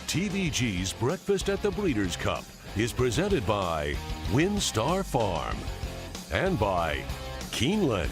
TVG's Breakfast at the Breeders' Cup is presented by WinStar Farm and by Keeneland.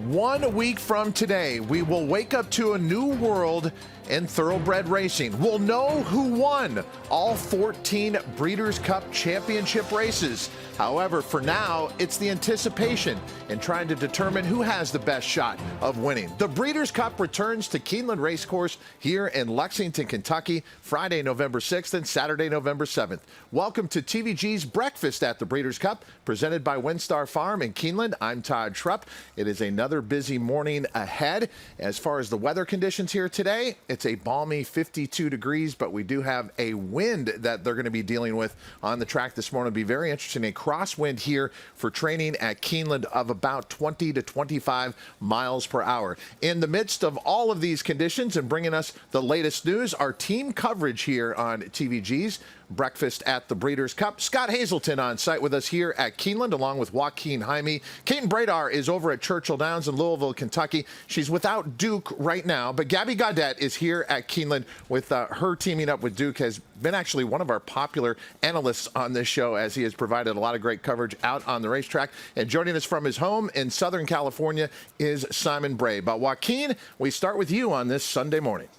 One week from today, we will wake up to a new world in thoroughbred racing. We'll know who won all 14 Breeders' Cup Championship races. However, for now, it's the anticipation in trying to determine who has the best shot of winning. The Breeders' Cup returns to Keeneland Racecourse here in Lexington, Kentucky, Friday, November 6th and Saturday, November 7th. Welcome to TVG's Breakfast at the Breeders' Cup, presented by WinStar Farm in Keeneland. I'm Todd Schrupp. It is another busy morning ahead. As far as the weather conditions here today, it's a balmy 52 degrees, but we do have a wind that they're going to be dealing with on the track this morning. It'll be very interesting. A crosswind here for training at Keeneland of about 20 to 25 miles per hour. In the midst of all of these conditions and bringing us the latest news, our team coverage here on TVG's Breakfast at the Breeders' Cup. Scott Hazelton on site with us here at Keeneland, along with Joaquin Jaime. Kaiten Bradar is over at Churchill Downs in Louisville, Kentucky. She's without Duke right now, but Gabby Gaudet is here at Keeneland with her teaming up with Duke. Has been actually one of our popular analysts on this show, as he has provided a lot of great coverage out on the racetrack. And joining us from his home in Southern California is Simon Bray. But Joaquin, we start with you on this Sunday morning.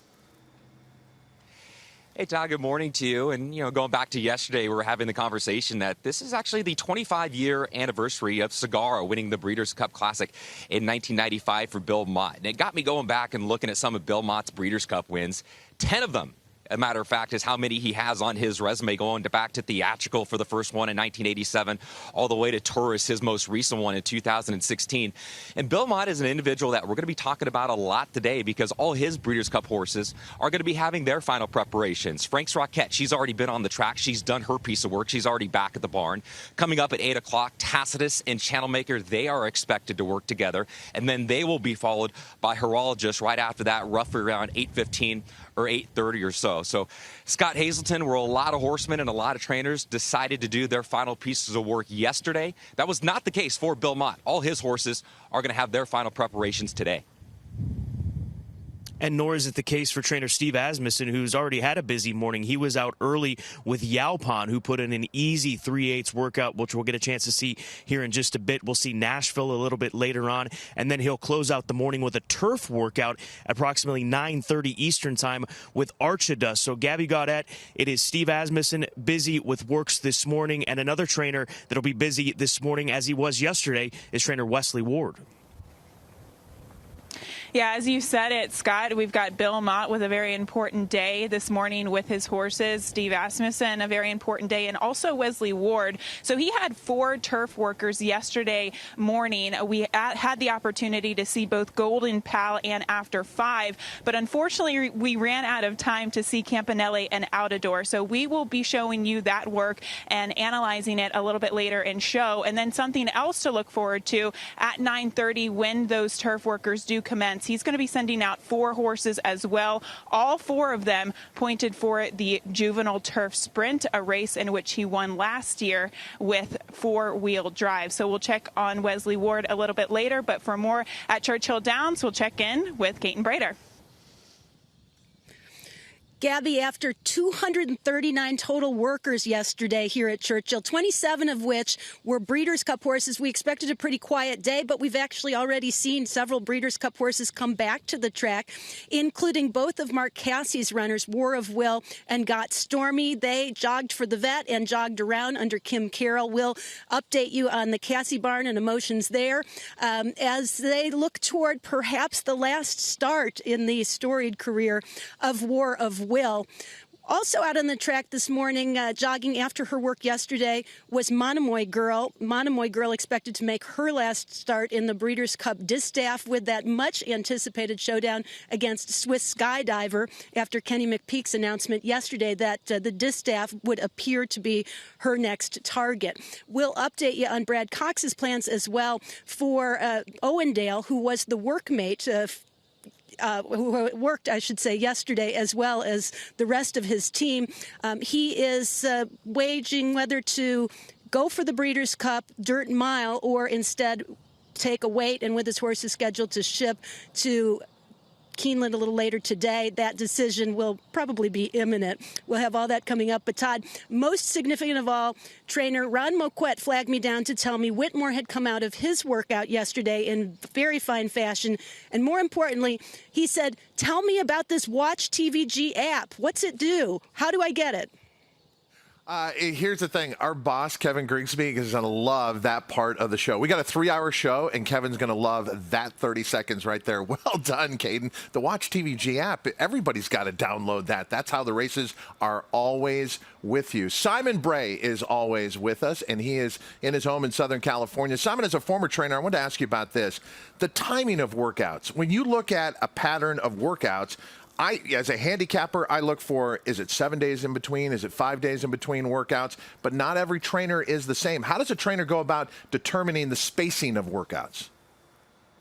Hey, Todd, good morning to you. And, going back to yesterday, we were having the conversation that this is actually the 25-year anniversary of Segura winning the Breeders' Cup Classic in 1995 for Bill Mott. And it got me going back and looking at some of Bill Mott's Breeders' Cup wins. 10 of them, a matter of fact, is how many he has on his resume, going back to Theatrical for the first one in 1987, all the way to Taurus, his most recent one in 2016. And Bill Mott is an individual that we're going to be talking about a lot today, because all his Breeders' Cup horses are going to be having their final preparations. Frank's Rockette, she's already been on the track. She's done her piece of work. She's already back at the barn. Coming up at 8 o'clock, Tacitus and Channelmaker, they are expected to work together. And then they will be followed by Horologist right after that, roughly around 8:15 or 8:30 or so. So Scott Hazelton, where a lot of horsemen and a lot of trainers decided to do their final pieces of work yesterday. That was not the case for Bill Mott. All his horses are going to have their final preparations today. And nor is it the case for trainer Steve Asmussen, who's already had a busy morning. He was out early with Yaupon, who put in an easy 3/8 workout, which we'll get a chance to see here in just a bit. We'll see Nashville a little bit later on, and then he'll close out the morning with a turf workout at approximately 9:30 Eastern time with Archidus. So Gabby Gaudet, it is Steve Asmussen busy with works this morning, and another trainer that'll be busy this morning, as he was yesterday, is trainer Wesley Ward. Yeah, as you said it, Scott, we've got Bill Mott with a very important day this morning with his horses. Steve Asmussen, a very important day, and also Wesley Ward. So he had 4 turf workers yesterday morning. We had the opportunity to see both Golden Pal and After 5, but unfortunately we ran out of time to see Campanelli and Outador. So we will be showing you that work and analyzing it a little bit later in show. And then something else to look forward to at 9:30 when those turf workers do commence. He's going to be sending out 4 horses as well. All 4 of them pointed for the Juvenile Turf Sprint, a race in which he won last year with 4-wheel drive. So we'll check on Wesley Ward a little bit later, but for more at Churchill Downs, we'll check in with Kaiten Bradar. Gabby, after 239 total workers yesterday here at Churchill, 27 of which were Breeders' Cup horses, we expected a pretty quiet day, but we've actually already seen several Breeders' Cup horses come back to the track, including both of Mark Cassie's runners, War of Will and Got Stormy. They jogged for the vet and jogged around under Kim Carroll. We'll update you on the Cassie barn and emotions there as they look toward perhaps the last start in the storied career of War of Will. Also out on the track this morning, jogging after her work yesterday, was Monomoy Girl. Monomoy Girl expected to make her last start in the Breeders' Cup Distaff with that much-anticipated showdown against Swiss Skydiver after Kenny McPeak's announcement yesterday that the Distaff would appear to be her next target. We'll update you on Brad Cox's plans as well for Owendale, who was the workmate who worked, I should say, yesterday, as well as the rest of his team. He is waging whether to go for the Breeders' Cup Dirt Mile or instead take a wait, and with his horses scheduled to ship to Keeneland a little later today, that decision will probably be imminent. We'll have all that coming up. But Todd, most significant of all, trainer Ron Moquette flagged me down to tell me Whitmore had come out of his workout yesterday in very fine fashion. And more importantly, he said, tell me about this Watch TVG app. What's it do? How do I get it? Here's the thing. Our boss, Kevin Grigsby, is going to love that part of the show. We got a 3-hour show, and Kevin's going to love that 30 seconds right there. Well done, Caden. The Watch TVG app, everybody's got to download that. That's how the races are always with you. Simon Bray is always with us, and he is in his home in Southern California. Simon, as a former trainer, I want to ask you about this. The timing of workouts. When you look at a pattern of workouts, as a handicapper, I look for, is it 7 days in between? Is it 5 days in between workouts? But not every trainer is the same. How does a trainer go about determining the spacing of workouts?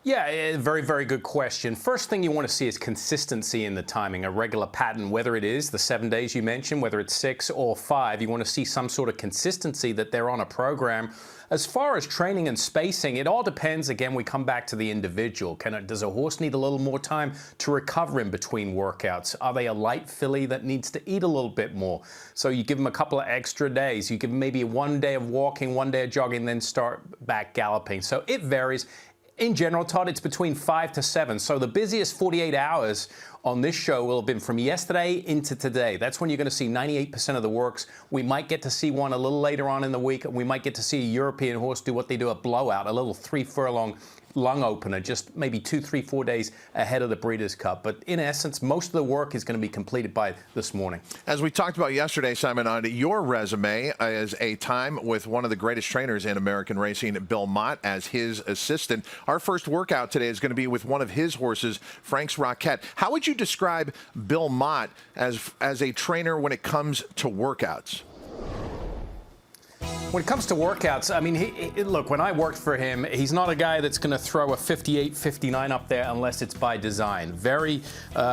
Yeah, very, very good question. First thing you want to see is consistency in the timing, a regular pattern, whether it is the 7 days you mentioned, whether it's 6 or 5. You want to see some sort of consistency that they're on a program. As far as training and spacing, it all depends. Again, we come back to the individual. Does a horse need a little more time to recover in between workouts? Are they a light filly that needs to eat a little bit more? So you give them a couple of extra days. You give them maybe 1 day of walking, 1 day of jogging, then start back galloping. So it varies. In general, Todd, it's between 5 to 7. So the busiest 48 hours on this show will have been from yesterday into today. That's when you're going to see 98% of the works. We might get to see one a little later on in the week. We might get to see a European horse do what they do, a blowout, a little 3-furlong lung opener, just maybe 2, 3, 4 days ahead of the Breeders' Cup. But in essence, most of the work is going to be completed by this morning. As we talked about yesterday, Simon, on your resume is a time with one of the greatest trainers in American racing, Bill Mott, as his assistant. Our first workout today is going to be with one of his horses, Frank's Rockette. How would you describe Bill Mott as a trainer when it comes to workouts? When it comes to workouts, I mean, look, when I worked for him, he's not a guy that's going to throw a 58, 59 up there unless it's by design. Very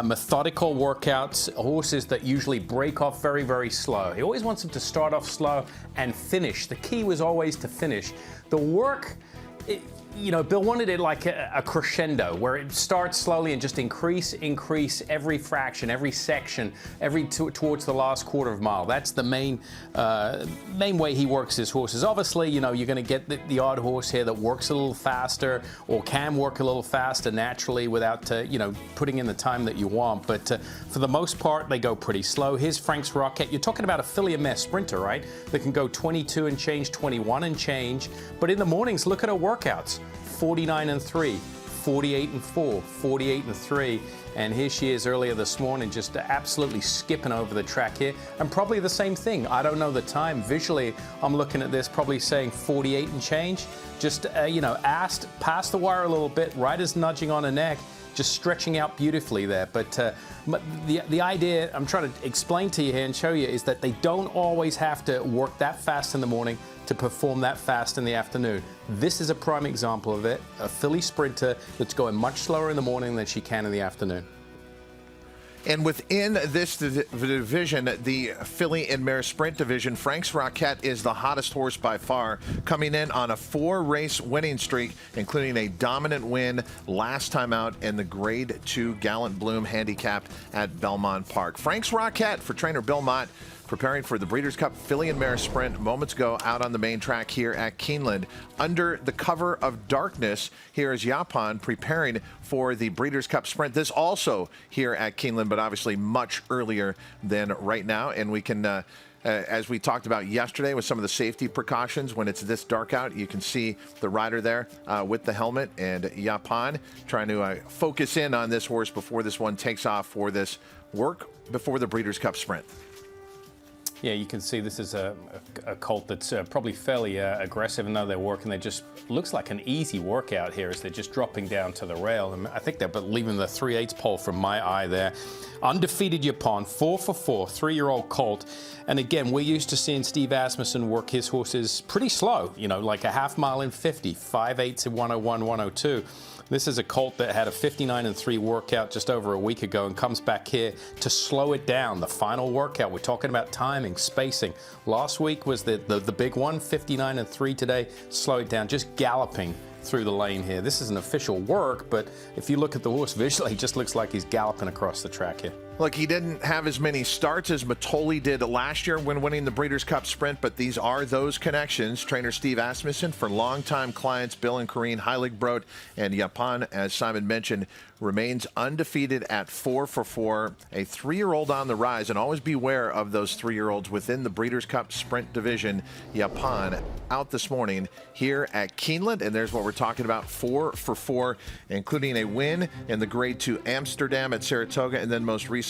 methodical workouts, horses that usually break off very, very slow. He always wants them to start off slow and finish. The key was always to finish. The work, Bill wanted it like a crescendo, where it starts slowly and just increase every fraction, every section, towards the last quarter of a mile. That's the main way he works his horses. Obviously, you're going to get the odd horse here that works a little faster or can work a little faster naturally without, putting in the time that you want. But for the most part, they go pretty slow. Here's Frank's Rockette. You're talking about a filly and mare sprinter, right? That can go 22 and change, 21 and change. But in the mornings, look at her workouts. 49 and 3, 48 and 4, 48 and 3, and here she is earlier this morning, just absolutely skipping over the track here, and probably the same thing. I don't know the time. Visually, I'm looking at this, probably saying 48 and change. Just asked past the wire a little bit, rider's nudging on her neck, just stretching out beautifully there. But the idea I'm trying to explain to you here and show you is that they don't always have to work that fast in the morning to perform that fast in the afternoon. This is a prime example of it, a filly sprinter that's going much slower in the morning than she can in the afternoon. And within this division, the filly and mare sprint division, Frank's Rockette is the hottest horse by far, coming in on a 4-race winning streak, including a dominant win last time out in the Grade 2 Gallant Bloom handicapped at Belmont Park. Frank's Rockette for trainer Bill Mott, preparing for the Breeders' Cup filly and mare sprint moments ago out on the main track here at Keeneland. Under the cover of darkness, here is Yaupon preparing for the Breeders' Cup sprint. This also here at Keeneland, but obviously much earlier than right now. And we can, as we talked about yesterday with some of the safety precautions, when it's this dark out, you can see the rider there with the helmet, and Yaupon trying to focus in on this horse before this one takes off for this work before the Breeders' Cup sprint. Yeah, you can see this is a colt that's probably fairly aggressive, and though they're working, they just looks like an easy workout here as they're just dropping down to the rail. And I think they're leaving the 3/8 pole from my eye there. Undefeated Yaupon, 4 for 4, 3-year-old colt. And again, we're used to seeing Steve Asmussen work his horses pretty slow, like a half mile in 50, 5/8 in 101, 102. This is a colt that had a 59-3 workout just over a week ago and comes back here to slow it down. The final workout, we're talking about timing, spacing. Last week was the big one, 59-3 today. Slow it down, just galloping through the lane here. This is an official work, but if you look at the horse visually, he just looks like he's galloping across the track here. Look, he didn't have as many starts as Matoli did last year when winning the Breeders' Cup Sprint, but these are those connections. Trainer Steve Asmussen, for longtime clients Bill and Corrine Heiligbrod, and Yaupon, as Simon mentioned, remains undefeated at 4-for-4, a 3-year-old on the rise, and always beware of those 3-year-olds within the Breeders' Cup Sprint division. Yaupon out this morning here at Keeneland, and there's what we're talking about, 4-for-4, including a win in the Grade 2 Amsterdam at Saratoga, and then most recently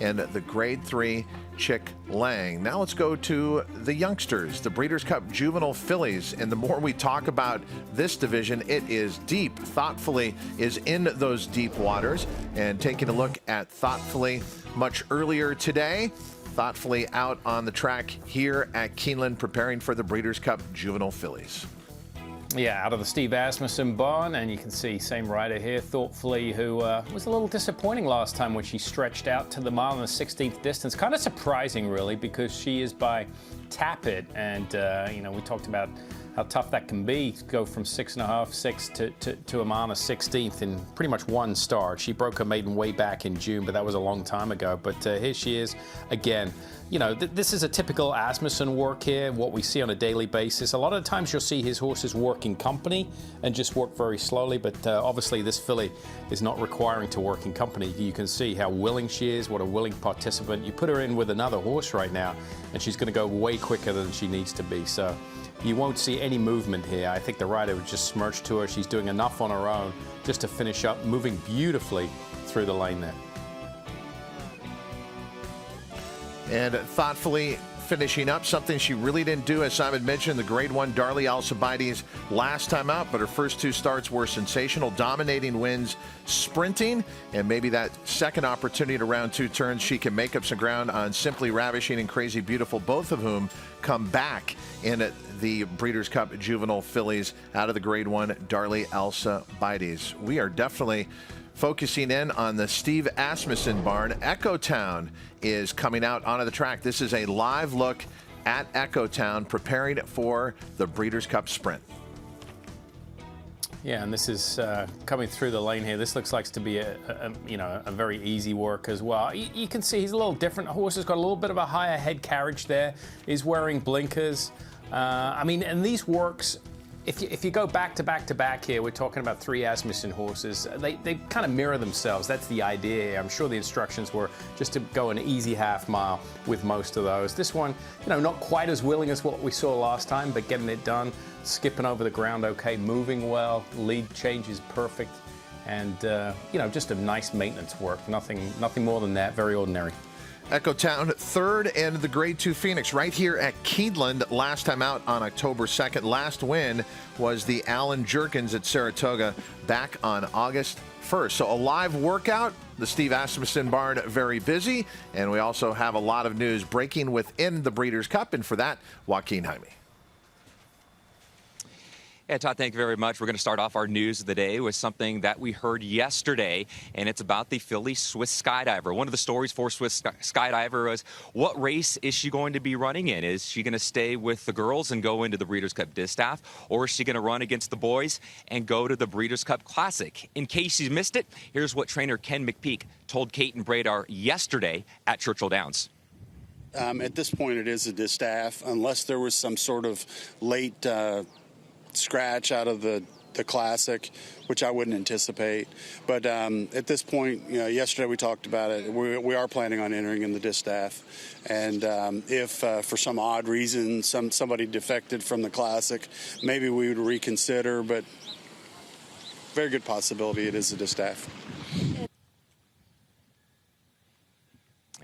in the Grade 3 Chick Lang. Now let's go to the youngsters, the Breeders' Cup Juvenile Fillies, and the more we talk about this division, it is deep. Thoughtfully is in those deep waters, and taking a look at Thoughtfully much earlier today. Thoughtfully out on the track here at Keeneland, preparing for the Breeders' Cup Juvenile Fillies. Yeah, out of the Steve Asmussen barn, and you can see same rider here, Thoughtfully, who was a little disappointing last time when she stretched out to the mile and the 16th distance. Kind of surprising, really, because she is by Tappet, and you know, we talked about how tough that can be to go from 6.5, 6 to a mile and a 16th in pretty much one start. She broke her maiden way back in June, but that was a long time ago. But here she is again. You know, this is a typical Asmussen work here, what we see on a daily basis. A lot of the times you'll see his horses work in company and just work very slowly, but obviously this filly is not requiring to work in company. You can see how willing she is, what a willing participant. You put her in with another horse right now, and she's going to go way quicker than she needs to be. So you won't see any movement here. I think the rider was just smirched to her. She's doing enough on her own just to finish up, moving beautifully through the lane there. And Thoughtfully finishing up something she really didn't do, as Simon mentioned, the Grade 1 Darley Alcibiades last time out, but her first 2 starts were sensational, dominating wins, sprinting, and maybe that second opportunity to round 2 turns, she can make up some ground on Simply Ravishing and Crazy Beautiful, both of whom come back in the Breeders' Cup Juvenile Fillies out of the Grade 1 Darley Alcibiades. We are definitely focusing in on the Steve Asmussen barn. Echo Town is coming out onto the track. This is a live look at Echo Town preparing for the Breeders' Cup Sprint. Yeah, and this is coming through the lane here. This looks like to be a very easy work as well. You can see he's a little different. The horse has got a little bit of a higher head carriage there. He's wearing blinkers. I mean, and these works, if you go back to back here, we're talking about 3 Asmussen horses. They kind of mirror themselves. That's the idea. I'm sure the instructions were just to go an easy half mile with most of those. This one, you know, not quite as willing as what we saw last time, but getting it done, skipping over the ground okay, moving well, lead change is perfect, and you know, just a nice maintenance work. Nothing more than that. Very ordinary. Echo Town, 3rd in the Grade 2 Phoenix, right here at Keeneland last time out on October 2nd. Last win was the Allen Jerkins at Saratoga back on August 1st. So a live workout, the Steve Asmussen barn very busy, and we also have a lot of news breaking within the Breeders' Cup, and for that, Joaquin Jaime. Yeah, Todd, thank you very much. We're going to start off our news of the day with something that we heard yesterday, and it's about the Philly Swiss Skydiver. One of the stories for Swiss Skydiver was, what race is she going to be running in? Is she going to stay with the girls and go into the Breeders' Cup Distaff, or is she going to run against the boys and go to the Breeders' Cup Classic? In case you missed it, here's what trainer Ken McPeak told Kate and Bradar yesterday at Churchill Downs. At this point, it is a Distaff, unless there was some sort of late scratch out of the Classic, which I wouldn't anticipate. But at this point, you know, yesterday we talked about it. We are planning on entering in the Distaff, and if for some odd reason somebody defected from the Classic, maybe we would reconsider. But very good possibility it is a Distaff.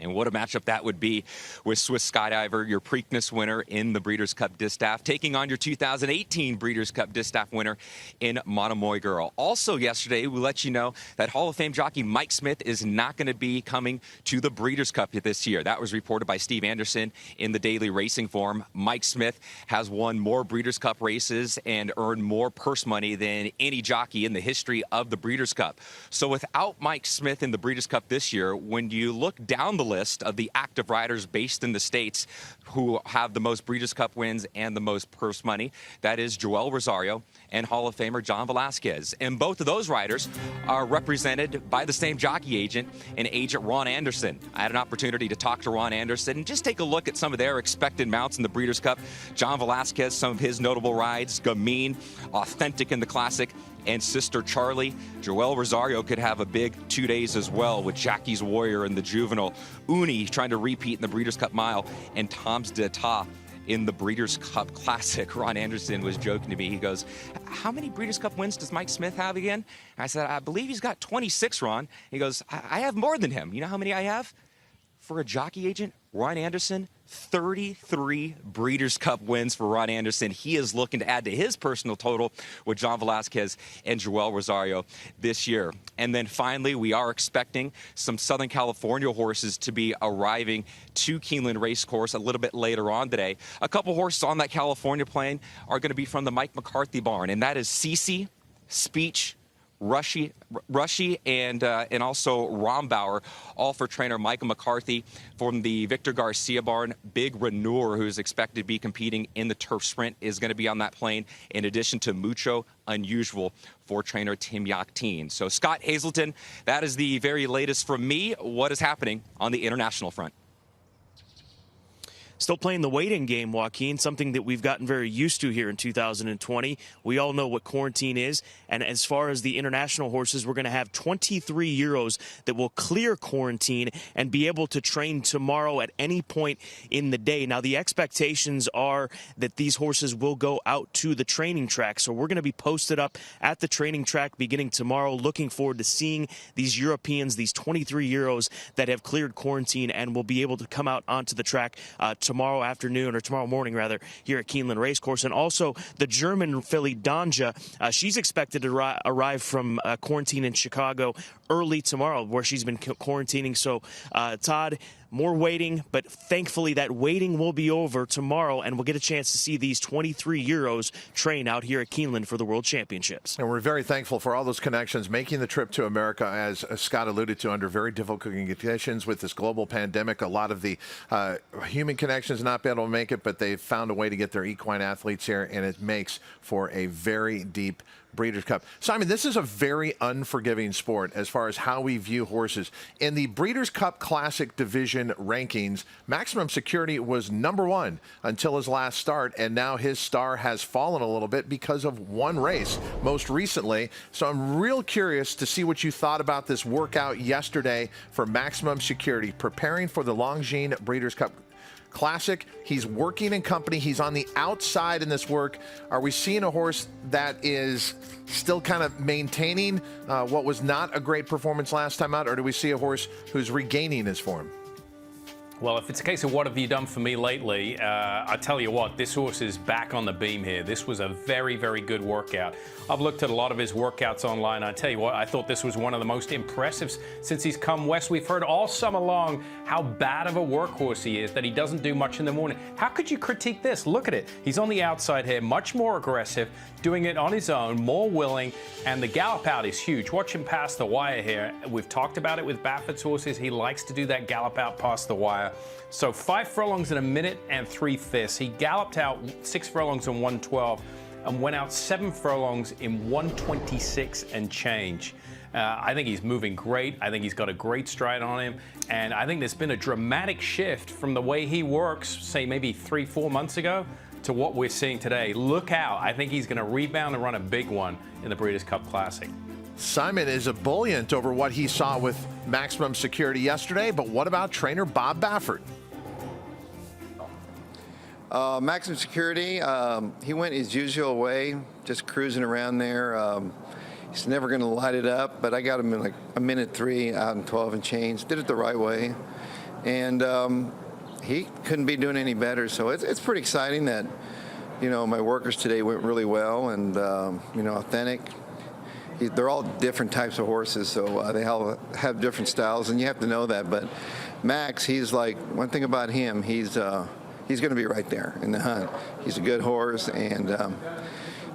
And what a matchup that would be with Swiss Skydiver, your Preakness winner in the Breeders' Cup Distaff, taking on your 2018 Breeders' Cup Distaff winner in Monomoy Girl. Also yesterday, we let you know that Hall of Fame jockey Mike Smith is not going to be coming to the Breeders' Cup this year. That was reported by Steve Anderson in the Daily Racing Form. Mike Smith has won more Breeders' Cup races and earned more purse money than any jockey in the history of the Breeders' Cup. So without Mike Smith in the Breeders' Cup this year, when you look down the list of the active riders based in the States who have the most Breeders' Cup wins and the most purse money, that is Joel Rosario and Hall of Famer John Velasquez. And both of those riders are represented by the same jockey agent and agent Ron Anderson. I had an opportunity to talk to Ron Anderson and just take a look at some of their expected mounts in the Breeders' Cup. John Velasquez, some of his notable rides, Gamine, Authentic in the Classic, and Sister Charlie. Joel Rosario could have a big 2 days as well with Jackie's Warrior and the Juvenile. Uni trying to repeat in the Breeders' Cup Mile, and Tom's d'Etat in the Breeders' Cup Classic. Ron Anderson was joking to me. He goes, how many Breeders' Cup wins does Mike Smith have again? I said, I believe he's got 26, Ron. He goes, I have more than him. You know how many I have? For a jockey agent, Ron Anderson, 33 Breeders' Cup wins for Ron Anderson. He is looking to add to his personal total with John Velasquez and Joel Rosario this year. And then finally, we are expecting some Southern California horses to be arriving to Keeneland Racecourse a little bit later on today. A couple horses on that California plane are going to be from the Mike McCarthy barn, and that is Cece, Speech, Rushy and also Rombauer, all for trainer Michael McCarthy. From the Victor Garcia barn, Big Reneur, who is expected to be competing in the turf sprint, is going to be on that plane, in addition to Mucho Unusual for trainer Tim Yaupon. So Scott Hazelton, that is the very latest from me. What is happening on the international front? Still playing the waiting game, Joaquin, something that we've gotten very used to here in 2020. We all know what quarantine is. And as far as the international horses, we're going to have 23 Euros that will clear quarantine and be able to train tomorrow at any point in the day. Now, the expectations are that these horses will go out to the training track. So we're going to be posted up at the training track beginning tomorrow. Looking forward to seeing these Europeans, these 23 Euros that have cleared quarantine and will be able to come out onto the track tomorrow afternoon, or tomorrow morning rather, here at Keeneland Racecourse. And also the German filly Danja, she's expected to arrive from quarantine in Chicago early tomorrow, where she's been quarantining. So Todd, more waiting, but thankfully that waiting will be over tomorrow, and we'll get a chance to see these 23 Euros train out here at Keeneland for the World Championships. And we're very thankful for all those connections, making the trip to America, as Scott alluded to, under very difficult conditions with this global pandemic. A lot of the human connections not been able to make it, but they've found a way to get their equine athletes here, and it makes for a very deep Breeders' Cup. Simon, this is a very unforgiving sport as far as how we view horses. In the Breeders' Cup Classic Division rankings, Maximum Security was #1 until his last start, and now his star has fallen a little bit because of one race most recently. So I'm real curious to see what you thought about this workout yesterday for Maximum Security, preparing for the Longines Breeders' Cup Classic. He's working in company. He's on the outside in this work. Are we seeing a horse that is still kind of maintaining what was not a great performance last time out, or do we see a horse who's regaining his form? Well, if it's a case of what have you done for me lately, I tell you what, this horse is back on the beam here. This was a very, very good workout. I've looked at a lot of his workouts online. I tell you what, I thought this was one of the most impressive since he's come west. We've heard all summer long how bad of a workhorse he is, that he doesn't do much in the morning. How could you critique this? Look at it. He's on the outside here, much more aggressive, doing it on his own, more willing, and the gallop out is huge. Watch him pass the wire here. We've talked about it with Baffert's horses. He likes to do that gallop out past the wire. So 5 furlongs in 1 minute and 3/5. He galloped out 6 furlongs in 1:12 and went out 7 furlongs in 1:26 and change. I think he's moving great. I think he's got a great stride on him. And I think there's been a dramatic shift from the way he works, say maybe 3-4 months ago, to what we're seeing today. Look out. I think he's going to rebound and run a big one in the Breeders' Cup Classic. Simon is ebullient over what he saw with Maximum Security yesterday, but what about trainer Bob Baffert? Maximum Security, he went his usual way, just cruising around there. He's never going to light it up, but I got him in like 1:03 out in 12 and change. Did it the right way. And he couldn't be doing any better. So it's pretty exciting that, my workers today went really well and, authentic. They're all different types of horses, so they all have different styles, and you have to know that. But Max, he's like, one thing about him, he's going to be right there in the hunt. He's a good horse, and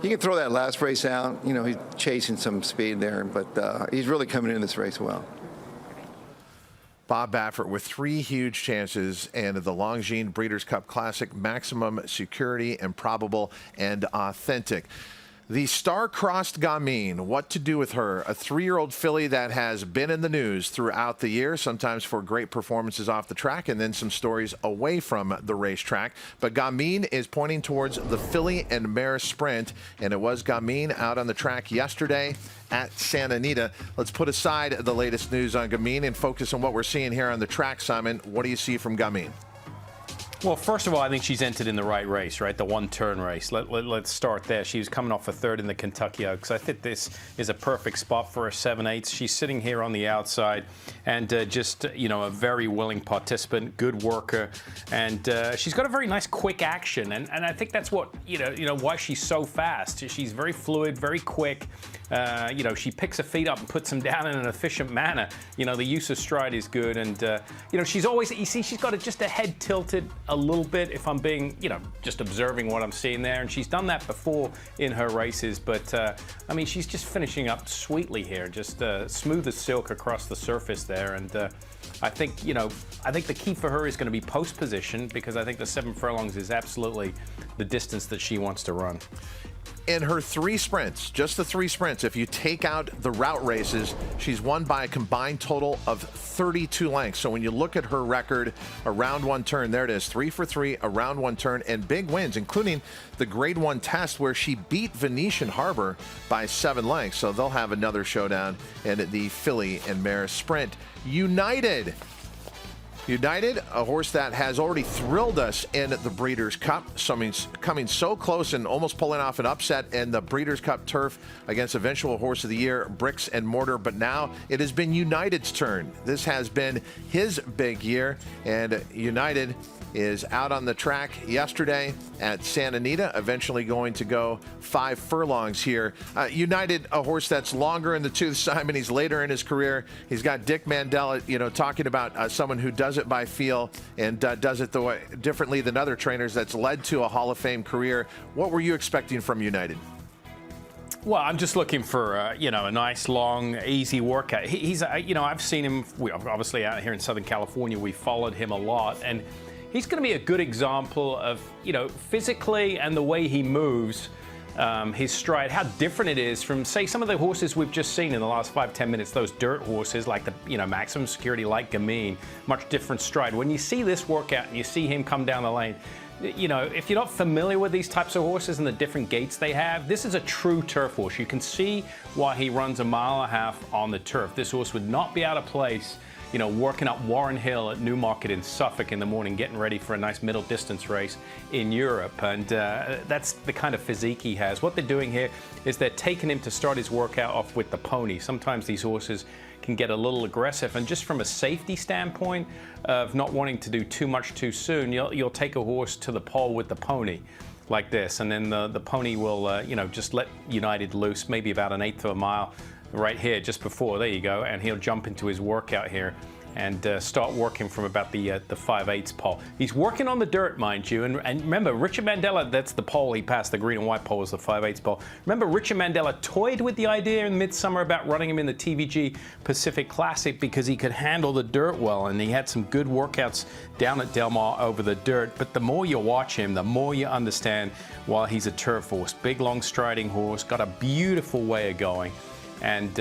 he can throw that last race out. He's chasing some speed there, but he's really coming into this race well. Bob Baffert with 3 huge chances and the Longines Breeders' Cup Classic, Maximum Security, Improbable, and Authentic. The star-crossed Gamine, what to do with her? A 3-year-old filly that has been in the news throughout the year, sometimes for great performances off the track and then some stories away from the racetrack. But Gamine is pointing towards the filly and mare sprint, and it was Gamine out on the track yesterday at Santa Anita. Let's put aside the latest news on Gamine and focus on what we're seeing here on the track, Simon. What do you see from Gamine? Well, first of all, I think she's entered in the right race, right? The one-turn race. Let's start there. She was coming off a 3rd in the Kentucky Oaks. I think this is a perfect spot for her 7/8. She's sitting here on the outside and just, a very willing participant, good worker. And she's got a very nice quick action. And I think that's what, why she's so fast. She's very fluid, very quick. She picks her feet up and puts them down in an efficient manner. The use of stride is good. And, she's always, she's got just a head tilted a little bit, if I'm being, just observing what I'm seeing there. And she's done that before in her races. But, she's just finishing up sweetly here, just smooth as silk across the surface there. And I think the key for her is going to be post position, because I think the 7 furlongs is absolutely the distance that she wants to run. In her 3 sprints, just the 3 sprints, if you take out the route races, she's won by a combined total of 32 lengths. So when you look at her record, a round 1 turn, there it is, 3 for 3, a round 1 turn, and big wins, including the Grade 1 test where she beat Venetian Harbor by 7 lengths. So they'll have another showdown in the filly and mare sprint. United, a horse that has already thrilled us in the Breeders' Cup, coming so close and almost pulling off an upset in the Breeders' Cup turf against eventual Horse of the Year, Bricks and Mortar. But now it has been United's turn. This has been his big year, and United is out on the track yesterday at Santa Anita, eventually going to go 5 furlongs here. United, a horse that's longer in the tooth, Simon. He's later in his career. He's got Dick Mandela, talking about someone who does it by feel and does it the way differently than other trainers. That's led to a Hall of Fame career. What were you expecting from United? Well, I'm just looking for, a nice, long, easy workout. He's, I've seen him, obviously out here in Southern California, we followed him a lot, and he's going to be a good example of, physically and the way he moves, his stride, how different it is from, say, some of the horses we've just seen in the last 5-10 minutes, those dirt horses like the, Maximum Security, like Gamine, much different stride. When you see this workout and you see him come down the lane, if you're not familiar with these types of horses and the different gaits they have, this is a true turf horse. You can see why he runs 1.5 miles on the turf. This horse would not be out of place, working up Warren Hill at Newmarket in Suffolk in the morning, getting ready for a nice middle distance race in Europe. And that's the kind of physique he has. What they're doing here is they're taking him to start his workout off with the pony. Sometimes these horses can get a little aggressive, and just from a safety standpoint of not wanting to do too much too soon, you'll take a horse to the pole with the pony like this, and then the pony will just let United loose, maybe about 1/8 of a mile right here just before, there you go, and he'll jump into his workout here and start working from about the 5/8 pole. He's working on the dirt, mind you, and remember, Richard Mandela, that's the pole he passed, the green and white pole was the 5/8 pole. Remember, Richard Mandela toyed with the idea in midsummer about running him in the TVG Pacific Classic because he could handle the dirt well, and he had some good workouts down at Del Mar over the dirt. But the more you watch him, the more you understand why he's a turf horse. Big, long striding horse, got a beautiful way of going. And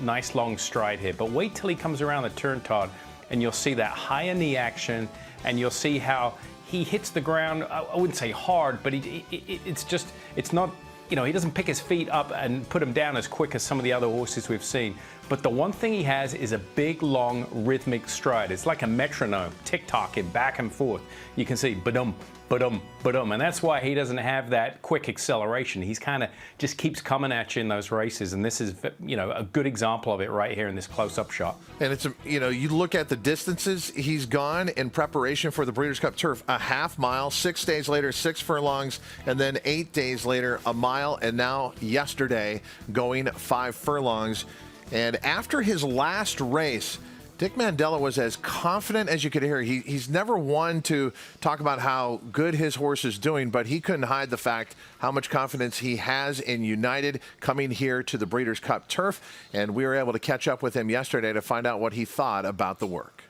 nice long stride here. But wait till he comes around the turn, Todd, and you'll see that higher knee action, and you'll see how he hits the ground. I wouldn't say hard, but it's not, he doesn't pick his feet up and put them down as quick as some of the other horses we've seen. But the one thing he has is a big, long, rhythmic stride. It's like a metronome, tick-tocking back and forth. You can see, ba-dum, and that's why he doesn't have that quick acceleration. He's kind of just keeps coming at you in those races, and this is, you know, a good example of it right here in this close-up shot. And it's, you know, you look at the distances he's gone in preparation for the Breeders' Cup Turf: a half mile, 6 days later 6 furlongs, and then 8 days later a mile, and now yesterday going 5 furlongs. And after his last race, Dick Mandella was as confident as you could hear. He's never one to talk about how good his horse is doing, but he couldn't hide the fact how much confidence he has in United coming here to the Breeders' Cup Turf. And we were able to catch up with him yesterday to find out what he thought about the work.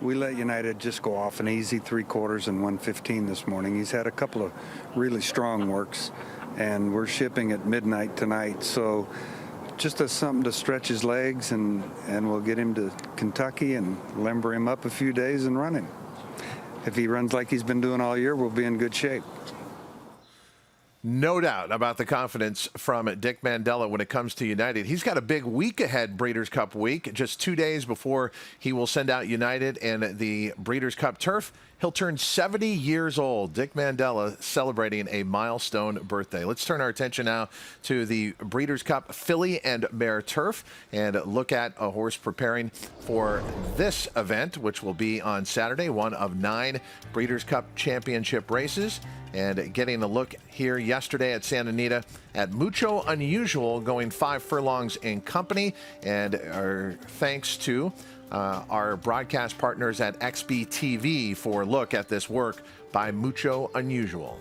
We let United just go off an easy 3/4 and 1:15 this morning. He's had a couple of really strong works, and we're shipping at midnight tonight. So just as something to stretch his legs, and we'll get him to Kentucky and limber him up a few days and run him. If he runs like he's been doing all year, we'll be in good shape. No doubt about the confidence from Dick Mandella when it comes to United. He's got a big week ahead, Breeders' Cup week, just 2 days before he will send out United and the Breeders' Cup Turf. He'll turn 70 years old. Dick Mandella celebrating a milestone birthday. Let's turn our attention now to the Breeders' Cup Filly and Mare Turf and look at a horse preparing for this event, which will be on Saturday, one of 9 Breeders' Cup Championship races. And getting a look here yesterday at Santa Anita at Mucho Unusual, going 5 furlongs in company. And our thanks to our broadcast partners at XBTV for a look at this work by Mucho Unusual.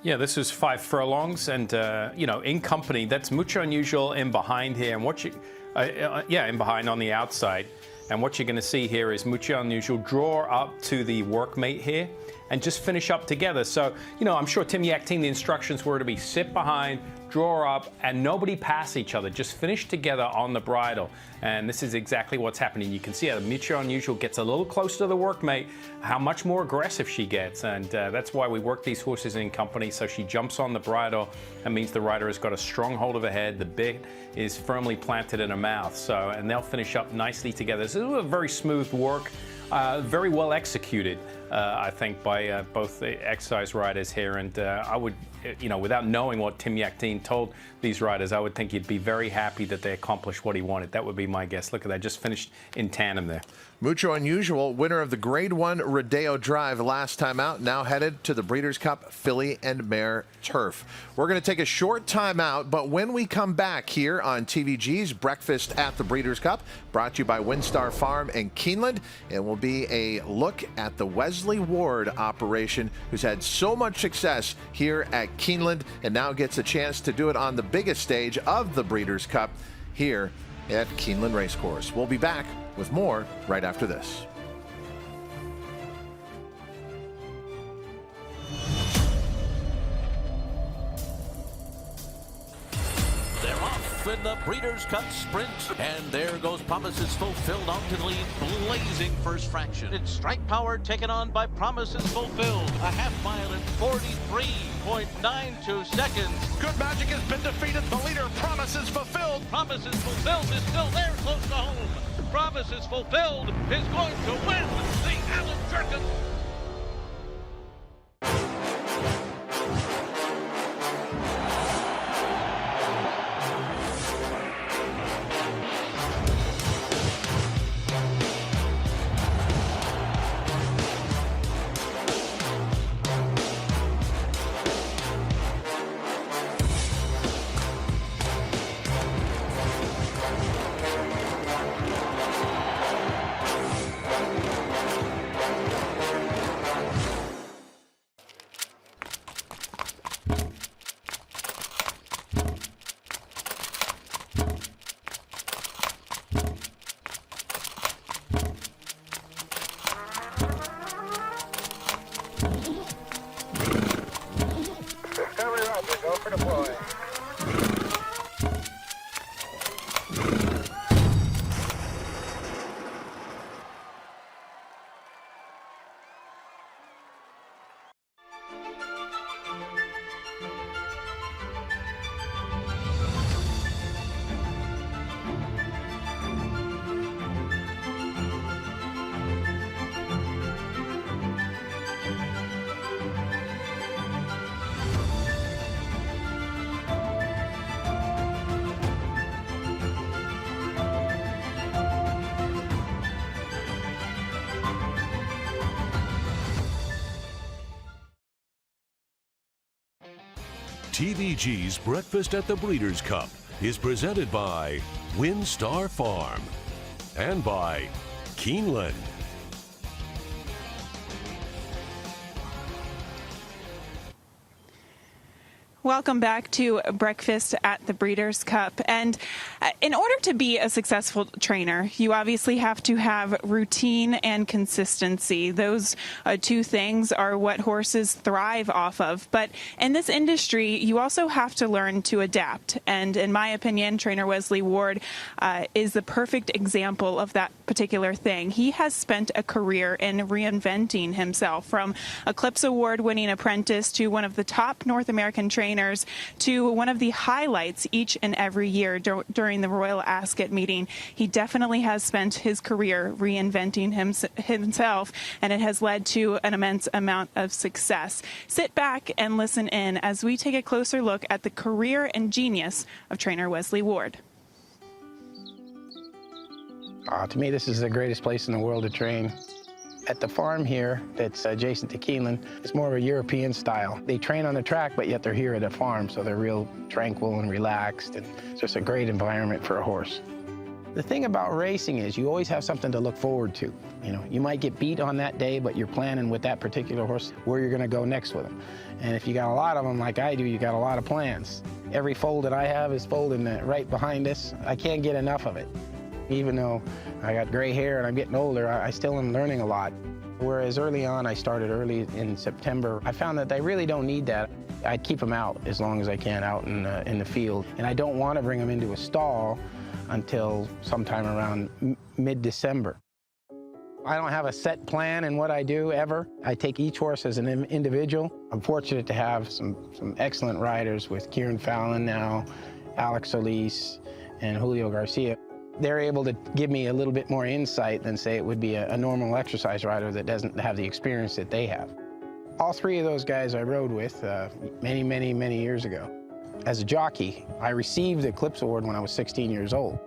Yeah, this is 5 furlongs, and you know, in company. That's Mucho Unusual in behind here, and what you, in behind on the outside. And what you're going to see here is Mucho Unusual draw up to the workmate here and just finish up together. So, you know, I'm sure Tim Yakteen, the instructions were to be sit behind, draw up, and nobody pass each other. Just finish together on the bridle. And this is exactly what's happening. You can see how Mucho Unusual gets a little closer to the workmate, how much more aggressive she gets. And that's why we work these horses in company. So she jumps on the bridle. That means the rider has got a strong hold of her head. The bit is firmly planted in her mouth. So, and they'll finish up nicely together. This is a very smooth work. Very well executed, I think, by both the exercise riders here. And I would, you know, without knowing what Tim Yakteen told these riders, I would think he'd be very happy that they accomplished what he wanted. That would be my guess. Look at that, just finished in tandem there. Mucho Unusual, winner of the Grade 1 Rodeo Drive last time out, now headed to the Breeders' Cup Filly and Mare Turf. We're going to take a short time out, but when we come back here on TVG's Breakfast at the Breeders' Cup, brought to you by WinStar Farm and Keeneland, it will be a look at the Wesley Ward operation, who's had so much success here at Keeneland and now gets a chance to do it on the biggest stage of the Breeders' Cup here at Keeneland Racecourse. We'll be back with more right after this. They're off in the Breeders' Cup Sprint, and there goes Promises Fulfilled onto the lead, blazing first fraction. It's Strike Power taken on by Promises Fulfilled, a half mile in 43.92 seconds. Good Magic has been defeated. The leader, Promises Fulfilled. Promises Fulfilled is still there, close to home. Promises Fulfilled is going to win the Allen Jerkins. TVG's Breakfast at the Breeders' Cup is presented by WinStar Farm and by Keeneland. Welcome back to Breakfast at the Breeders' Cup. And in order to be a successful trainer, you obviously have to have routine and consistency. Those two things are what horses thrive off of. But in this industry, you also have to learn to adapt. And in my opinion, trainer Wesley Ward is the perfect example of that particular thing. He has spent a career in reinventing himself, from Eclipse Award-winning apprentice to one of the top North American trainers to one of the highlights each and every year during the Royal Ascot meeting. He definitely has spent his career reinventing himself, and it has led to an immense amount of success. Sit back and listen in as we take a closer look at the career and genius of trainer Wesley Ward. To me, this is the greatest place in the world to train. At the farm here that's adjacent to Keeneland, it's more of a European style. They train on the track, but yet they're here at a farm, so they're real tranquil and relaxed, and it's just a great environment for a horse. The thing about racing is you always have something to look forward to. You know, you might get beat on that day, but you're planning with that particular horse where you're gonna go next with him. And if you got a lot of them like I do, you got a lot of plans. Every foal that I have is folding right behind us. I can't get enough of it. Even though I got gray hair and I'm getting older, I still am learning a lot. Whereas early on, I started early in September, I found that I really don't need that. I'd keep them out as long as I can out in the field. And I don't want to bring them into a stall until sometime around mid-December. I don't have a set plan in what I do ever. I take each horse as an individual. I'm fortunate to have some excellent riders with Kieran Fallon now, Alex Solis, and Julio Garcia. They're able to give me a little bit more insight than, say, it would be a normal exercise rider that doesn't have the experience that they have. All three of those guys I rode with many years ago. As a jockey, I received the Eclipse Award when I was 16 years old.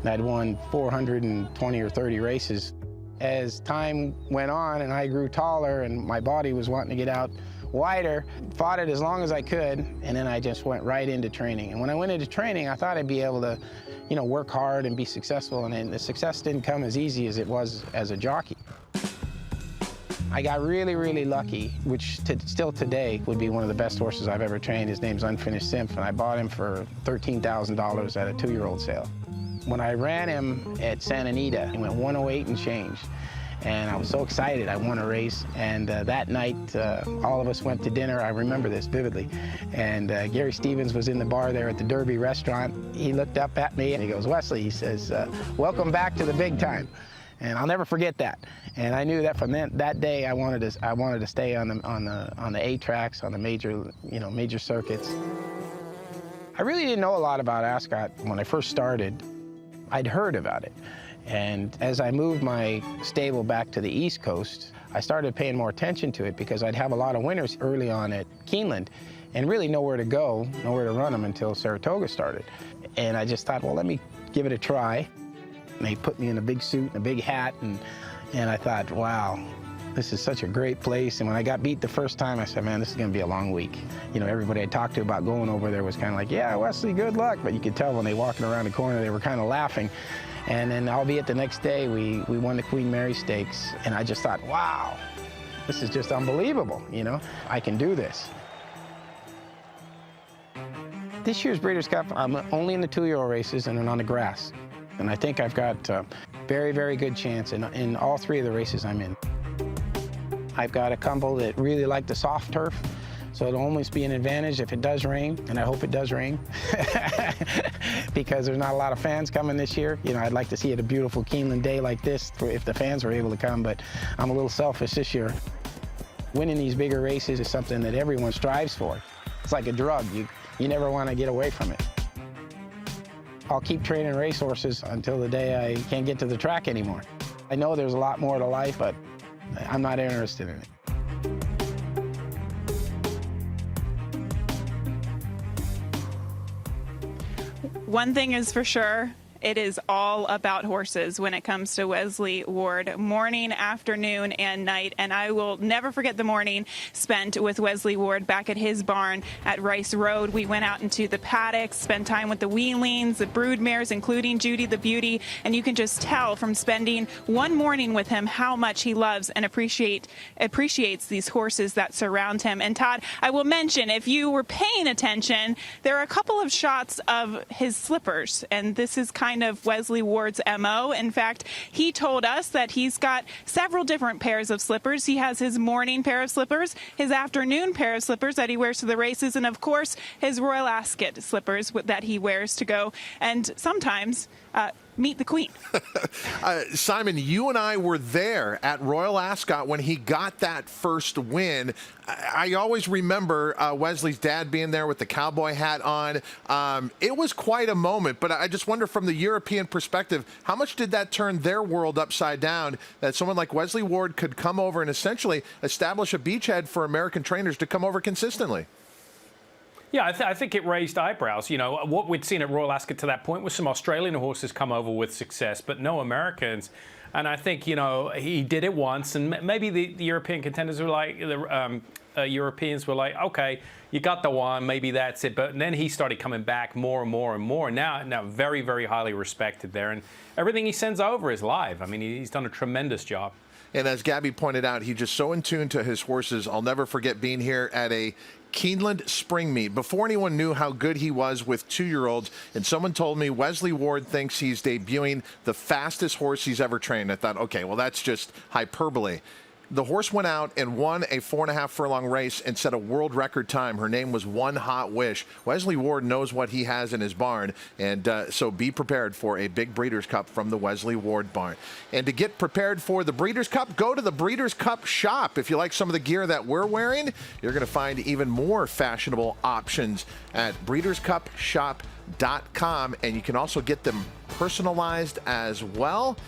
I'd won 420 or 30 races. As time went on and I grew taller and my body was wanting to get out wider, fought it as long as I could, and then I just went right into training. And when I went into training, I thought I'd be able to, you know, work hard and be successful, and the success didn't come as easy as it was as a jockey. I got really lucky, which still today would be one of the best horses I've ever trained. His name's Unfinished Symph, and I bought him for $13,000 at a 2-year-old sale. When I ran him at Santa Anita, he went 108 and change. And I was so excited. I won a race, and that night all of us went to dinner. I remember this vividly. And Gary Stevens was in the bar there at the Derby restaurant. He looked up at me and he goes, "Wesley," he says, "welcome back to the big time." And I'll never forget that. And I knew that from that day I wanted to stay on the A tracks, on the major circuits. I really didn't know a lot about Ascot when I first started. I'd heard about it. And as I moved my stable back to the East Coast, I started paying more attention to it because I'd have a lot of winners early on at Keeneland and really nowhere to go, nowhere to run them until Saratoga started. And I just thought, well, let me give it a try. And they put me in a big suit and a big hat, and I thought, wow, this is such a great place. And when I got beat the first time, I said, man, this is going to be a long week. You know, everybody I talked to about going over there was kind of like, yeah, Wesley, good luck. But you could tell when they walking around the corner, they were kind of laughing. And then, albeit the next day, we won the Queen Mary Stakes, and I just thought, wow, this is just unbelievable, you know? I can do this. This year's Breeders' Cup, I'm only in the 2-year-old races and on the grass. And I think I've got a very good chance in all 3 of the races I'm in. I've got a couple that really like the soft turf, so it'll almost be an advantage if it does rain, and I hope it does rain, because there's not a lot of fans coming this year. You know, I'd like to see it a beautiful Keeneland day like this if the fans were able to come, but I'm a little selfish this year. Winning these bigger races is something that everyone strives for. It's like a drug. You never want to get away from it. I'll keep training racehorses until the day I can't get to the track anymore. I know there's a lot more to life, but I'm not interested in it. One thing is for sure, it is all about horses when it comes to Wesley Ward, morning, afternoon, and night. And I will never forget the morning spent with Wesley Ward back at his barn at Rice Road. We went out into the paddocks, spent time with the weanlings, the brood mares, including Judy the Beauty, and you can just tell from spending one morning with him how much he loves and appreciates these horses that surround him. And Todd, I will mention, if you were paying attention, there are a couple of shots of his slippers, and this is kind of Wesley Ward's MO. In fact, he told us that he's got several different pairs of slippers. He has his morning pair of slippers, his afternoon pair of slippers that he wears to the races, and of course his Royal Ascot slippers that he wears to go and sometimes meet the Queen. Simon, you and I were there at Royal Ascot when he got that first win. I always remember Wesley's dad being there with the cowboy hat on. It was quite a moment, but I just wonder from the European perspective, how much did that turn their world upside down that someone like Wesley Ward could come over and essentially establish a beachhead for American trainers to come over consistently? Yeah, I think it raised eyebrows. You know, what we'd seen at Royal Ascot to that point was some Australian horses come over with success, but no Americans. And I think, you know, he did it once, and maybe the European contenders were like, Europeans were like, okay, you got the one, maybe that's it. But then he started coming back more and more and more. Now very, very highly respected there. And everything he sends over is live. I mean, he's done a tremendous job. And as Gabby pointed out, he's just so in tune to his horses. I'll never forget being here at a Keeneland spring meet before anyone knew how good he was with 2-year-olds, and someone told me Wesley Ward thinks he's debuting the fastest horse he's ever trained. I thought, okay, well, that's just hyperbole. The horse went out and won a 4.5 furlong race and set a world record time. Her name was One Hot Wish. Wesley Ward knows what he has in his barn, and so be prepared for a big Breeders' Cup from the Wesley Ward barn. And to get prepared for the Breeders' Cup, go to the Breeders' Cup shop. If you like some of the gear that we're wearing, you're going to find even more fashionable options at breederscupshop.com, and you can also get them personalized as well.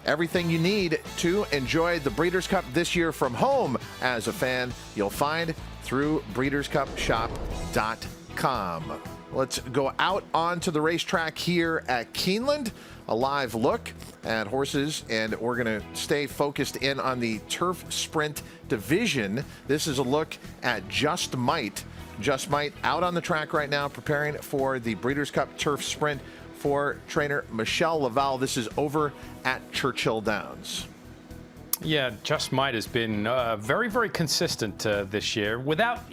Everything you need to enjoy the Breeders' Cup this year from home as a fan, you'll find through breederscupshop.com. Let's go out onto the racetrack here at Keeneland. A live look at horses, and we're going to stay focused in on the turf sprint division. This is a look at Just Might. Just Might out on the track right now preparing for the Breeders' Cup turf sprint for trainer Michelle Lovell. This is over at Churchill Downs. Yeah, Just Might has been very, very consistent this year without,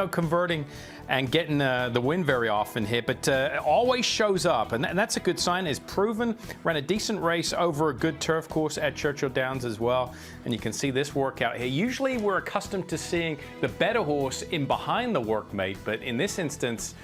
converting and getting the win very often here, but always shows up, and that's a good sign. Is proven, ran a decent race over a good turf course at Churchill Downs as well, and you can see this workout here. Usually we're accustomed to seeing the better horse in behind the workmate, but in this instance,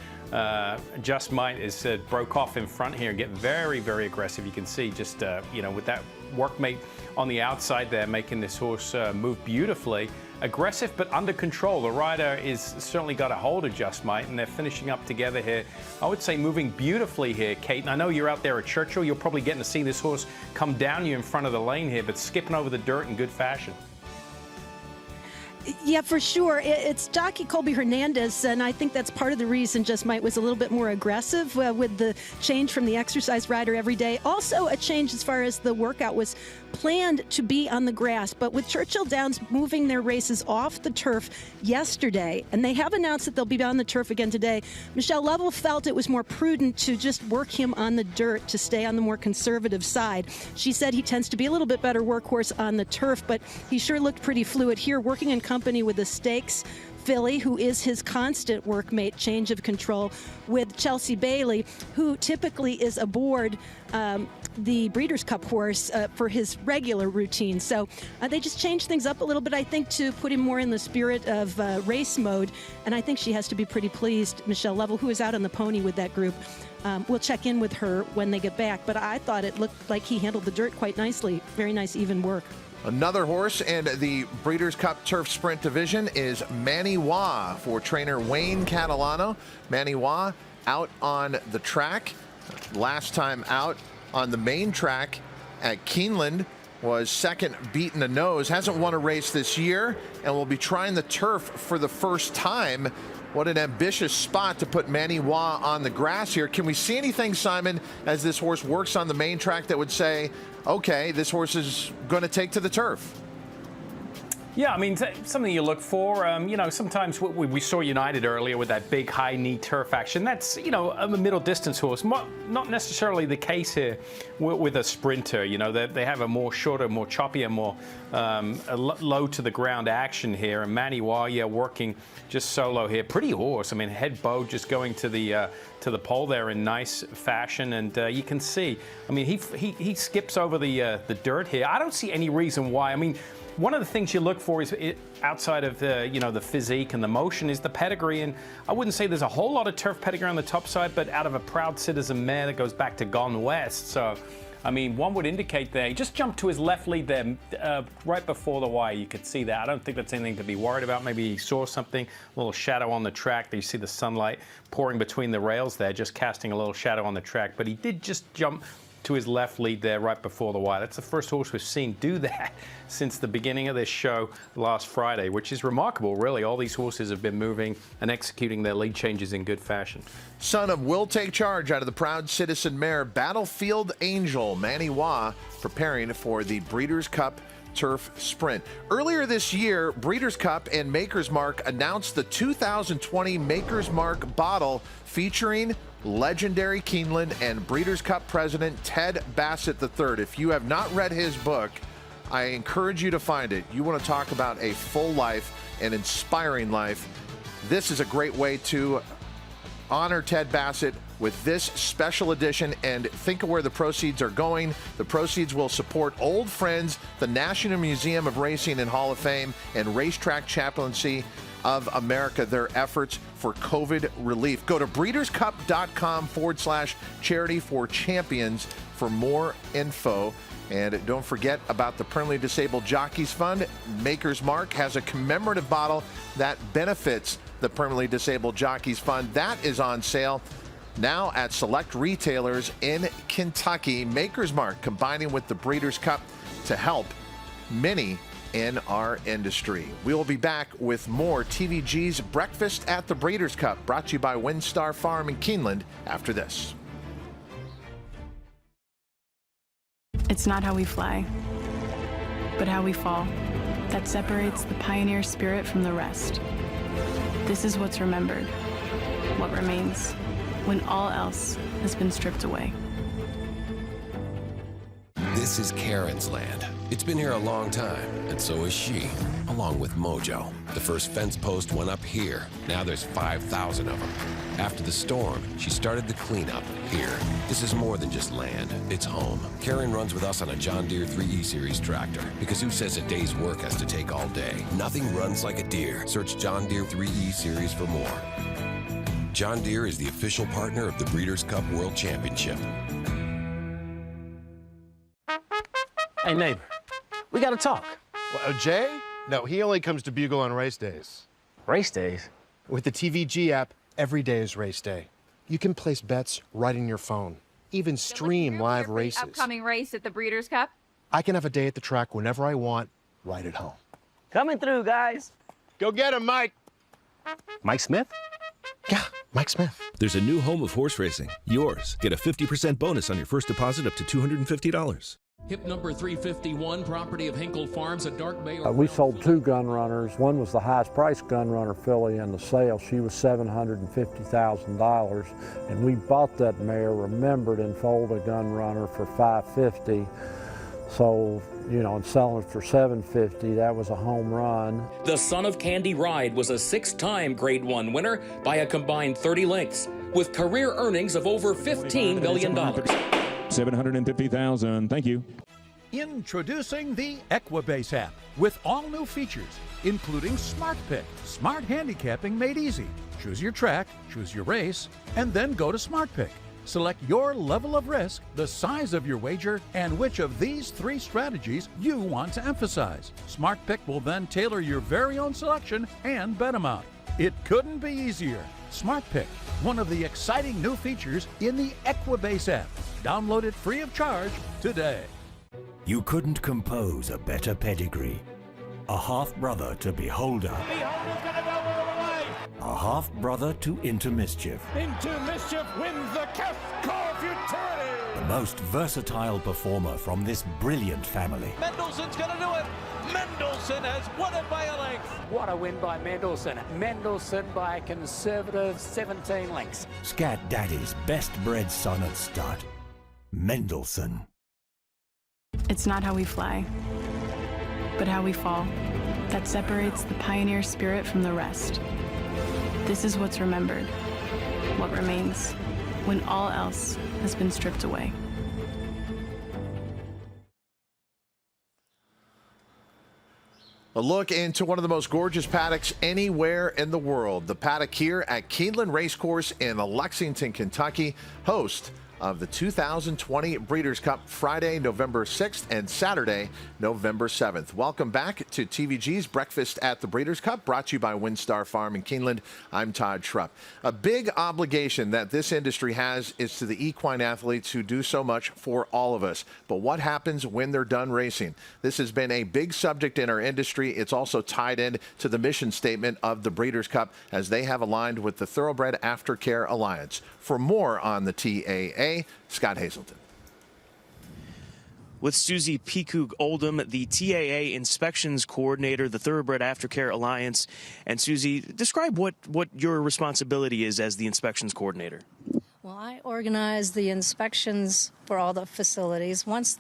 Just Might is broke off in front here and get very, very aggressive. You can see just, with that workmate on the outside there, making this horse move beautifully. Aggressive, but under control. The rider is certainly got a hold of Just Might, and they're finishing up together here. I would say moving beautifully here, Kate. And I know you're out there at Churchill. You're probably getting to see this horse come down you in front of the lane here, but skipping over the dirt in good fashion. Yeah, for sure. It's jockey Colby Hernandez, and I think that's part of the reason Just Might was a little bit more aggressive with the change from the exercise rider every day. Also a change as far as the workout was planned to be on the grass, but with Churchill Downs moving their races off the turf yesterday, and they have announced that they'll be on the turf again today, Michelle Lovell felt it was more prudent to just work him on the dirt to stay on the more conservative side. She said he tends to be a little bit better workhorse on the turf, but he sure looked pretty fluid here, working in company with the stakes filly, who is his constant workmate, change of control, with Chelsea Bailey, who typically is aboard the Breeders' Cup horse for his regular routine. So they just changed things up a little bit, I think, to put him more in the spirit of race mode. And I think she has to be pretty pleased, Michelle Lovell, who is out on the pony with that group. We'll check in with her when they get back. But I thought it looked like he handled the dirt quite nicely. Very nice, even work. Another horse in the Breeders' Cup Turf Sprint division is Manny for trainer Wayne Catalano. Manny out on the track. Last time out on the main track at Keeneland was second, beaten a nose. Hasn't won a race this year, and will be trying the turf for the first time What an ambitious spot to put Manny on the grass here. Can we see anything, Simon, as this horse works on the main track that would say, okay, this horse is going to take to the turf? Yeah, I mean, something you look for. You know, sometimes we saw United earlier with that big high knee turf action. That's, you know, a middle distance horse. Not necessarily the case here with a sprinter. You know, they have a more shorter, more choppy, and more low to the ground action here. And Manny, yeah, working just solo here. Pretty horse. I mean, head bow just going to the pole there in nice fashion, and you can see. I mean, he skips over the dirt here. I don't see any reason why. I mean, one of the things you look for is outside of the physique and the motion is the pedigree, and I wouldn't say there's a whole lot of turf pedigree on the top side, but out of a Proud Citizen mare that goes back to Gone West. So, I mean, one would indicate there. He just jumped to his left lead there right before the wire. You could see that. I don't think that's anything to be worried about. Maybe he saw something, a little shadow on the track. There you see the sunlight pouring between the rails there, just casting a little shadow on the track. But he did just jump to his left lead there right before the wire. That's the first horse we've seen do that since the beginning of this show last Friday, which is remarkable, really. All these horses have been moving and executing their lead changes in good fashion. Son of Will Take Charge out of the Proud Citizen mare, Battlefield Angel, Manny preparing for the Breeders' Cup Turf Sprint. Earlier this year, Breeders' Cup and Maker's Mark announced the 2020 Maker's Mark bottle featuring legendary Keeneland and Breeders' Cup president Ted Bassett III. If you have not read his book, I encourage you to find it. You want to talk about a full life, an inspiring life. This is a great way to honor Ted Bassett with this special edition, and think of where the proceeds are going. The proceeds will support old friends, the National Museum of Racing and Hall of Fame, and Racetrack Chaplaincy of America, their efforts for COVID relief. Go to breederscup.com/charity for champions for more info. And don't forget about the Permanently Disabled Jockeys Fund. Maker's Mark has a commemorative bottle that benefits the Permanently Disabled Jockeys Fund. That is on sale now at select retailers in Kentucky. Maker's Mark combining with the Breeders' Cup to help many in our industry. We will be back with more TVG's Breakfast at the Breeders' Cup, brought to you by WinStar Farm in Keeneland after this. It's not how we fly, but how we fall that separates the pioneer spirit from the rest. This is what's remembered, what remains, when all else has been stripped away. This is Karen's land. It's been here a long time, and so is she, along with Mojo. The first fence post went up here. Now there's 5,000 of them. After the storm, she started the cleanup here. This is more than just land, it's home. Karen runs with us on a John Deere 3E Series tractor, because who says a day's work has to take all day? Nothing runs like a Deere. Search John Deere 3E Series for more. John Deere is the official partner of the Breeders' Cup World Championship. Hey, neighbor, we gotta talk. Well, Jay? No, he only comes to Bugle on race days. Race days? With the TVG app, every day is race day. You can place bets right in your phone, even stream live races. Upcoming race at the Breeders' Cup? I can have a day at the track whenever I want, right at home. Coming through, guys. Go get him, Mike. Mike Smith? Yeah, Mike Smith. There's a new home of horse racing, yours. Get a 50% bonus on your first deposit up to $250. Hip number 351, property of Hinkle Farms, a dark bay. We sold 2 gun runners. One was the highest priced gun runner filly in the sale. She was $750,000. And we bought that mare, remembered, and sold a gun runner for $550,000. So, you know, and selling it for $750,000, that was a home run. The Son of Candy Ride was a 6-time Grade 1 winner by a combined 30 lengths, with career earnings of over $15 million. $750,000. Thank you. Introducing the Equibase app with all new features, including Smart Pick, smart handicapping made easy. Choose your track, choose your race, and then go to Smart Pick. Select your level of risk, the size of your wager, and which of these 3 strategies you want to emphasize. Smart Pick will then tailor your very own selection and bet amount. It couldn't be easier. Smart Pick, one of the exciting new features in the Equibase app. Download it free of charge today. You couldn't compose a better pedigree. A half-brother to Beholder. Beholder's gonna go all the way. a half-brother to Into Mischief. Into Mischief wins the Cast Call Futurity. The most versatile performer from this brilliant family. Mendelssohn's going to do it. Mendelssohn has won it by a length. What a win by Mendelssohn. Mendelssohn by a conservative 17 lengths. Scat Daddy's best-bred son at stud, Mendelssohn. It's not how we fly, but how we fall that separates the pioneer spirit from the rest. This is what's remembered, what remains, when all else has been stripped away. A look into one of the most gorgeous paddocks anywhere in the world. The paddock here at Keeneland Racecourse in Lexington, Kentucky, host of the 2020 Breeders' Cup, Friday, November 6th and Saturday, November 7th. Welcome back to TVG's Breakfast at the Breeders' Cup, brought to you by WinStar Farm in Keeneland. I'm Todd Schrupp. A big obligation that this industry has is to the equine athletes who do so much for all of us. But what happens when they're done racing? This has been a big subject in our industry. It's also tied in to the mission statement of the Breeders' Cup, as they have aligned with the Thoroughbred Aftercare Alliance. For more on the TAA, Scott Hazelton. With Susie Peacock-Oldham, the TAA Inspections Coordinator, the Thoroughbred Aftercare Alliance. And Susie, describe what your responsibility is as the Inspections Coordinator. Well, I organize the inspections for all the facilities. Once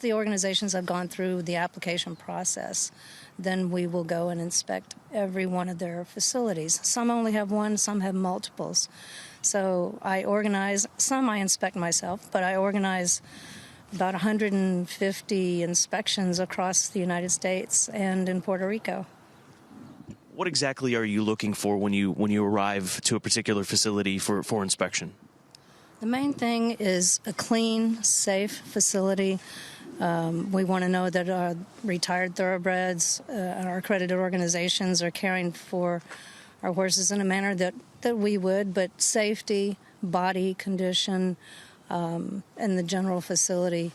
the organizations have gone through the application process, then we will go and inspect every one of their facilities. Some only have one, some have multiples. So I organize, some I inspect myself, but I organize about 150 inspections across the United States and in Puerto Rico. What exactly are you looking for when you arrive to a particular facility for inspection? The main thing is a clean, safe facility. We want to know that our retired thoroughbreds, our accredited organizations are caring for our horses in a manner that we would, but safety, body condition, and the general facility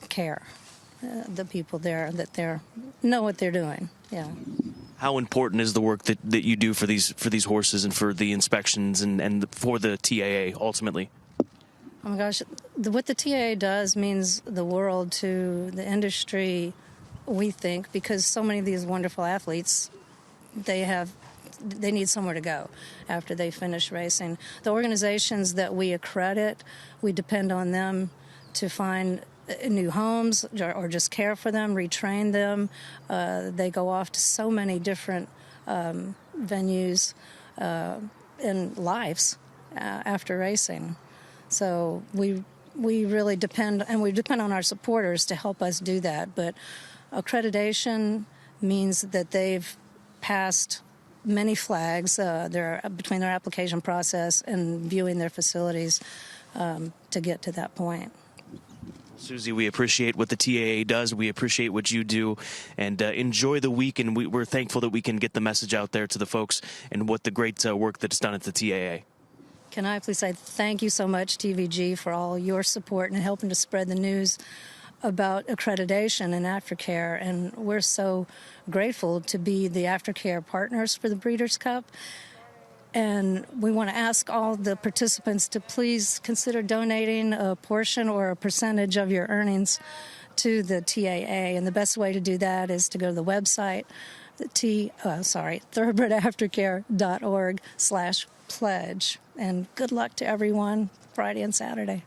care. The people there, that they know what they're doing. Yeah. How important is the work that you do for these horses and for the inspections and for the TAA ultimately? Oh my gosh, what the TAA does means the world to the industry, we think, because so many of these wonderful athletes, they need somewhere to go after they finish racing. The organizations that we accredit, we depend on them to find new homes or just care for them, retrain them. They go off to so many different venues in lives after racing. So we really depend, and we depend on our supporters to help us do that. But accreditation means that they've passed many flags between their application process and viewing their facilities to get to that point. Susie, we appreciate what the TAA does. We appreciate what you do, and enjoy the week. And we're thankful that we can get the message out there to the folks and what the great work that's done at the TAA. Can I please say thank you so much, TVG, for all your support and helping to spread the news about accreditation and aftercare. And we're so grateful to be the aftercare partners for the Breeders' Cup. And we want to ask all the participants to please consider donating a portion or a percentage of your earnings to the TAA. And the best way to do that is to go to the website, thoroughbredaftercare.org/pledge. And good luck to everyone Friday and Saturday.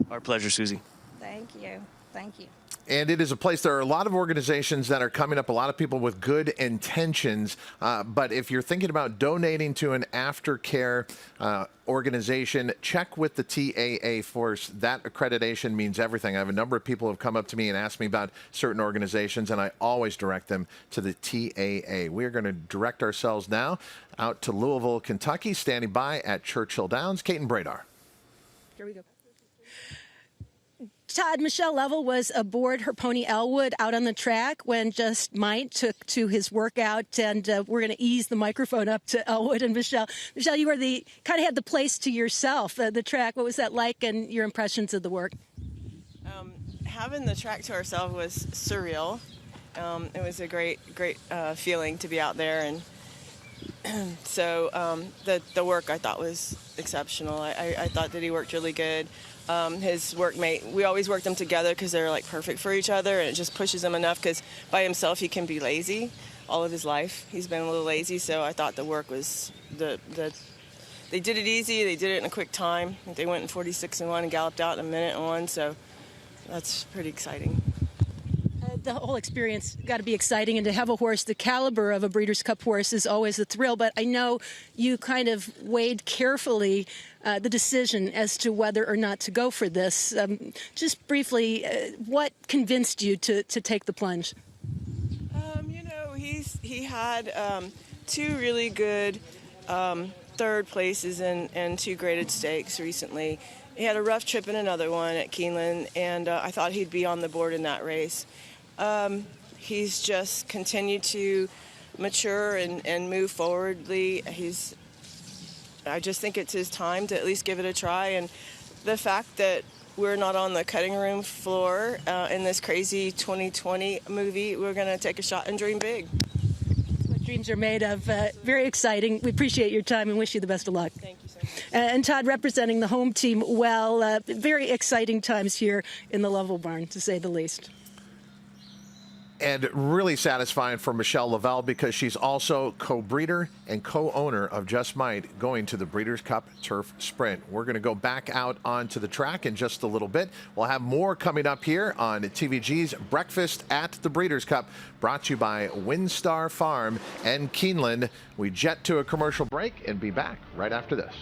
Our pleasure, Susie. Thank you. Thank you. And it is a place, there are a lot of organizations that are coming up, a lot of people with good intentions. But if you're thinking about donating to an aftercare organization, check with the TAA first. That accreditation means everything. I have a number of people who have come up to me and asked me about certain organizations, and I always direct them to the TAA. We are going to direct ourselves now out to Louisville, Kentucky, standing by at Churchill Downs. Kate and Bradar. Here we go. Todd, Michelle Lovell was aboard her pony Elwood out on the track when Just Might took to his workout, and we're going to ease the microphone up to Elwood and Michelle. Michelle, you were kind of had the place to yourself, the track. What was that like, and your impressions of the work? Having the track to ourselves was surreal. It was a great feeling to be out there and So the work I thought was exceptional. I thought that he worked really good. His workmate, we always work them together because they're like perfect for each other, and it just pushes him enough because by himself he can be lazy all of his life. He's been a little lazy, so I thought the work was they did it easy. They did it in a quick time. They went in 46-1 and galloped out in 1:01, so that's pretty exciting. The whole experience got to be exciting, and to have a horse the caliber of a Breeders' Cup horse is always a thrill. But I know you kind of weighed carefully the decision as to whether or not to go for this. Just briefly, what convinced you to take the plunge? He had 2 really good third places and 2 graded stakes recently. He had a rough trip in another one at Keeneland, and I thought he'd be on the board in that race. He's just continued to mature and move forwardly. I just think it's his time to at least give it a try. And the fact that we're not on the cutting room floor in this crazy 2020 movie, we're going to take a shot and dream big. That's what dreams are made of. Very exciting. We appreciate your time and wish you the best of luck. Thank you so much. And Todd, representing the home team well, very exciting times here in the Lovell barn, to say the least. And really satisfying for Michelle Lovell because she's also co-breeder and co-owner of Just Might going to the Breeders' Cup Turf Sprint. We're going to go back out onto the track in just a little bit. We'll have more coming up here on TVG's Breakfast at the Breeders' Cup, brought to you by WinStar Farm and Keeneland. We jet to a commercial break and be back right after this.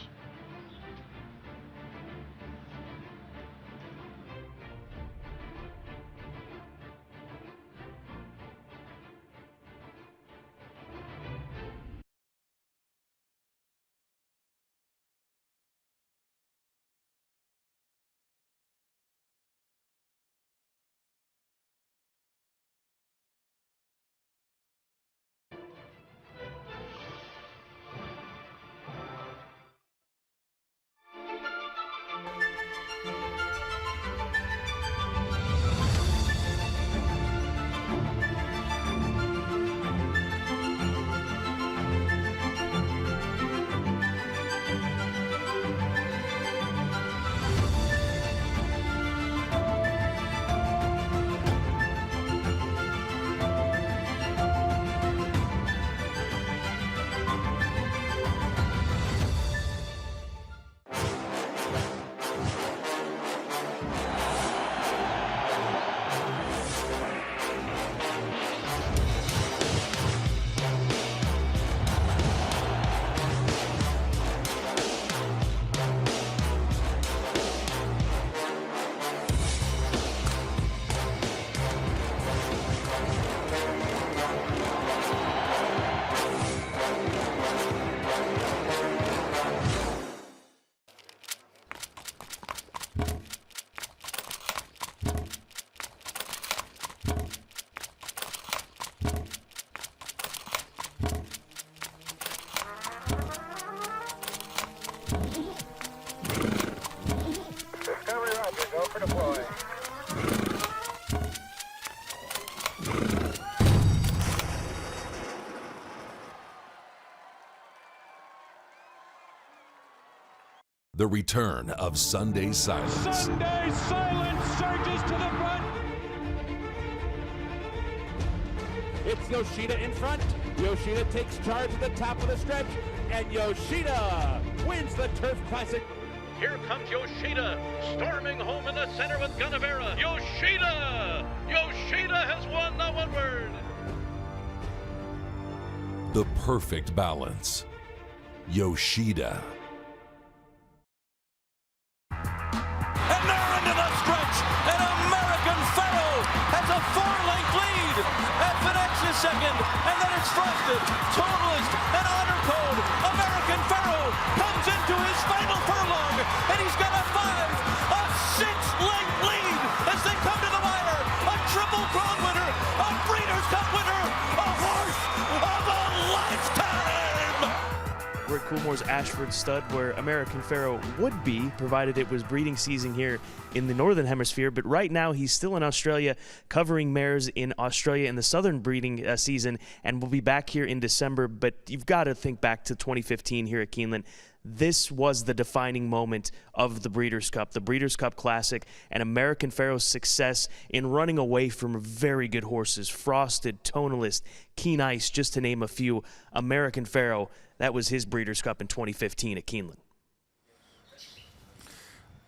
The return of Sunday Silence. Sunday Silence surges to the front. It's Yoshida in front. Yoshida takes charge at the top of the stretch, and Yoshida wins the Turf Classic. Here comes Yoshida, storming home in the center with Gunnevera. Yoshida! Yoshida has won the one word. The perfect balance. Yoshida. And they're into the stretch, and American Pharaoh has a 4-length lead. FNX is second, and then it's Frosted, Totalist, and Honor Code. American Pharaoh comes into his final furlong, and he's got a 6-length lead as they come to the wire. A Triple Crown winner, a Breeders' Cup winner, a horse of a lifetime. We're Coolmore's Ashford Stud, where American Pharoah would be, provided it was breeding season here in the Northern Hemisphere. But right now, he's still in Australia, covering mares in Australia in the Southern breeding season, and will be back here in December. But you've got to think back to 2015 here at Keeneland. This was the defining moment of the Breeders' Cup, the Breeders' Cup Classic, and American Pharoah's success in running away from very good horses, Frosted, Tonalist, Keen Ice, just to name a few. American Pharoah, that was his Breeders' Cup in 2015 at Keeneland.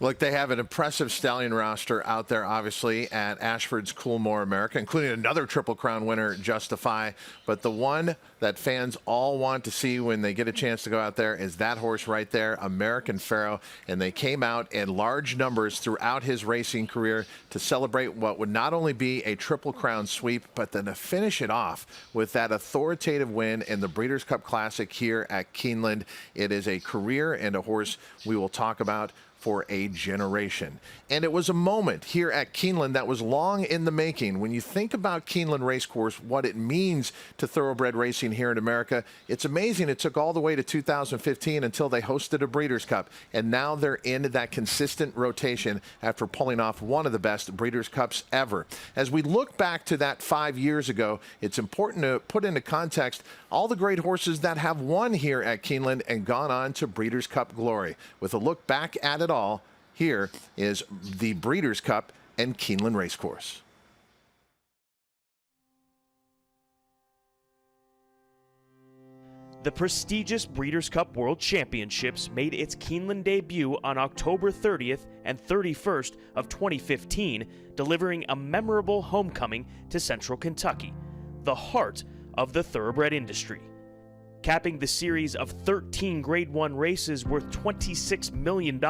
Look, they have an impressive stallion roster out there, obviously, at Ashford's Coolmore America, including another Triple Crown winner, Justify. But the one that fans all want to see when they get a chance to go out there is that horse right there, American Pharoah. And they came out in large numbers throughout his racing career to celebrate what would not only be a Triple Crown sweep, but then to finish it off with that authoritative win in the Breeders' Cup Classic here at Keeneland. It is a career and a horse we will talk about for a generation. And it was a moment here at Keeneland that was long in the making. When you think about Keeneland Racecourse, what it means to thoroughbred racing here in America, it's amazing it took all the way to 2015 until they hosted a Breeders' Cup. And now they're in that consistent rotation after pulling off one of the best Breeders' Cups ever. As we look back to that 5 years ago, it's important to put into context all the great horses that have won here at Keeneland and gone on to Breeders' Cup glory. With a look back at it all, here is the Breeders' Cup and Keeneland Racecourse. The prestigious Breeders' Cup World Championships made its Keeneland debut on October 30th and 31st of 2015, delivering a memorable homecoming to Central Kentucky, the heart of the thoroughbred industry. Capping the series of 13 Grade 1 races worth $26 million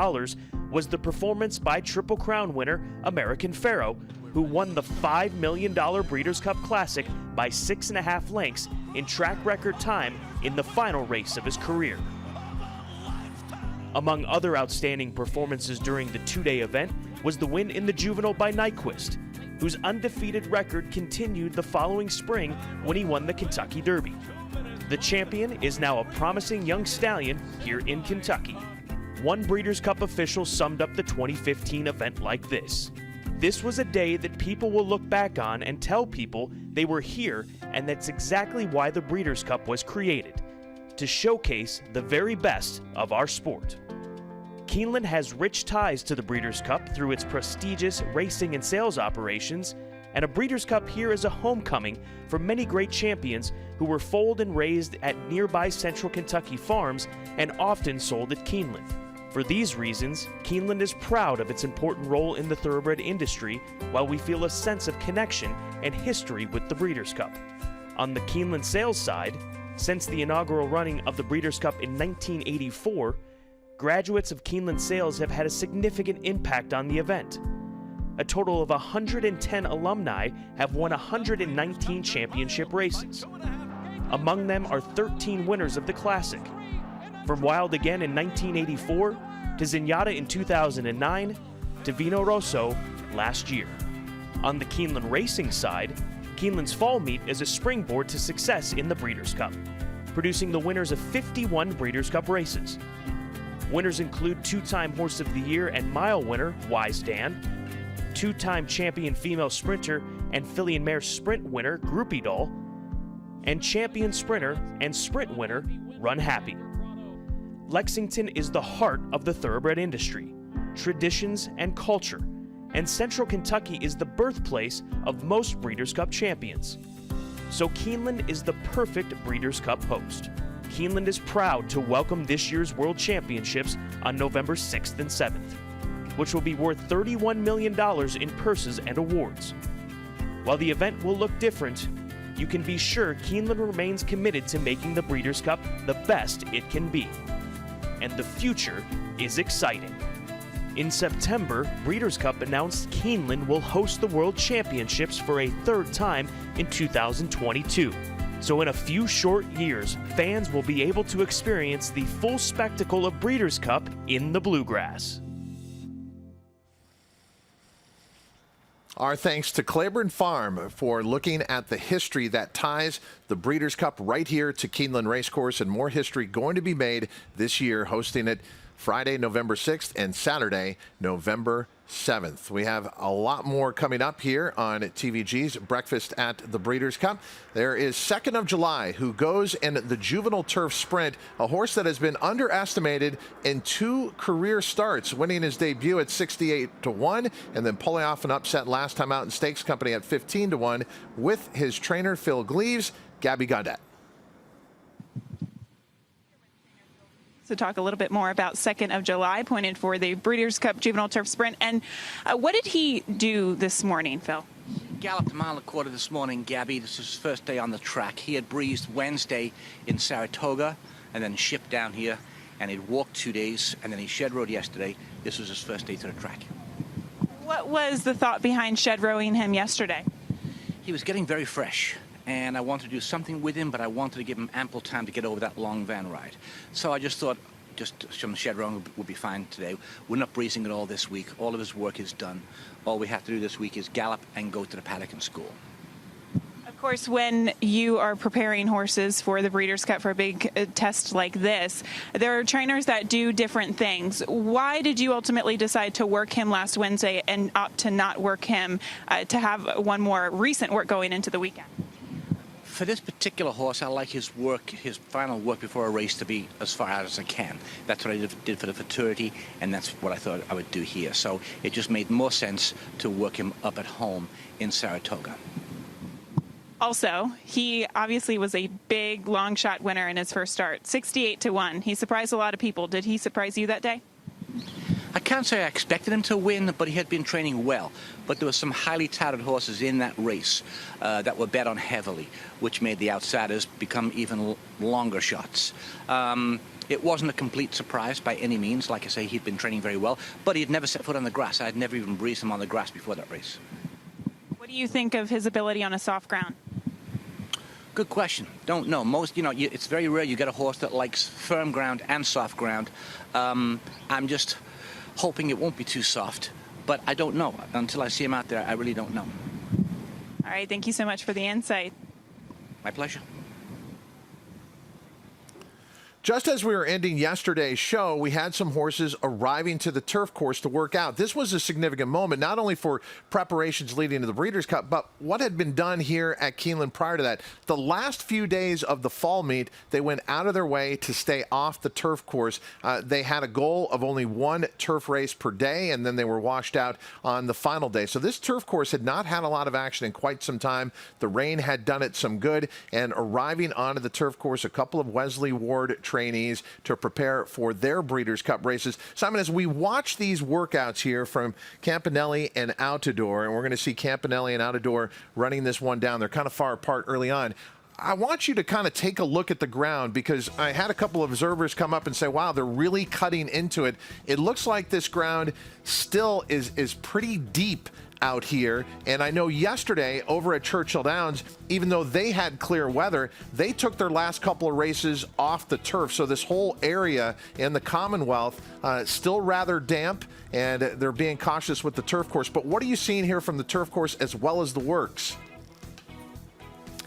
was the performance by Triple Crown winner American Pharoah, who won the $5 million Breeders' Cup Classic by 6.5 lengths in track record time in the final race of his career. Among other outstanding performances during the two-day event was the win in the Juvenile by Nyquist, whose undefeated record continued the following spring when he won the Kentucky Derby. The champion is now a promising young stallion here in Kentucky. One Breeders' Cup official summed up the 2015 event like this: "This was a day that people will look back on and tell people they were here, and that's exactly why the Breeders' Cup was created, to showcase the very best of our sport." Keeneland has rich ties to the Breeders' Cup through its prestigious racing and sales operations, and a Breeders' Cup here is a homecoming for many great champions who were foaled and raised at nearby Central Kentucky farms and often sold at Keeneland. For these reasons, Keeneland is proud of its important role in the thoroughbred industry, while we feel a sense of connection and history with the Breeders' Cup. On the Keeneland sales side, since the inaugural running of the Breeders' Cup in 1984, graduates of Keeneland sales have had a significant impact on the event. A total of 110 alumni have won 119 championship races. Among them are 13 winners of the Classic, from Wild Again in 1984 to Zenyatta in 2009 to Vino Rosso last year. On the Keeneland racing side, Keeneland's fall meet is a springboard to success in the Breeders' Cup, producing the winners of 51 Breeders' Cup races. Winners include two-time Horse of the Year and Mile winner Wise Dan, two-time champion female sprinter and filly and mare sprint winner Groupie Doll, and champion sprinter and sprint winner Run Happy. Lexington is the heart of the thoroughbred industry, traditions and culture, and Central Kentucky is the birthplace of most Breeders' Cup champions. So Keeneland is the perfect Breeders' Cup host. Keeneland is proud to welcome this year's World Championships on November 6th and 7th, which will be worth $31 million in purses and awards. While the event will look different, you can be sure Keeneland remains committed to making the Breeders' Cup the best it can be. And the future is exciting. In September, Breeders' Cup announced Keeneland will host the World Championships for a third time in 2022. So in a few short years, fans will be able to experience the full spectacle of Breeders' Cup in the Bluegrass. Our thanks to Claiborne Farm for looking at the history that ties the Breeders' Cup right here to Keeneland Racecourse, and more history going to be made this year, hosting it Friday, November 6th and Saturday, November 7th. We have a lot more coming up here on TVG's Breakfast at the Breeders' Cup. There is 2nd of July, who goes in the Juvenile Turf Sprint, a horse that has been underestimated in 2 career starts, winning his debut at 68-1 and then pulling off an upset last time out in Stakes Company at 15-1 with his trainer Phil Gleaves. Gabby Gaudet. To talk a little bit more about 2nd of July, pointed for the Breeders' Cup Juvenile Turf Sprint. And what did he do this morning, Phil? Galloped a mile and a quarter this morning, Gabby. This is his first day on the track. He had breezed Wednesday in Saratoga and then shipped down here, and he'd walked 2 days, and then he shed rode yesterday. This was his first day to the track. What was the thought behind shed rowing him yesterday? He was getting very fresh, and I wanted to do something with him, but I wanted to give him ample time to get over that long van ride. So I just thought just some shed rowing would be fine today. We're not breezing it all this week. All of his work is done. All we have to do this week is gallop and go to the paddock and school. Of course, when you are preparing horses for the Breeders' Cup for a big test like this, there are trainers that do different things. Why did you ultimately decide to work him last Wednesday and opt to not work him to have one more recent work going into the weekend? For this particular horse, I like his work, his final work before a race, to be as far out as I can. That's what I did for the Futurity, and that's what I thought I would do here. So it just made more sense to work him up at home in Saratoga. Also, he obviously was a big long shot winner in his first start, 68-1. He surprised a lot of people. Did he surprise you that day? I can't say I expected him to win, but he had been training well. But there were some highly touted horses in that race that were bet on heavily, which made the outsiders become even longer shots. It wasn't a complete surprise by any means. Like I say, he'd been training very well, but he'd never set foot on the grass. I had never even breezed him on the grass before that race. What do you think of his ability on a soft ground? Good question. Don't know. Most, it's very rare you get a horse that likes firm ground and soft ground. I'm just hoping it won't be too soft, but I don't know. Until I see him out there, I really don't know. All right, thank you so much for the insight. My pleasure. Just as we were ending yesterday's show, we had some horses arriving to the turf course to work out. This was a significant moment, not only for preparations leading to the Breeders' Cup, but what had been done here at Keeneland prior to that. The last few days of the fall meet, they went out of their way to stay off the turf course. They had a goal of only 1 turf race per day, and then they were washed out on the final day. So this turf course had not had a lot of action in quite some time. The rain had done it some good, and arriving onto the turf course, a couple of Wesley Ward trainees to prepare for their Breeders' Cup races. Simon, as we watch these workouts here from Campanelli and Altador, and we're going to see Campanelli and Altador running this one down. They're kind of far apart early on. I want you to kind of take a look at the ground, because I had a couple of observers come up and say, wow, they're really cutting into it. It looks like this ground still is pretty deep out here. And I know yesterday over at Churchill Downs, even though they had clear weather, they took their last couple of races off the turf. So this whole area in the Commonwealth still rather damp, and they're being cautious with the turf course. But what are you seeing here from the turf course as well as the works?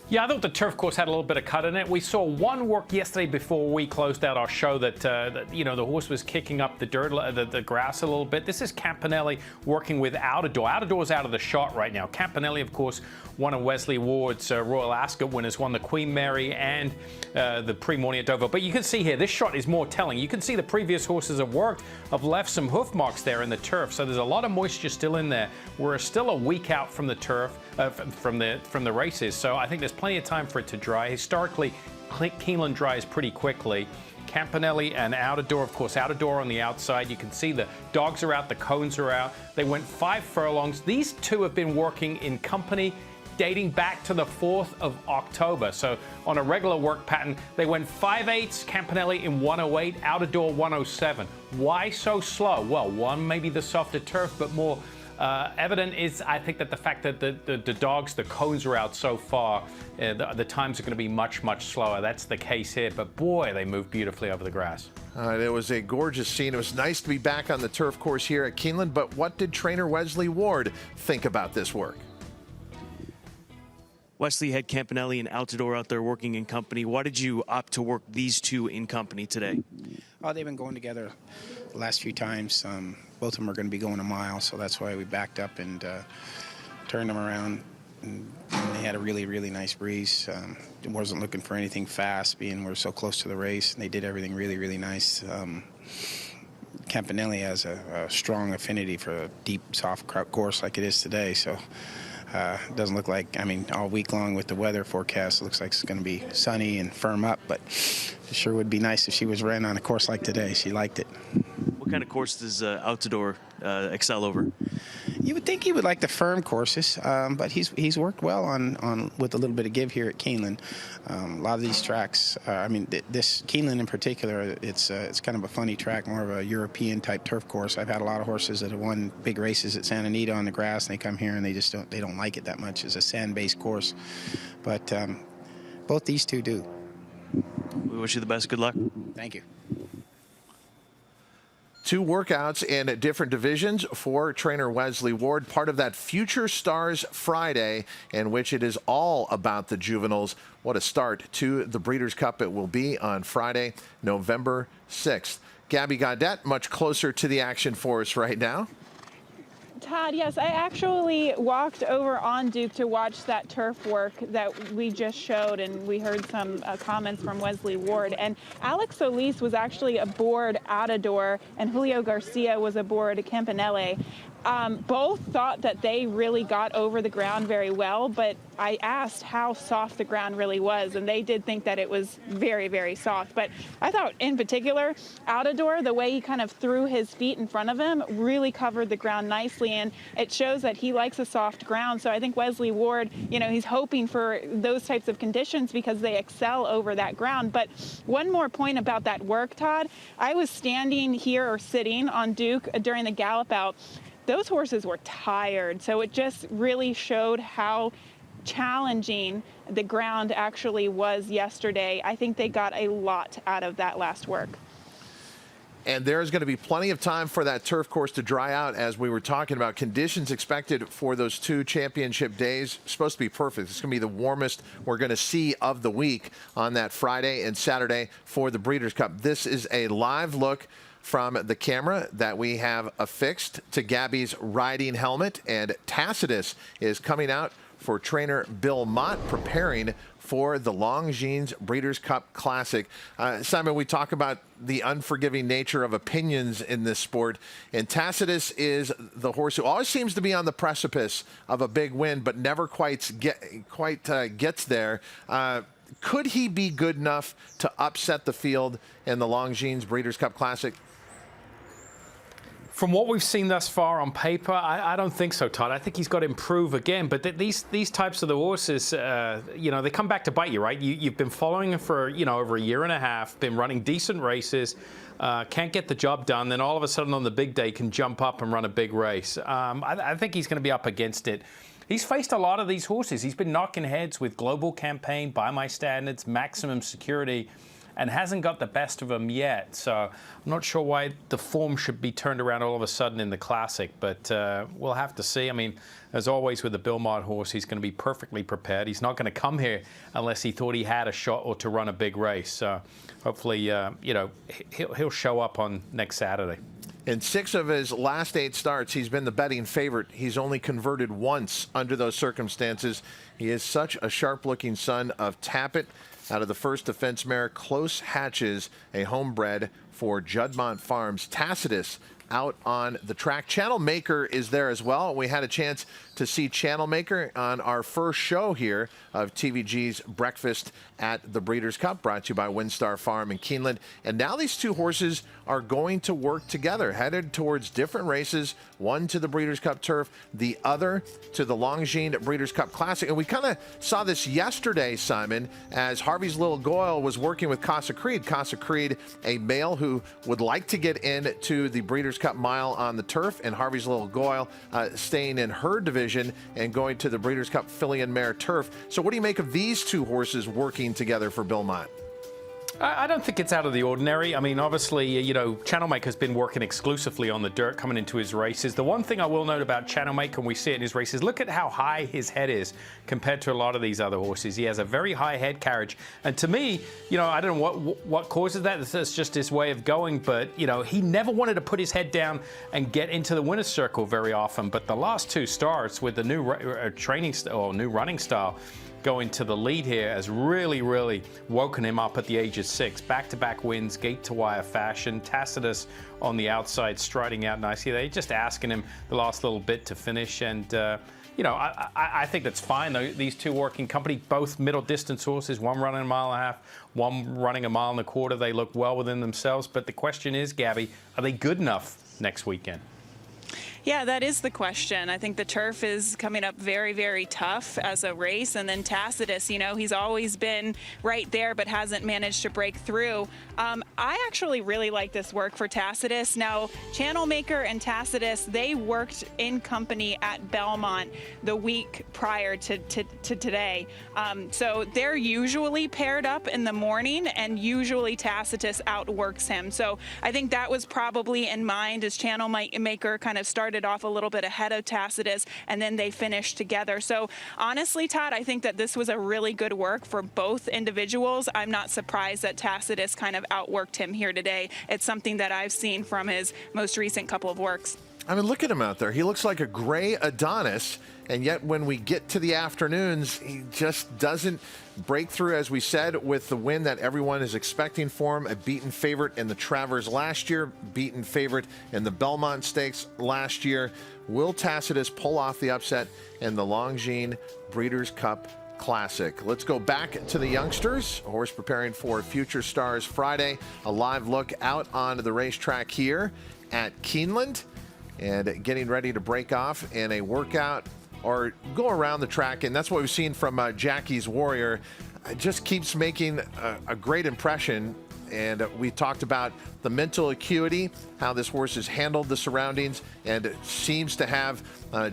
Yeah, I thought the turf course had a little bit of cut in it. We saw one work yesterday before we closed out our show that the horse was kicking up the dirt, the grass a little bit. This is Campanelli working with Altador. Altador's out of the shot right now. Campanelli, of course, one of Wesley Ward's Royal Ascot winners, won the Queen Mary and the Pre-Morning at Dover. But you can see here, this shot is more telling. You can see the previous horses have worked, have left some hoof marks there in the turf. So there's a lot of moisture still in there. We're still a week out from the turf, from the races. So I think there's plenty of time for it to dry. Historically, Keeneland dries pretty quickly. Campanelli and Altador, of course, Altador on the outside. You can see the dogs are out, the cones are out. They went 5 furlongs. These two have been working in company dating back to the 4th of October. So on a regular work pattern, they went 5/8, Campanelli in 108, Altador 107. Why so slow? Well, one, maybe the softer turf, but more Evident is, I think, that the fact that the dogs, the cones are out so far, the times are going to be much, much slower. That's the case here, but boy, they move beautifully over the grass. It was a gorgeous scene. It was nice to be back on the turf course here at Keeneland, but what did trainer Wesley Ward think about this work? Wesley had Campanelli and Altidore out there working in company. Why did you opt to work these two in company today? Oh, they've been going together the last few times. Both of them are going to be going a mile, so that's why we backed up and turned them around. And they had a really, really nice breeze. It wasn't looking for anything fast, being we're so close to the race. And they did everything really, really nice. Campanelli has a strong affinity for a deep, soft course like it is today, so it doesn't look like, I mean, all week long with the weather forecast, it looks like it's going to be sunny and firm up, but it sure would be nice if she was ran on a course like today. She liked it. What kind of course does Altidore excel over? You would think he would like the firm courses, but he's worked well on with a little bit of give here at Keeneland. A lot of these tracks, I mean, this Keeneland in particular, it's kind of a funny track, more of a European type turf course. I've had a lot of horses that have won big races at Santa Anita on the grass, and they come here and they just don't like it that much. It's a sand-based course, but both these two do. We wish you the best. Good luck. Thank you. Two workouts in different divisions for trainer Wesley Ward, part of that Future Stars Friday, in which it is all about the juveniles. What a start to the Breeders' Cup it will be on Friday, November 6th. Gabby Gaudet, much closer to the action for us right now. Todd, yes, I actually walked over on Duke to watch that turf work that we just showed, and we heard some comments from Wesley Ward. And Alex Solis was actually aboard Altidore, and Julio Garcia was aboard Campanelli. Both thought that they really got over the ground very well, but I asked how soft the ground really was, and they did think that it was very, very soft. But I thought, in particular, Altidore, the way he kind of threw his feet in front of him, really covered the ground nicely, and it shows that he likes a soft ground. So I think Wesley Ward, you know, he's hoping for those types of conditions because they excel over that ground. But one more point about that work, Todd. I was standing here or sitting on Duke during the gallop out. Those horses were tired, so it just really showed how challenging the ground actually was yesterday. I think they got a lot out of that last work. And there's going to be plenty of time for that turf course to dry out, as we were talking about. Conditions expected for those two championship days, supposed to be perfect. It's going to be the warmest we're going to see of the week on that Friday and Saturday for the Breeders' Cup. This is a live look from the camera that we have affixed to Gabby's riding helmet, and Tacitus is coming out for trainer Bill Mott, preparing for the Longines Breeders' Cup Classic. Simon, we talk about the unforgiving nature of opinions in this sport, and Tacitus is the horse who always seems to be on the precipice of a big win, but never quite gets there. Could he be good enough to upset the field in the Longines Breeders' Cup Classic? From what we've seen thus far on paper, I don't think so, Todd. I think he's got to improve again. But these types of the horses, you know, they come back to bite you, right? You've been following him for, you know, over a year and a half, been running decent races, can't get the job done, then all of a sudden on the big day can jump up and run a big race. I think he's going to be up against it. He's faced a lot of these horses. He's been knocking heads with Global Campaign, By My Standards, Maximum Security, and hasn't got the best of them yet. So I'm not sure why the form should be turned around all of a sudden in the Classic, but we'll have to see. I mean, as always with the Bill Mott horse, he's going to be perfectly prepared. He's not going to come here unless he thought he had a shot or to run a big race. So hopefully, you know, he'll show up on next Saturday. In 6 of his last 8 starts, he's been the betting favorite. He's only converted once under those circumstances. He is such a sharp-looking son of Tappet. Out of the First Defense mare, Close Hatches, a homebred for Juddmonte Farms. Tacitus out on the track. Channel Maker is there as well. We had a chance to see Channel Maker on our first show here of TVG's Breakfast at the Breeders' Cup, brought to you by Windstar Farm in Keeneland. And now these two horses are going to work together, headed towards different races, one to the Breeders' Cup Turf, the other to the Longines Breeders' Cup Classic. And we kind of saw this yesterday, Simon, as Harvey's Little Goyle was working with Casa Creed. Casa Creed, a male who would like to get into the Breeders' Cup mile on the turf, and Harvey's Little Goyle staying in her division and going to the Breeders' Cup filly and mare turf. So what do you make of these two horses working together for Bill Mott? I don't think it's out of the ordinary. I mean, obviously, you know, Channelmaker's been working exclusively on the dirt coming into his races. The one thing I will note about Channelmaker, and we see it in his races, look at how high his head is compared to a lot of these other horses. He has a very high head carriage. And to me, you know, I don't know what causes that. That's just his way of going. But, you know, he never wanted to put his head down and get into the winner's circle very often. But the last two starts with the new training style, or new running style, going to the lead here has really, really woken him up at the age of 6. Back-to-back wins, gate-to-wire fashion. Tacitus on the outside, striding out nicely. They're just asking him the last little bit to finish. And, you know, I think that's fine. These two working company, both middle-distance horses, one running a mile and a half, one running a mile and a quarter. They look well within themselves. But the question is, Gabby, are they good enough next weekend? Yeah, that is the question. I think the turf is coming up very, very tough as a race. And then Tacitus, you know, he's always been right there but hasn't managed to break through. I actually really like this work for Tacitus. Now, Channelmaker and Tacitus, they worked in company at Belmont the week prior to today. So they're usually paired up in the morning, and usually Tacitus outworks him. So I think that was probably in mind as Channelmaker kind of started off a little bit ahead of Tacitus, and then they finished together. So honestly, Todd, I think that this was a really good work for both individuals. I'm not surprised that Tacitus kind of outworked him here today. It's something that I've seen from his most recent couple of works. I mean, look at him out there. He looks like a gray Adonis, and yet when we get to the afternoons, he just doesn't break through, as we said, with the win that everyone is expecting for him. A beaten favorite in the Travers last year, beaten favorite in the Belmont Stakes last year. Will Tacitus pull off the upset in the Longines Breeders' Cup Classic? Let's go back to the youngsters. A horse preparing for Future Stars Friday. A live look out onto the racetrack here at Keeneland, and getting ready to break off in a workout or go around the track. And that's what we've seen from Jackie's Warrior. It just keeps making a great impression. And we talked about the mental acuity, how this horse has handled the surroundings, and seems to have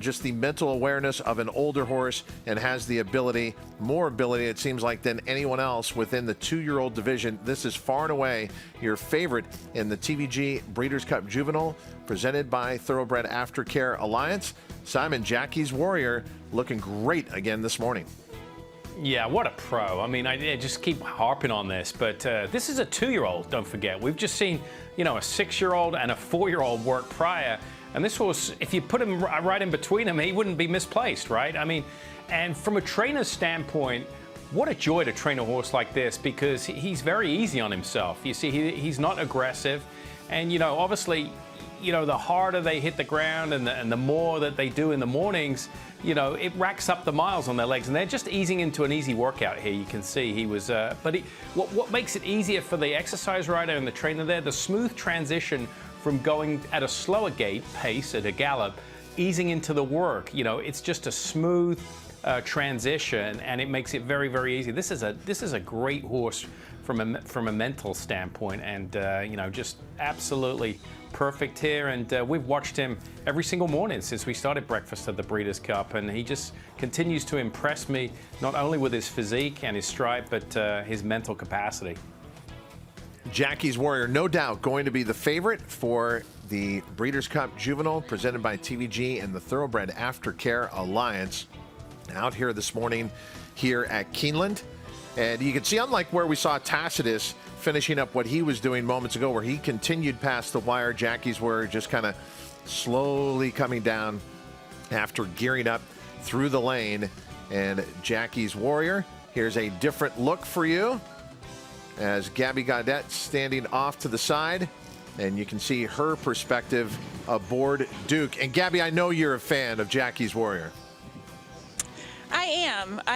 just the mental awareness of an older horse, and has the ability, more ability, it seems like, than anyone else within the 2-year-old division. This is far and away your favorite in the TVG Breeders' Cup Juvenile, presented by Thoroughbred Aftercare Alliance. Simon, Jackie's Warrior, looking great again this morning. Yeah, what a pro. I mean, I just keep harping on this, but this is a 2-year-old, don't forget. We've just seen, you know, a 6-year-old and a 4-year-old work prior. And this horse, if you put him right in between them, he wouldn't be misplaced, right? I mean, and from a trainer's standpoint, what a joy to train a horse like this, because he's very easy on himself. You see, he's not aggressive. And, you know, obviously, you know, the harder they hit the ground and the more that they do in the mornings, you know, it racks up the miles on their legs, and they're just easing into an easy workout here. You can see he was, what makes it easier for the exercise rider and the trainer there, the smooth transition from going at a slower gait pace at a gallop, easing into the work. You know, it's just a smooth transition, and it makes it very, very easy. This is a great horse from a mental standpoint, and you know, just absolutely perfect here. And we've watched him every single morning since we started breakfast at the Breeders' Cup, and he just continues to impress me, not only with his physique and his stride, but his mental capacity. Jackie's Warrior, no doubt, going to be the favorite for the Breeders' Cup Juvenile, presented by TVG and the Thoroughbred Aftercare Alliance. Out here this morning here at Keeneland. And you can see, unlike where we saw Tacitus finishing up what he was doing moments ago, where he continued past the wire, Jackie's Warrior just kind of slowly coming down after gearing up through the lane. And Jackie's Warrior, here's a different look for you, as Gabby Gaudette standing off to the side, and you can see her perspective aboard Duke. And Gabby, I know you're a fan of Jackie's Warrior. I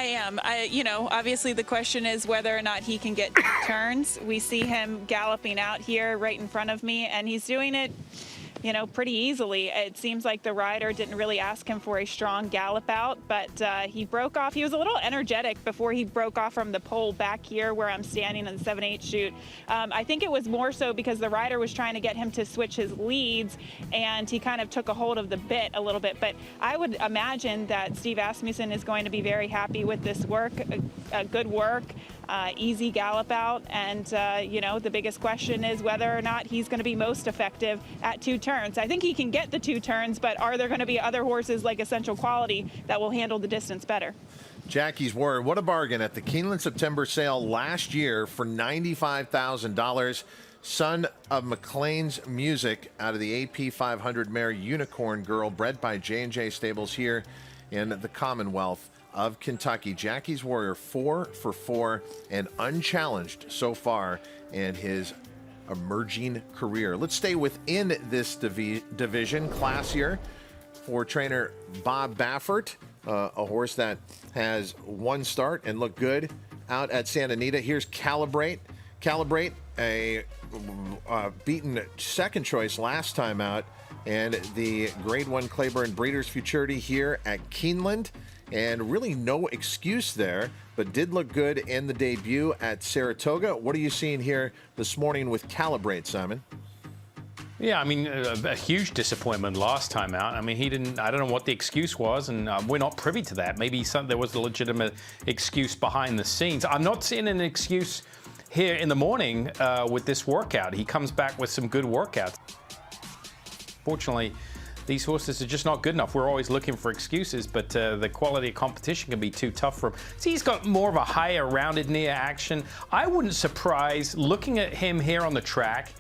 am. You know, obviously the question is whether or not he can get turns. We see him galloping out here right in front of me, and he's doing it pretty easily. It seems like the rider didn't really ask him for a strong gallop out, but he broke off. He was a little energetic before he broke off from the pole back here where I'm standing in the 7/8 chute. I think it was more so because the rider was trying to get him to switch his leads, and he kind of took a hold of the bit a little bit. But I would imagine that Steve Asmussen is going to be very happy with this work, good work. Easy gallop out, and the biggest question is whether or not he's going to be most effective at 2 turns. I think he can get the 2 turns, but are there going to be other horses like Essential Quality that will handle the distance better? Jackie's Word, what a bargain at the Keeneland September sale last year for $95,000. Son of McLean's Music out of the AP 500 mare Unicorn Girl, bred by J&J Stables here in the Commonwealth of Kentucky. Jackie's Warrior, 4 for 4 and unchallenged so far in his emerging career. Let's stay within this division. Classier for trainer Bob Baffert, a horse that has 1 start and looked good out at Santa Anita. Here's Calibrate. Calibrate, a beaten second choice last time out, and the Grade 1 Claiborne Breeders' Futurity here at Keeneland. And really no excuse there, but did look good in the debut at Saratoga. What are you seeing here this morning with Calibrate, Simon? Yeah, I mean, a huge disappointment last time out. I mean, I don't know what the excuse was, and we're not privy to that. Maybe there was a legitimate excuse behind the scenes. I'm not seeing an excuse here in the morning with this workout. He comes back with some good workouts. Fortunately, these horses are just not good enough. We're always looking for excuses, but the quality of competition can be too tough for him. See, he's got more of a higher rounded near action. I wouldn't surprise looking at him here on the track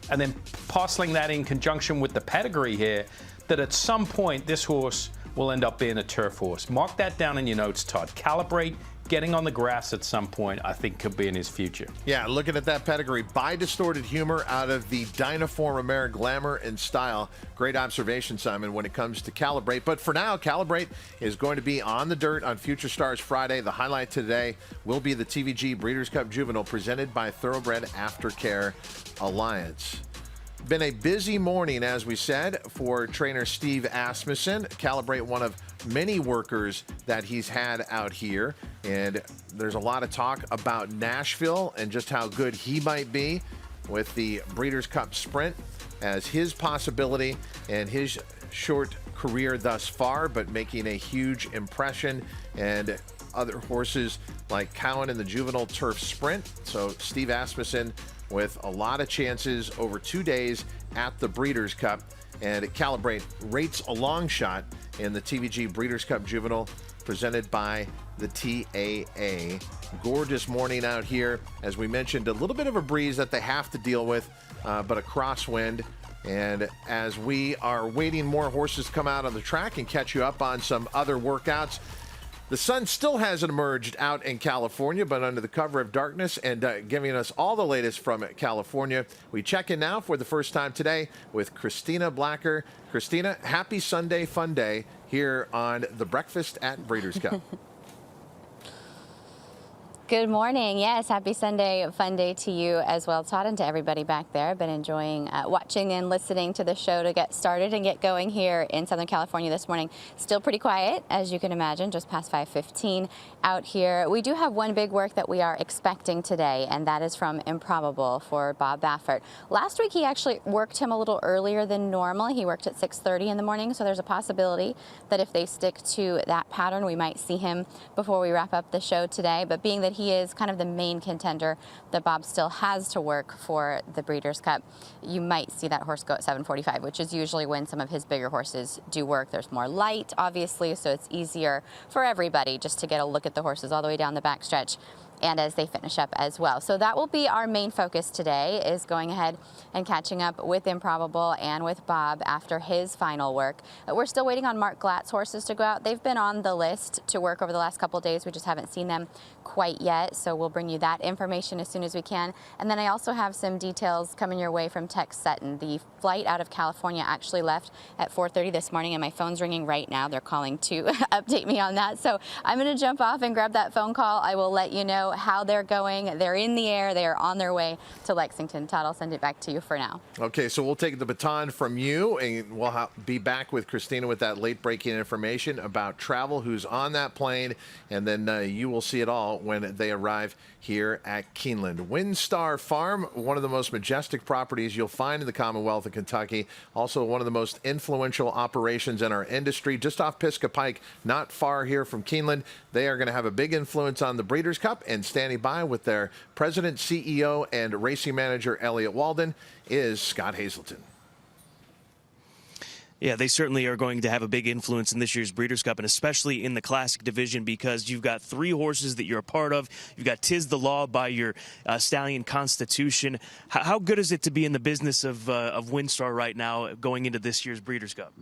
and then parceling that in conjunction with the pedigree here, that at some point this horse will end up being a turf horse. Mark that down in your notes, Todd. Calibrate, getting on the grass at some point, I think could be in his future. Yeah, looking at that pedigree, by Distorted Humor out of the Dynaform Mare Glamour and Style. Great observation, Simon, when it comes to Calibrate. But for now, Calibrate is going to be on the dirt on Future Stars Friday. The highlight today will be the TVG Breeders' Cup Juvenile presented by Thoroughbred Aftercare Alliance. Been a busy morning, as we said, for trainer Steve Asmussen. Calibrate, one of many workers that he's had out here. And there's a lot of talk about Nashville and just how good he might be with the Breeders' Cup Sprint as his possibility and his short career thus far, but making a huge impression. And other horses like Cowan in the Juvenile Turf Sprint. So Steve Asmussen with a lot of chances over 2 days at the Breeders' Cup. And Calibrate rates a long shot in the TVG Breeders' Cup Juvenile presented by the TAA. Gorgeous morning out here. As we mentioned, a little bit of a breeze that they have to deal with, but a crosswind. And as we are waiting more horses to come out on the track and catch you up on some other workouts, the sun still hasn't emerged out in California, but under the cover of darkness and giving us all the latest from California. We check in now for the first time today with Christina Blacker. Christina, happy Sunday fun day here on the Breakfast at Breeders' Cup. Good morning. Yes, happy Sunday fun day to you as well, Todd, and to everybody back there. Been enjoying watching and listening to the show to get started and get going here in Southern California this morning. Still pretty quiet, as you can imagine, just past 5:15 out here. We do have one big work that we are expecting today, and that is from Improbable for Bob Baffert. Last week, he actually worked him a little earlier than normal. He worked at 6:30 in the morning, so there's a possibility that if they stick to that pattern, we might see him before we wrap up the show today. But being that he is kind of the main contender that Bob still has to work for the Breeders' Cup, you might see that horse go at 7:45, which is usually when some of his bigger horses do work. There's more light, obviously, so it's easier for everybody just to get a look at the horses all the way down the backstretch and as they finish up as well. So that will be our main focus today, is going ahead and catching up with Improbable and with Bob after his final work. We're still waiting on Mark Glatt's horses to go out. They've been on the list to work over the last couple days. We just haven't seen them quite yet, so we'll bring you that information as soon as we can. And then I also have some details coming your way from Tex Sutton. The flight out of California actually left at 4:30 this morning, and my phone's ringing right now. They're calling to update me on that. So I'm going to jump off and grab that phone call. I will let you know know how they're going. They're in the air. They are on their way to Lexington. Todd, I'll send it back to you for now. Okay, so we'll take the baton from you, and we'll be back with Christina with that late-breaking information about travel, who's on that plane, and then you will see it all when they arrive here at Keeneland. WinStar Farm, one of the most majestic properties you'll find in the Commonwealth of Kentucky. Also one of the most influential operations in our industry, just off Pisgah Pike, not far here from Keeneland. They are going to have a big influence on the Breeders' Cup, and standing by with their president, CEO, and racing manager, Elliott Walden, is Scott Hazelton. Yeah, they certainly are going to have a big influence in this year's Breeders' Cup, and especially in the Classic division, because you've got 3 horses that you're a part of. You've got Tiz the Law by your stallion Constitution. How good is it to be in the business of WinStar right now going into this year's Breeders' Cup?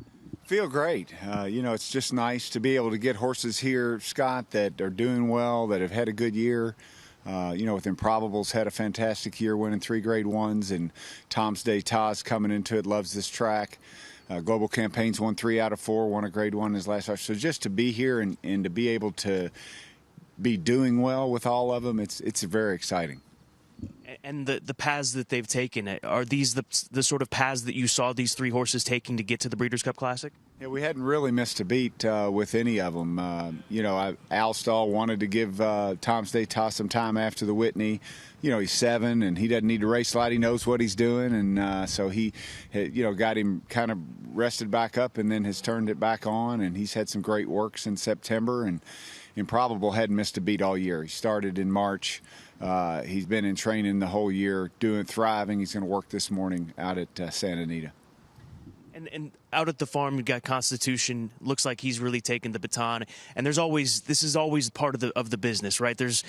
Feel great. You know, it's just nice to be able to get horses here, Scott, that are doing well, that have had a good year. You know, with Improbables, had a fantastic year, winning 3 Grade 1s, and Tom's Day Taz coming into it, loves this track. Global Campaigns won 3 out of 4, won a Grade 1 in his last start. So just to be here and to be able to be doing well with all of them, it's very exciting. And the paths that they've taken, are these the sort of paths that you saw these 3 horses taking to get to the Breeders' Cup Classic? Yeah, we hadn't really missed a beat with any of them. You know, Al Stahl wanted to give Tom's Day Toss some time after the Whitney. You know, he's 7 and he doesn't need to race a lot. He knows what he's doing, and so he, you know, got him kind of rested back up and then has turned it back on. And he's had some great works in September, and Improbable hadn't missed a beat all year. He started in March. He's been in training the whole year, thriving. He's going to work this morning out at Santa Anita. And out at the farm, you've got Constitution. Looks like he's really taken the baton. And this is always part of the business, right? There's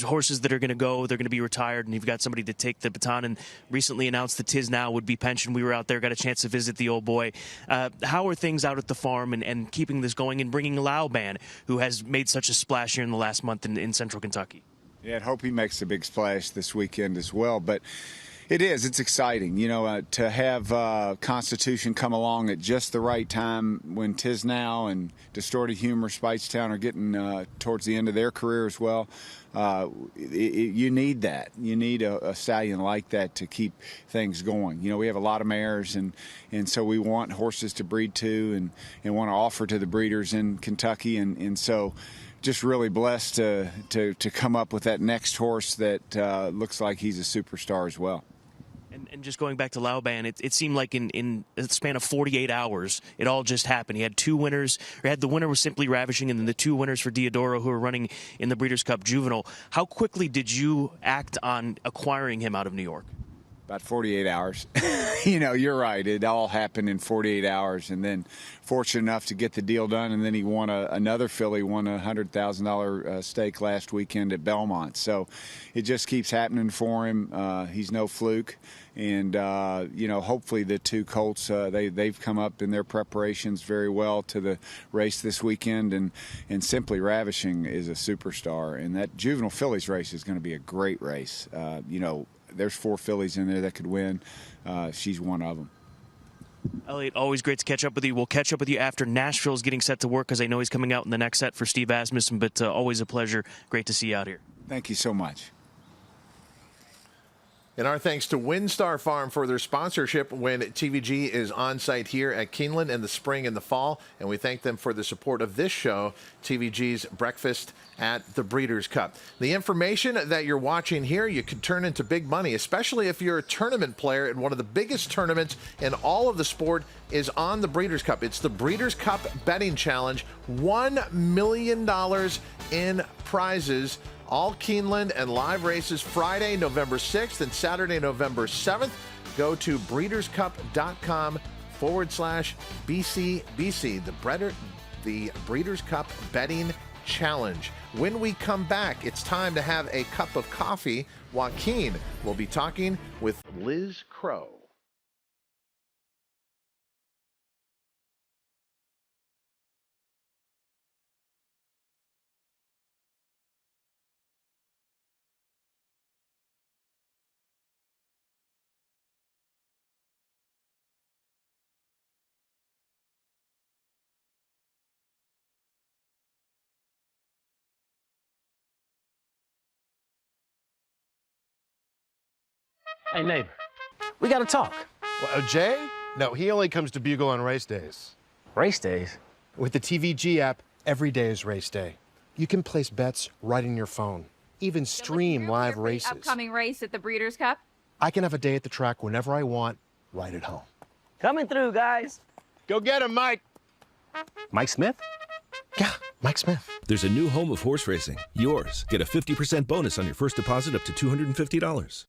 horses that are going to go, they're going to be retired, and you've got somebody to take the baton. And recently announced that Tiz now would be pensioned. We were out there, got a chance to visit the old boy. How are things out at the farm and keeping this going and bringing Laoban, who has made such a splash here in the last month in Central Kentucky? Yeah, I hope he makes a big splash this weekend as well. But it's exciting, you know, to have Constitution come along at just the right time when Tiz Now and Distorted Humor, Speightstown are getting towards the end of their career as well. You need that. You need a stallion like that to keep things going. You know, we have a lot of mares, and so we want horses to breed to and want to offer to the breeders in Kentucky, and so just really blessed to come up with that next horse that looks like he's a superstar as well. And just going back to Laoban, it seemed like in a span of 48 hours, it all just happened. He had 2 winners. The winner was Simply Ravishing, and then the 2 winners for Diodoro, who are running in the Breeders' Cup Juvenile. How quickly did you act on acquiring him out of New York? About 48 hours. You know, you're right. It all happened in 48 hours, and then fortunate enough to get the deal done, and then he won another filly, won a $100,000 stake last weekend at Belmont. So it just keeps happening for him. He's no fluke. And, you know, hopefully the 2 colts, they've come up in their preparations very well to the race this weekend. And Simply Ravishing is a superstar. And that Juvenile Fillies race is going to be a great race. You know, there's 4 fillies in there that could win. She's one of them. Elliott, always great to catch up with you. We'll catch up with you after Nashville's getting set to work, because I know he's coming out in the next set for Steve Asmussen, but always a pleasure. Great to see you out here. Thank you so much. And our thanks to WinStar Farm for their sponsorship when TVG is on site here at Keeneland in the spring and the fall. And we thank them for the support of this show, TVG's Breakfast at the Breeders' Cup. The information that you're watching here, you could turn into big money, especially if you're a tournament player, and one of the biggest tournaments in all of the sport is on the Breeders' Cup. It's the Breeders' Cup Betting Challenge. $1 million in prizes. All Keeneland and live races Friday, November 6th and Saturday, November 7th. Go to breederscup.com/BCBC, the Breeders' Cup Betting Challenge. When we come back, it's time to have a cup of coffee. Joaquin will be talking with Liz Crow. Hey, neighbor, we got to talk. Jay? No, he only comes to Bugle on race days. Race days? With the TVG app, every day is race day. You can place bets right in your phone, even stream live races. Upcoming race at the Breeders' Cup. I can have a day at the track whenever I want, right at home. Coming through, guys. Go get him, Mike. Mike Smith? Yeah, Mike Smith. There's a new home of horse racing, yours. Get a 50% bonus on your first deposit up to $250.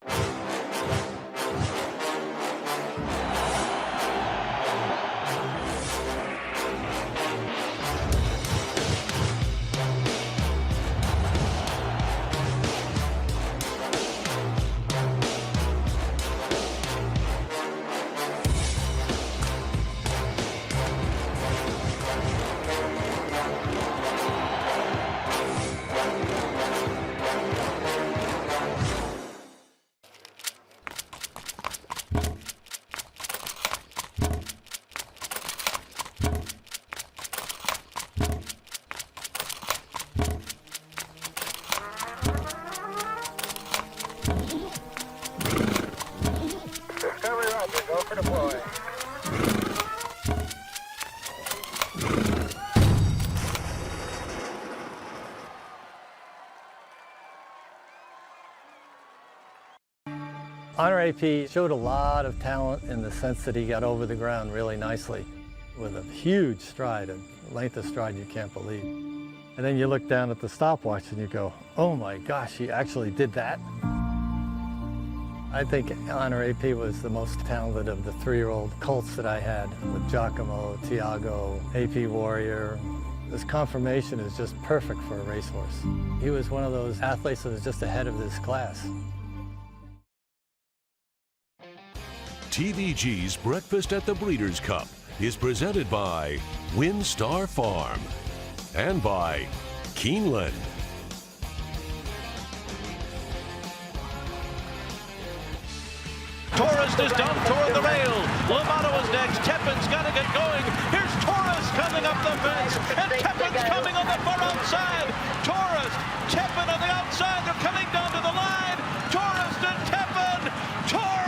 Honor AP showed a lot of talent in the sense that he got over the ground really nicely with a huge stride, a length of stride you can't believe. And then you look down at the stopwatch and you go, oh my gosh, he actually did that. I think Honor AP was the most talented of the 3-year-old colts that I had with Giacomo, Tiago, AP Warrior. This conformation is just perfect for a racehorse. He was one of those athletes that was just ahead of this class. TVG's Breakfast at the Breeders' Cup is presented by WinStar Farm and by Keeneland. Tourist is done toward the rail. Lovato is next. Tepin's got to get going. Here's Tourist coming up the fence. And Tepin's coming on the far outside. Tourist, Tepin on the outside. They're coming down to the line. Tourist and Tepin. Tourist!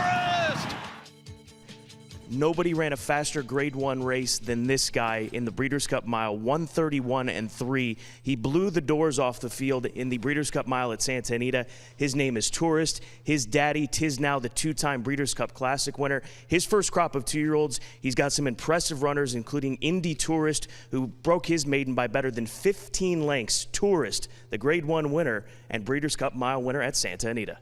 Nobody ran a faster Grade 1 race than this guy in the Breeders' Cup Mile, 1:31.3. He blew the doors off the field in the Breeders' Cup Mile at Santa Anita. His name is Tourist. His daddy, Tisnow, the 2-time Breeders' Cup Classic winner. His first crop of 2-year-olds. He's got some impressive runners, including Indy Tourist, who broke his maiden by better than 15 lengths. Tourist, the Grade 1 winner and Breeders' Cup Mile winner at Santa Anita.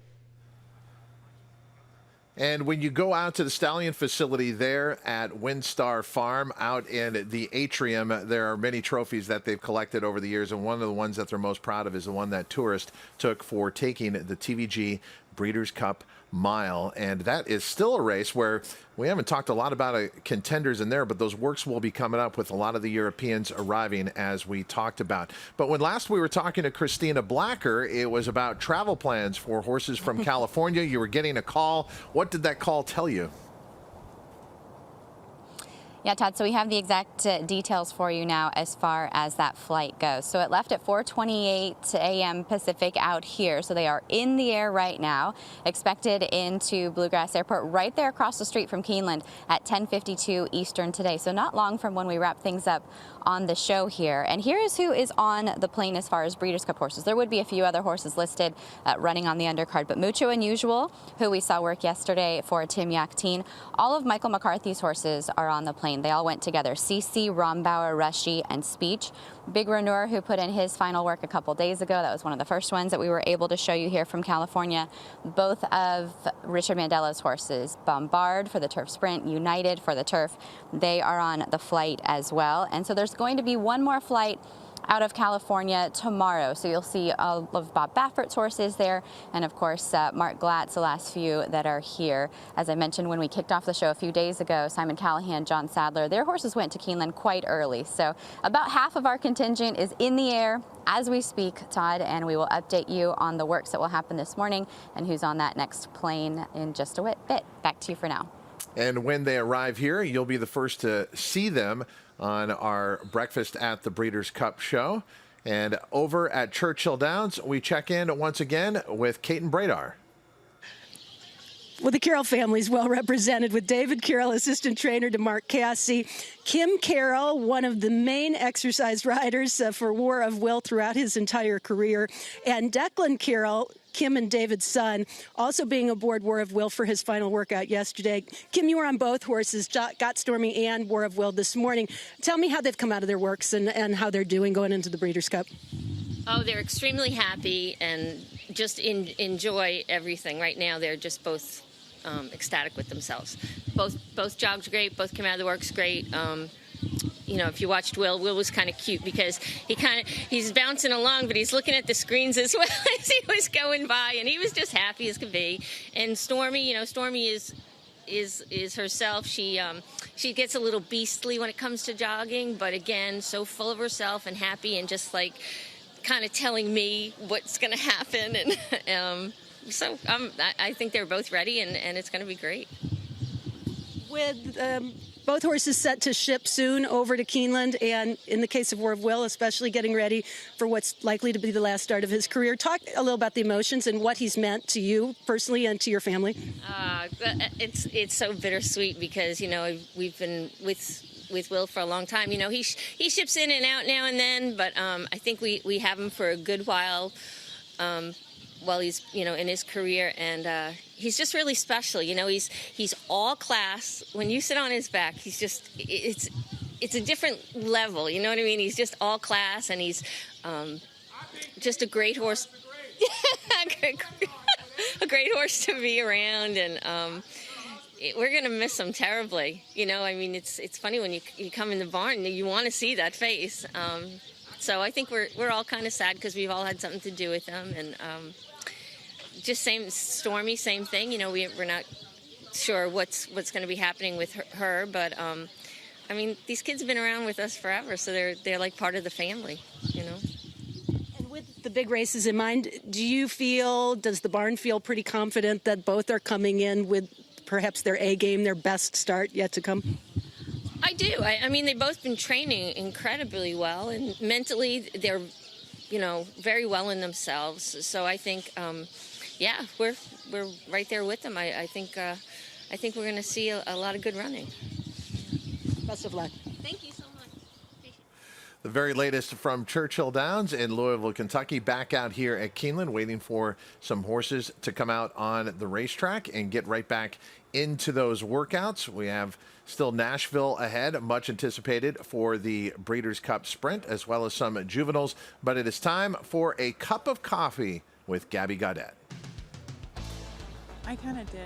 And when you go out to the stallion facility there at WinStar Farm, out in the atrium, there are many trophies that they've collected over the years, and one of the ones that they're most proud of is the one that Tourist took for taking the TVG Breeders' Cup Mile. And that is still a race where we haven't talked a lot about contenders in there, but those works will be coming up with a lot of the Europeans arriving, as we talked about. But when last we were talking to Christina Blacker, it was about travel plans for horses from California. You were getting a call. What did that call tell you? Yeah, Todd, so we have the exact details for you now as far as that flight goes. So it left at 4:28 a.m. Pacific out here, so they are in the air right now, expected into Bluegrass Airport right there across the street from Keeneland at 10:52 Eastern today. So not long from when we wrap things up on the show here. And here is who is on the plane as far as Breeders' Cup horses. There would be a few other horses listed running on the undercard, but Mucho Unusual, who we saw work yesterday for Tim Yaupon, all of Michael McCarthy's horses are on the plane. They all went together. CC, Rombauer, Rushy, and Speech. Big Reneur, who put in his final work a couple days ago. That was one of the first ones that we were able to show you here from California. Both of Richard Mandela's horses, Bombard for the Turf Sprint, United for the Turf, they are on the flight as well. And so there's going to be one more flight out of California tomorrow. So you'll see all of Bob Baffert's horses there, and of course Mark Glatz, the last few that are here. As I mentioned when we kicked off the show a few days ago, Simon Callahan, John Sadler, their horses went to Keeneland quite early. So about half of our contingent is in the air as we speak, Todd, and we will update you on the works that will happen this morning and who's on that next plane in just a bit. Back to you for now. And when they arrive here, you'll be the first to see them on our Breakfast at the Breeders' Cup show. And over at Churchill Downs, we check in once again with Kate and Bradar. Well, the Carroll family is well represented with David Carroll, assistant trainer to Mark Cassie. Kim Carroll, one of the main exercise riders for War of Will throughout his entire career. And Declan Carroll, Kim and David's son, also being aboard War of Will for his final workout yesterday. Kim, you were on both horses, Got Stormy and War of Will this morning. Tell me how they've come out of their works and how they're doing going into the Breeders' Cup. Oh, they're extremely happy and just enjoy everything. Right now, they're just both ecstatic with themselves. Both jogs great. Both came out of the works great. You know, if you watched Will was kind of cute because he's bouncing along, but he's looking at the screens as well as he was going by, and he was just happy as could be. And Stormy, you know, Stormy is herself. She gets a little beastly when it comes to jogging, but again, so full of herself and happy and just like kind of telling me what's going to happen. And so I think they're both ready, and it's going to be great. With both horses set to ship soon over to Keeneland, and in the case of War of Will, especially getting ready for what's likely to be the last start of his career. Talk a little about the emotions and what he's meant to you personally and to your family. It's so bittersweet because, you know, we've been with Will for a long time. You know, he ships in and out now and then, but I think we have him for a good while while he's, you know, in his career, and he's just really special. You know, he's all class. When you sit on his back, he's just it's a different level. You know what I mean? He's just all class, and he's just a great horse. A great horse to be around, and we're going to miss him terribly. You know, I mean, it's funny when you come in the barn, you want to see that face. So I think we're all kind of sad because we've all had something to do with him, and just Stormy, same thing. You know, we're not sure what's going to be happening with her, but I mean, these kids have been around with us forever, so they're like part of the family, you know. And with the big races in mind, does the barn feel pretty confident that both are coming in with perhaps their A game, their best start yet to come? I do. I mean, they've both been training incredibly well, and mentally they're, you know, very well in themselves. So I think, yeah, we're right there with them. I think we're going to see a lot of good running. Best of luck. Thank you so much. The very latest from Churchill Downs in Louisville, Kentucky, back out here at Keeneland, waiting for some horses to come out on the racetrack and get right back into those workouts. We have still Nashville ahead, much anticipated for the Breeders' Cup Sprint, as well as some juveniles. But it is time for a cup of coffee with Gabby Gaudet. I kind of did.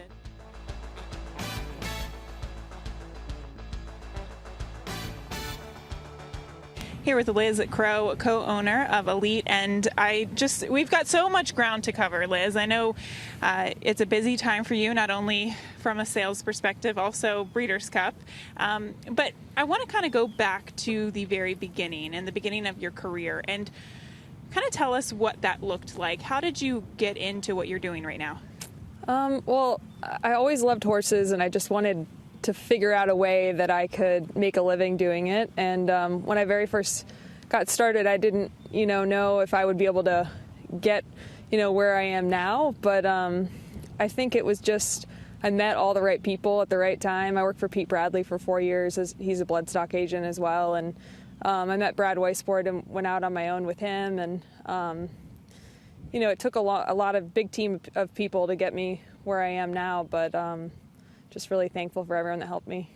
Here with Liz Crow, co-owner of Elite, and we've got so much ground to cover, Liz. I know it's a busy time for you, not only from a sales perspective, also Breeders' Cup, but I want to kind of go back to the very beginning and the beginning of your career and kind of tell us what that looked like. How did you get into what you're doing right now? Well, I always loved horses, and I just wanted to figure out a way that I could make a living doing it. And when I very first got started, I didn't, know if I would be able to get, where I am now. But I think it was just I met all the right people at the right time. I worked for Pete Bradley for 4 years. He's a bloodstock agent as well. And I met Brad Weisbord and went out on my own with him. And, it took a lot of big team of people to get me where I am now. But just really thankful for everyone that helped me.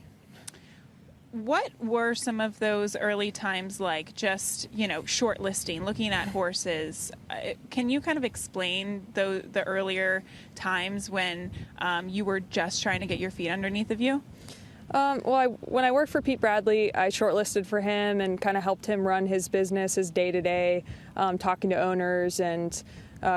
What were some of those early times like? Just, shortlisting, looking at horses. Can you kind of explain the earlier times when you were just trying to get your feet underneath of you? When I worked for Pete Bradley, I shortlisted for him and kind of helped him run his business, his day-to-day, talking to owners and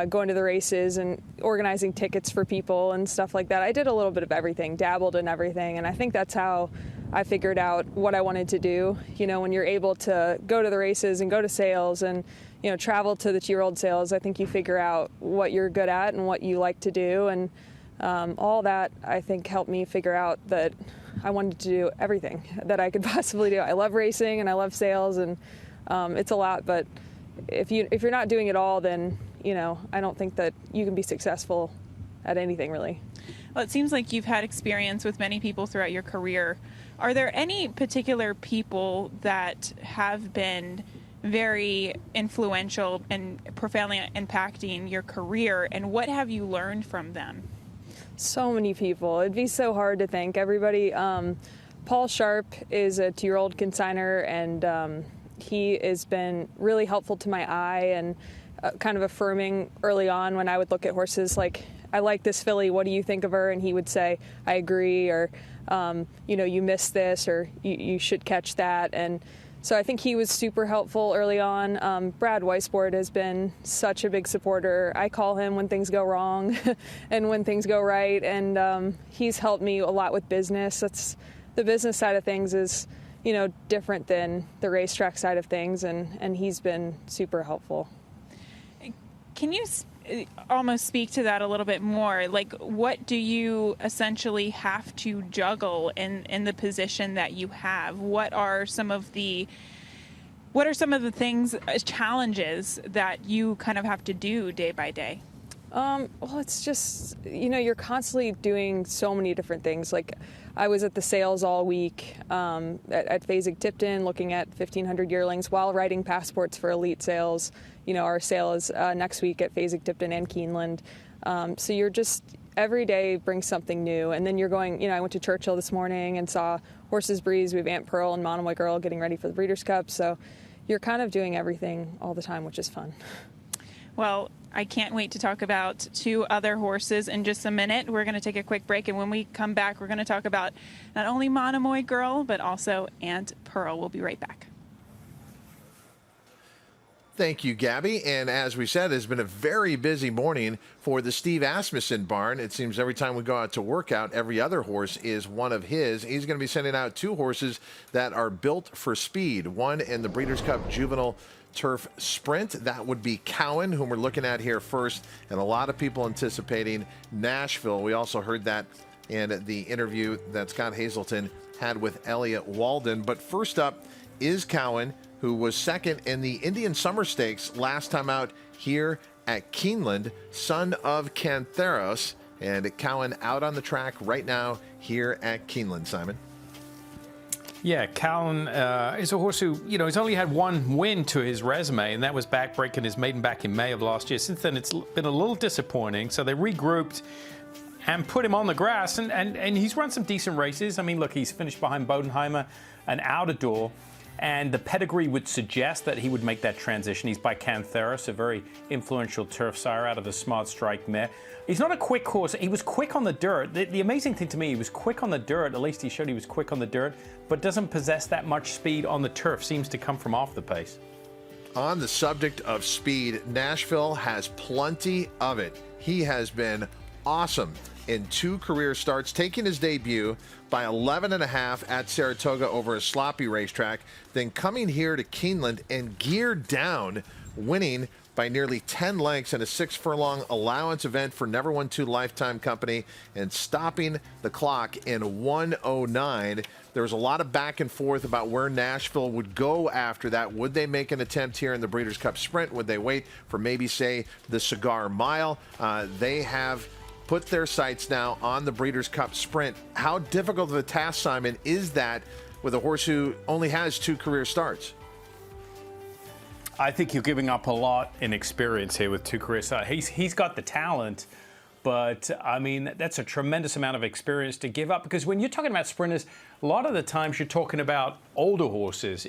going to the races and organizing tickets for people and stuff like that. I did a little bit of everything, dabbled in everything, and I think that's how I figured out what I wanted to do. When you're able to go to the races and go to sales and, travel to the 2-year-old sales, I think you figure out what you're good at and what you like to do, and all that, I think, helped me figure out that I wanted to do everything that I could possibly do. I love racing and I love sales, and it's a lot, but if you're not doing it all, then I don't think that you can be successful anything really. Well, it seems like you've had experience with many people throughout your career. Are there any particular people that have been very influential and profoundly impacting your career, and what have you learned from them? So many people. It'd be so hard to think. Everybody. Paul Sharp is a 2-year-old consigner, and he has been really helpful to my eye and kind of affirming early on when I would look at horses like, I like this filly, what do you think of her? And he would say, I agree, or, you missed this, or you should catch that. And so I think he was super helpful early on. Brad Weisbord has been such a big supporter. I call him when things go wrong and when things go right, and he's helped me a lot with business. The business side of things is, different than the racetrack side of things, and he's been super helpful. Can you almost speak to that a little bit more? Like, what do you essentially have to juggle in the position that you have? What are some of the things, challenges that you kind of have to do day by day? Well, it's just, you're constantly doing so many different things. Like, I was at the sales all week at Fasig-Tipton looking at 1,500 yearlings while writing passports for elite sales. Our sale is next week at Fasig-Tipton and Keeneland. So you're just, every day brings something new. And then you're going, I went to Churchill this morning and saw Horses Breeze. We have Aunt Pearl and Monomoy Girl getting ready for the Breeders' Cup. So you're kind of doing everything all the time, which is fun. Well, I can't wait to talk about 2 other horses in just a minute. We're going to take a quick break, and when we come back, we're going to talk about not only Monomoy Girl, but also Aunt Pearl. We'll be right back. Thank you, Gabby. And as we said, it's been a very busy morning for the Steve Asmussen barn. It seems every time we go out to work out, every other horse is one of his. He's going to be sending out 2 horses that are built for speed. One in the Breeders' Cup Juvenile Turf Sprint. That would be Cowan, whom we're looking at here first, and a lot of people anticipating Nashville. We also heard that in the interview that Scott Hazelton had with Elliott Walden. But first up is Cowan, who was second in the Indian Summer Stakes last time out here at Keeneland, son of Cantheros. And Cowan out on the track right now here at Keeneland, Simon. Yeah, Cowan is a horse who, he's only had 1 win to his resume, and that was breaking his maiden back in May of last year. Since then, it's been a little disappointing. So they regrouped and put him on the grass, and he's run some decent races. I mean, look, he's finished behind Bodenheimer and Outador, and the pedigree would suggest that he would make that transition. He's by Cantheros, a very influential turf sire out of the Smart Strike mare. He's not a quick horse. He was quick on the dirt. The amazing thing to me, he was quick on the dirt. At least he showed he was quick on the dirt, but doesn't possess that much speed on the turf. Seems to come from off the pace. On the subject of speed, Nashville has plenty of it. He has been awesome in 2 career starts, taking his debut by 11.5 at Saratoga over a sloppy racetrack, then coming here to Keeneland and geared down, winning by nearly 10 lengths in a 6-furlong allowance event for Never Won 2 Lifetime Company, and stopping the clock in 1:09. There was a lot of back and forth about where Nashville would go after that. Would they make an attempt here in the Breeders' Cup Sprint? Would they wait for maybe, say, the Cigar Mile? They have put their sights now on the Breeders' Cup Sprint. How difficult of a task, Simon, is that with a horse who only has 2 career starts? I think you're giving up a lot in experience here with 2 career starts. He's got the talent, but I mean, that's a tremendous amount of experience to give up, because when you're talking about sprinters, a lot of the times you're talking about older horses,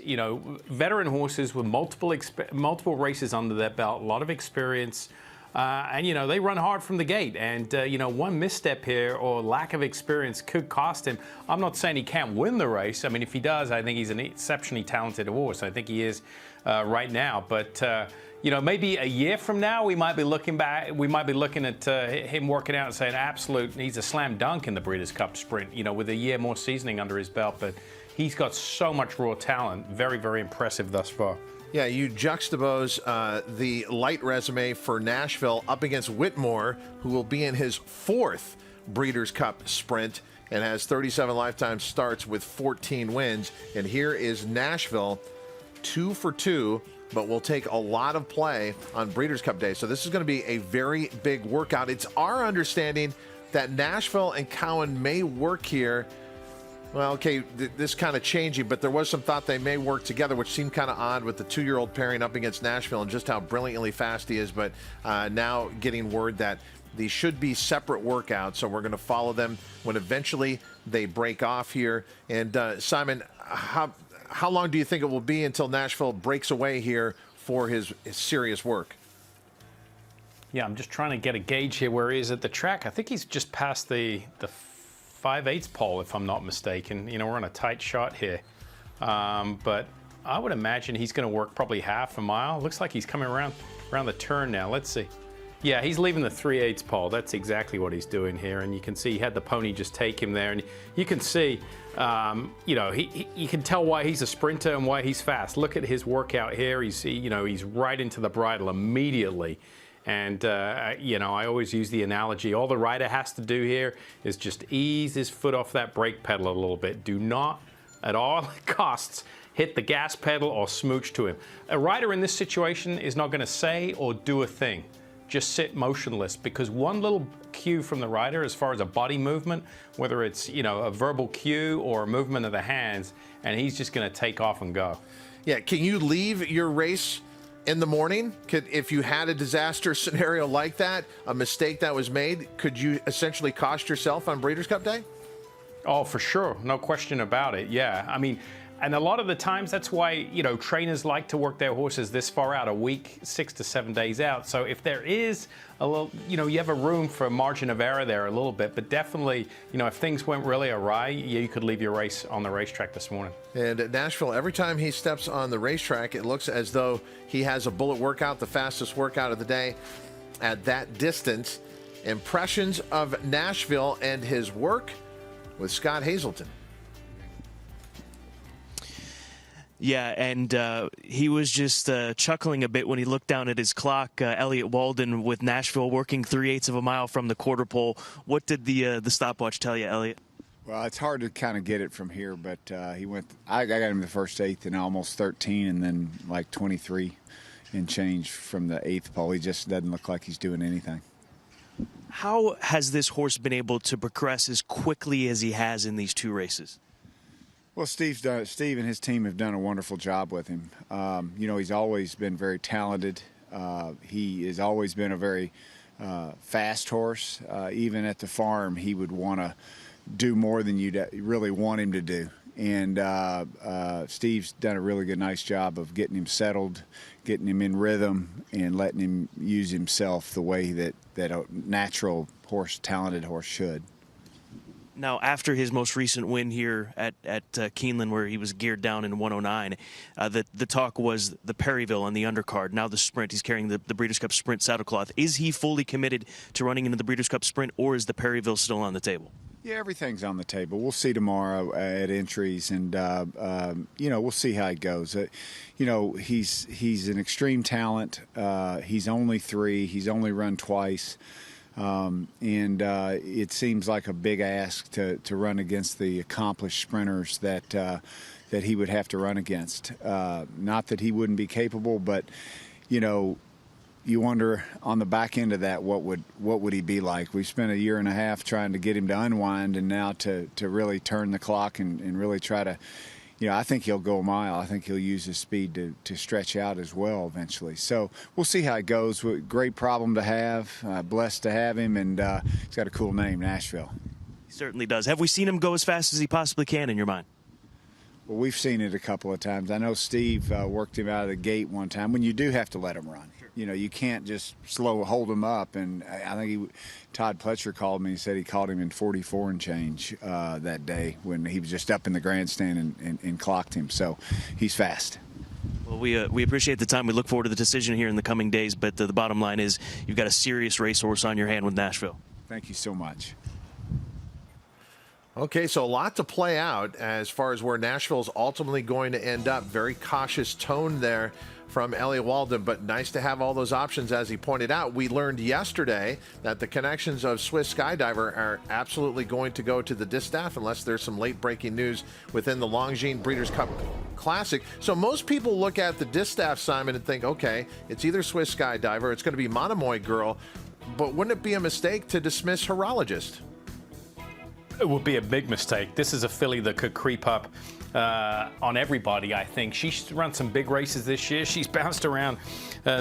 veteran horses with multiple races under their belt, a lot of experience. And, they run hard from the gate. And, one misstep here or lack of experience could cost him. I'm not saying he can't win the race. I mean, if he does, I think he's an exceptionally talented horse. I think he is right now. But, maybe a year from now, we might be looking back. We might be looking at him working out and saying, he's a slam dunk in the Breeders' Cup Sprint, with a year more seasoning under his belt. But he's got so much raw talent. Very, very impressive thus far. Yeah, you juxtapose the light resume for Nashville up against Whitmore, who will be in his 4th Breeders' Cup Sprint and has 37 lifetime starts with 14 wins. And here is Nashville, 2 for 2 but will take a lot of play on Breeders' Cup Day. So this is going to be a very big workout. It's our understanding that Nashville and Cowan may work here. Well, okay, this kind of changing, but there was some thought they may work together, which seemed kind of odd with the 2-year-old pairing up against Nashville and just how brilliantly fast he is. But now getting word that these should be separate workouts, so we're going to follow them when eventually they break off here. And Simon, how long do you think it will be until Nashville breaks away here for his serious work? Yeah, I'm just trying to get a gauge here where he is at the track. I think he's just past the 5/8 pole, if I'm not mistaken. You know, we're on a tight shot here. But I would imagine he's going to work probably half a mile. Looks like he's coming around the turn now. Let's see. Yeah, he's leaving the 3/8 pole. That's exactly what he's doing here. And you can see he had the pony just take him there. And you can see, you know, you can tell why he's a sprinter and why he's fast. Look at his workout here. He's right into the bridle immediately. And, you know, I always use the analogy, all the rider has to do here is just ease his foot off that brake pedal a little bit. Do not, at all costs, hit the gas pedal or smooch to him. A rider in this situation is not going to say or do a thing. Just sit motionless, because one little cue from the rider as far as a body movement, whether it's, you know, a verbal cue or a movement of the hands, and he's just going to take off and go. Yeah, can you leave your race in the morning? If you had a disaster scenario like that, a mistake that was made, could you essentially cost yourself on Breeders' Cup Day? Oh, for sure. No question about it. Yeah. I mean, and a lot of the times that's why, you know, trainers like to work their horses this far out, a week, 6 to 7 days out. So if there is a little, you know, you have a room for a margin of error there a little bit, but definitely, you know, if things went really awry, you could leave your race on the racetrack this morning. And at Nashville, every time he steps on the racetrack, it looks as though he has a bullet workout, the fastest workout of the day at that distance. Impressions of Nashville and his work with Scott Hazelton. Yeah, and he was just chuckling a bit when he looked down at his clock. Elliott Walden with Nashville working 3/8 of a mile from the quarter pole. What did the stopwatch tell you, Elliott? Well, it's hard to kind of get it from here, but he went. I got him the first 8th and almost 13, and then like 23 and change from the 8th pole. He just doesn't look like he's doing anything. How has this horse been able to progress as quickly as he has in these 2 races? Well, Steve and his team have done a wonderful job with him. You know, he's always been very talented. He has always been a very fast horse. Even at the farm, he would want to do more than you'd really want him to do. And Steve's done a really nice job of getting him settled, getting him in rhythm, and letting him use himself the way that a natural horse, talented horse should. Now, after his most recent win here at Keeneland, where he was geared down in 109, the talk was the Perryville on the undercard. Now the sprint, he's carrying the Breeders' Cup Sprint saddlecloth. Is he fully committed to running into the Breeders' Cup Sprint, or is the Perryville still on the table? Yeah, everything's on the table. We'll see tomorrow at entries, and you know, we'll see how it goes. You know, he's an extreme talent. He's only 3. He's only run twice. And it seems like a big ask to run against the accomplished sprinters that he would have to run against. Not that he wouldn't be capable, but, you know, you wonder on the back end of that, what would he be like? We've spent 1.5 years trying to get him to unwind, and now to really turn the clock and really try to, you know, I think he'll go a mile. I think he'll use his speed to stretch out as well eventually. So we'll see how it goes. Great problem to have. Blessed to have him, and he's got a cool name, Nashville. He certainly does. Have we seen him go as fast as he possibly can in your mind? Well, we've seen it a couple of times. I know Steve worked him out of the gate one time when you do have to let him run. You know, you can't just hold him up. And I think Todd Pletcher called me and said he caught him in 44 and change that day when he was just up in the grandstand and clocked him. So he's fast. Well, we appreciate the time. We look forward to the decision here in the coming days. But the bottom line is you've got a serious racehorse on your hand with Nashville. Thank you so much. Okay, so a lot to play out as far as where Nashville's ultimately going to end up. Very cautious tone there from Elliott Walden, but nice to have all those options, as he pointed out. We learned yesterday that the connections of Swiss Skydiver are absolutely going to go to the Distaff unless there's some late-breaking news within the Longines Breeders' Cup Classic. So most people look at the Distaff, Simon, and think, okay, it's either Swiss Skydiver, or it's going to be Monomoy Girl, but wouldn't it be a mistake to dismiss Horologist? It would be a big mistake. This is a filly that could creep up on everybody, I think. She's run some big races this year. She's bounced around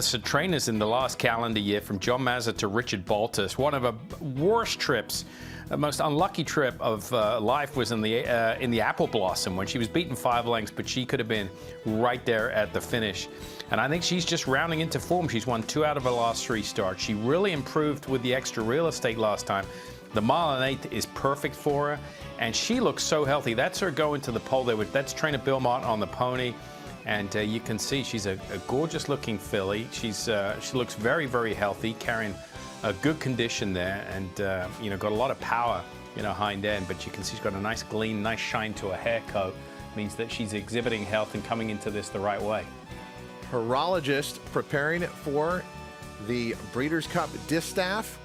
some trainers in the last calendar year, from John Mazza to Richard Baltus. One of the worst trips, the most unlucky trip of life was in the Apple Blossom, when she was beaten 5 lengths, but she could have been right there at the finish. And I think she's just rounding into form. She's won 2 out of her last 3 starts. She really improved with the extra real estate last time. The 1 1/8 is perfect for her, and she looks so healthy. That's her going to the pole there. That's trainer Bill Mott on the pony, and you can see she's a gorgeous-looking filly. She looks very, very healthy, carrying a good condition there, and got a lot of power in her hind end. But you can see she's got a nice gleam, nice shine to her hair coat. Means that she's exhibiting health and coming into this the right way. Horologist preparing for the Breeders' Cup Distaff.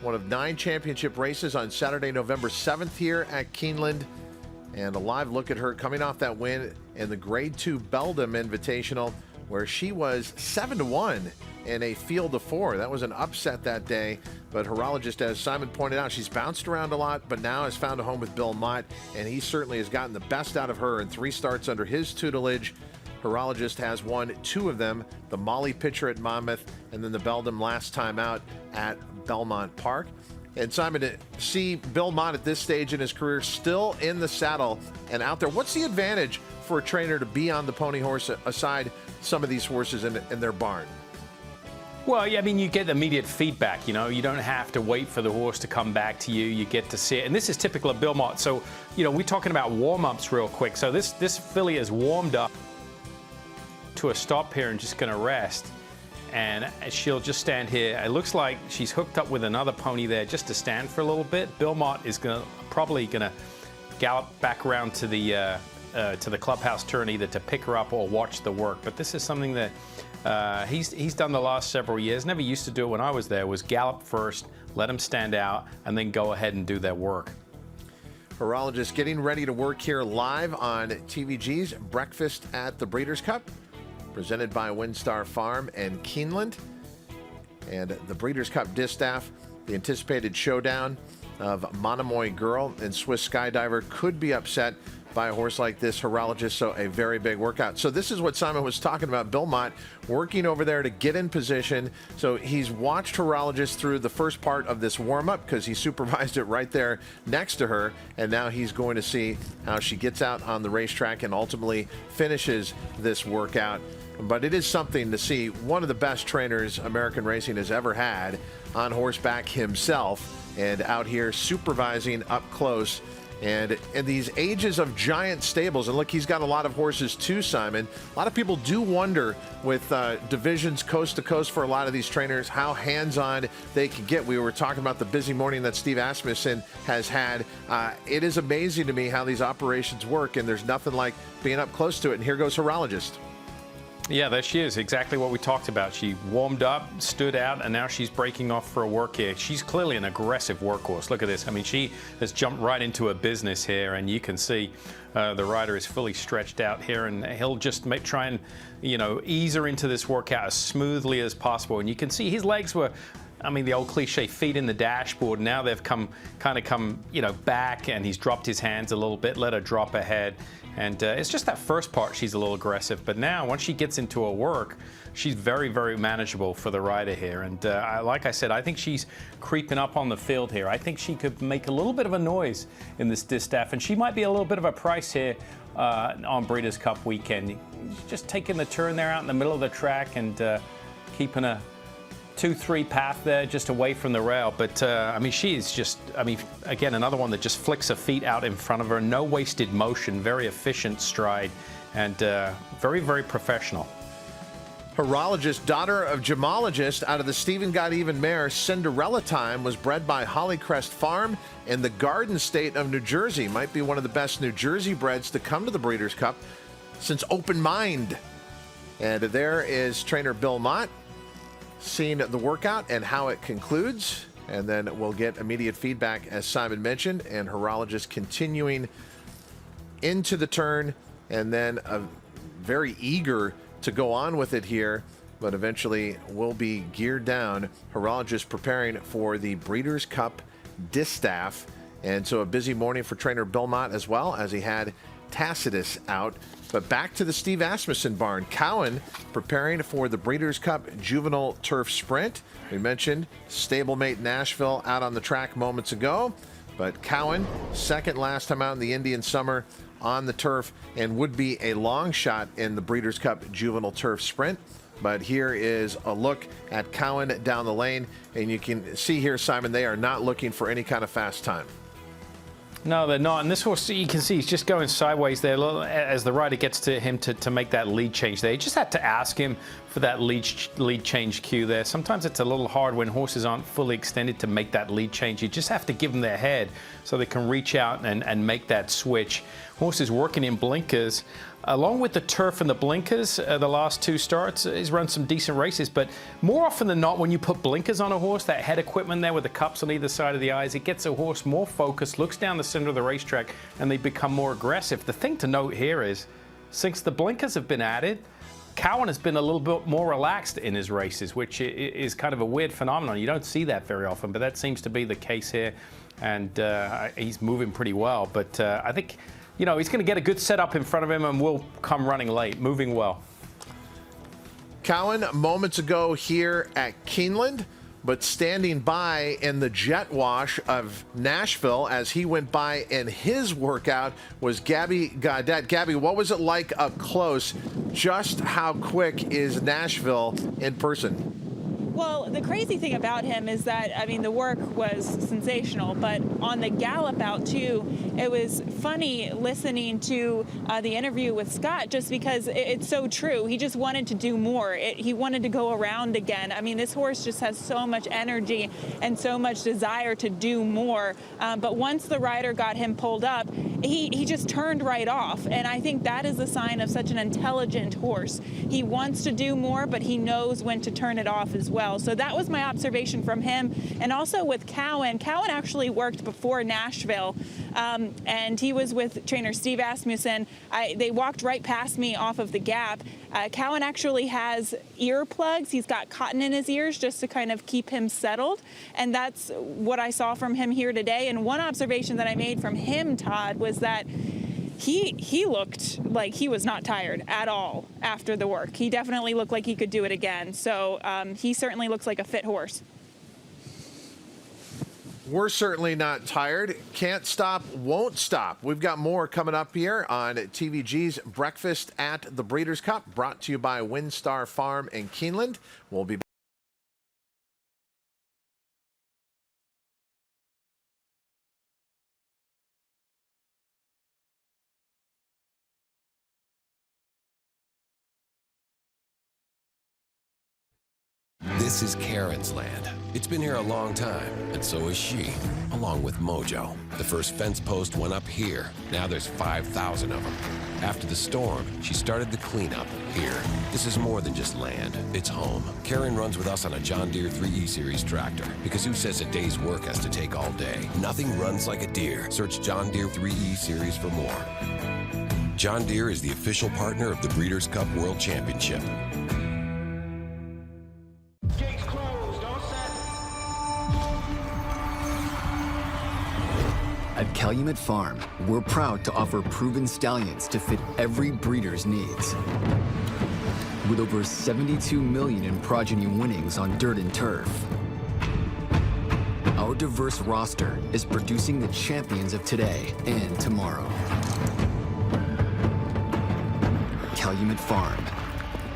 One of 9 championship races on Saturday, November 7th here at Keeneland. And a live look at her coming off that win in the Grade 2 Beldam Invitational, where she was 7-1 in a field of 4. That was an upset that day. But Horologist, as Simon pointed out, she's bounced around a lot, but now has found a home with Bill Mott, and he certainly has gotten the best out of her in 3 starts under his tutelage. Horologist has won 2 of them, the Molly Pitcher at Monmouth, and then the Beldam last time out at Belmont Park. And Simon, to see Bill Mott at this stage in his career still in the saddle and out there, what's the advantage for a trainer to be on the pony horse aside some of these horses in their barn? Well, yeah, I mean, you get immediate feedback, you don't have to wait for the horse to come back to you. You get to see it. And this is typical of Bill Mott. So, we're talking about warm-ups real quick. So this filly is warmed up to a stop here and just going to rest. And she'll just stand here. It looks like she's hooked up with another pony there just to stand for a little bit. Bill Mott is probably going to gallop back around to the clubhouse turn, either to pick her up or watch the work. But this is something that he's done the last several years. Never used to do it when I was there. Was gallop first, let them stand out, and then go ahead and do their work. Horologist getting ready to work here live on TVG's Breakfast at the Breeders' Cup, presented by WinStar Farm and Keeneland. And the Breeders' Cup Distaff, the anticipated showdown of Monomoy Girl and Swiss Skydiver could be upset by a horse like this Horologist, so a very big workout. So this is what Simon was talking about, Bill Mott working over there to get in position. So he's watched Horologist through the first part of this warm-up because he supervised it right there next to her, and now he's going to see how she gets out on the racetrack and ultimately finishes this workout. But it is something to see one of the best trainers American racing has ever had on horseback himself, and out here supervising up close. And in these ages of giant stables, and look, he's got a lot of horses too, Simon. A lot of people do wonder with divisions coast to coast for a lot of these trainers how hands-on they can get. We were talking about the busy morning that Steve Asmussen has had. It is amazing to me how these operations work, and there's nothing like being up close to it. And here goes Horologist. Yeah, there she is. Exactly what we talked about. She warmed up, stood out, and now she's breaking off for a work here. She's clearly an aggressive workhorse. Look at this. I mean, she has jumped right into her business here, and you can see the rider is fully stretched out here, and he'll just try and, ease her into this workout as smoothly as possible. And you can see his legs were, I mean, the old cliche, feet in the dashboard. Now they've come back, and he's dropped his hands a little bit, let her drop ahead. And it's just that first part she's a little aggressive. But now, once she gets into her work, she's very, very manageable for the rider here. And like I said, I think she's creeping up on the field here. I think she could make a little bit of a noise in this Distaff. And she might be a little bit of a price here on Breeders' Cup weekend. Just taking the turn there out in the middle of the track and keeping a 2-3 path there just away from the rail. But I mean, she is just, again, another one that just flicks her feet out in front of her. No wasted motion, very efficient stride, and very, very professional. Horologist, daughter of gemologist, out of the Stephen Got Even mare Cinderella Time, was bred by Hollycrest Farm in the Garden State of New Jersey. Might be one of the best New Jersey breds to come to the Breeders' Cup since Open Mind. And there is trainer Bill Mott seeing the workout and how it concludes. And then we'll get immediate feedback, as Simon mentioned, and Horologist continuing into the turn, and then very eager to go on with it here, but eventually will be geared down. Horologist preparing for the Breeders' Cup Distaff. And so a busy morning for trainer Bill Mott as well, as he had Tacitus out. But back to the Steve Asmussen barn. Cowan preparing for the Breeders' Cup Juvenile Turf Sprint. We mentioned stablemate Nashville out on the track moments ago. But Cowan, second last time out in the Indian Summer on the turf, and would be a long shot in the Breeders' Cup Juvenile Turf Sprint. But here is a look at Cowan down the lane, and you can see here, Simon, they are not looking for any kind of fast time. No, they're not. And this horse, you can see, he's just going sideways there as the rider gets to him to make that lead change there. You just had to ask him for that lead change cue there. Sometimes it's a little hard when horses aren't fully extended to make that lead change. You just have to give them their head so they can reach out and make that switch. Horses working in blinkers. Along with the turf and the blinkers, the last two starts, he's run some decent races, but more often than not, when you put blinkers on a horse, that head equipment there with the cups on either side of the eyes, it gets a horse more focused, looks down the center of the racetrack, and they become more aggressive. The thing to note here is, since the blinkers have been added, Cowan has been a little bit more relaxed in his races, which is kind of a weird phenomenon. You don't see that very often, but that seems to be the case here, and he's moving pretty well. But I think, you know, he's going to get a good setup in front of him and will come running late, moving well. Cowan moments ago here at Keeneland, but standing by in the jet wash of Nashville as he went by in his workout was Gabby Gaudet. Gabby, what was it like up close? Just how quick is Nashville in person? Well, the crazy thing about him is that, I mean, the work was sensational, but on the gallop out, too, it was funny listening to the interview with Scott, just because it's so true. He just wanted to do more. He wanted to go around again. I mean, this horse just has so much energy and so much desire to do more. But once the rider got him pulled up, he just turned right off. And I think that is a sign of such an intelligent horse. He wants to do more, but he knows when to turn it off as well. So that was my observation from him. And also with Cowan. Cowan actually worked before Nashville, and he was with trainer Steve Asmussen. They walked right past me off of the gap. Cowan actually has earplugs. He's got cotton in his ears just to kind of keep him settled. And that's what I saw from him here today. And one observation that I made from him, Todd, was that he looked like he was not tired at all after the work. He definitely looked like he could do it again. So he certainly looks like a fit horse. We're certainly not tired. Can't stop, won't stop. We've got more coming up here on TVG's Breakfast at the Breeders' Cup, brought to you by WinStar Farm in Keeneland. We'll be back. This is Karen's land. It's been here a long time, and so is she, along with Mojo. The first fence post went up here. Now there's 5,000 of them. After the storm, she started the cleanup here. This is more than just land. It's home. Karen runs with us on a John Deere 3E Series tractor, because who says a day's work has to take all day? Nothing runs like a Deere. Search John Deere 3E Series for more. John Deere is the official partner of the Breeders' Cup World Championship. At Calumet Farm, we're proud to offer proven stallions to fit every breeder's needs. With over 72 million in progeny winnings on dirt and turf, our diverse roster is producing the champions of today and tomorrow. Calumet Farm,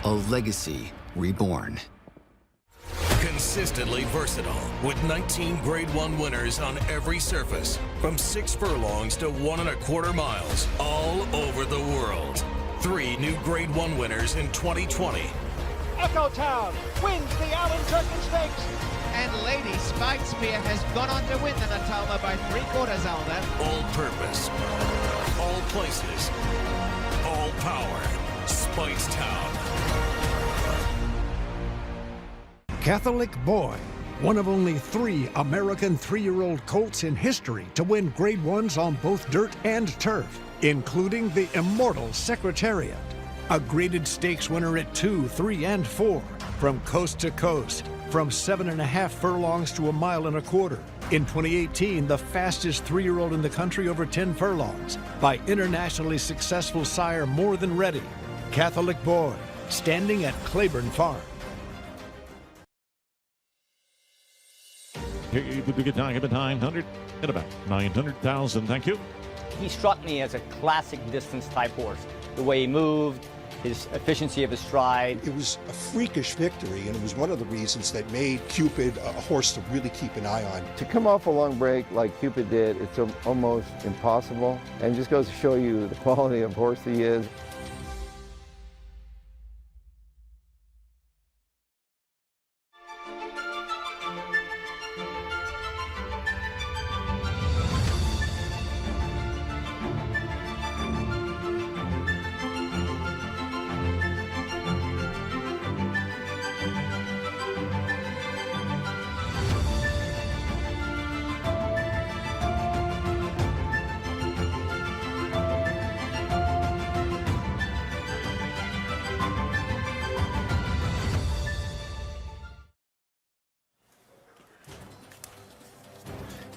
a legacy reborn. Consistently versatile, with 19 Grade 1 winners on every surface, from 6 furlongs to 1 1/4 miles, all over the world. 3 new Grade 1 winners in 2020. Echo Town wins the Allen Circus Stakes. And Lady Spikespear has gone on to win the Natoma by 3/4, Alda. All purpose, all places, all power. Spikestown. Catholic Boy, one of only 3 American 3-year-old colts in history to win Grade 1s on both dirt and turf, including the immortal Secretariat. A graded stakes winner at 2, 3, and 4, from coast to coast, from 7.5 furlongs to 1.25 miles. In 2018, the fastest 3-year-old in the country over 10 furlongs by internationally successful sire More Than Ready. Catholic Boy, standing at Claiborne Farm. Here you would get down about 900 and about 900,000. Thank you. He struck me as a classic distance type horse. The way he moved, his efficiency of his stride. It was a freakish victory, and it was one of the reasons that made Cupid a horse to really keep an eye on. To come off a long break like Cupid did, it's almost impossible, and just goes to show you the quality of horse he is.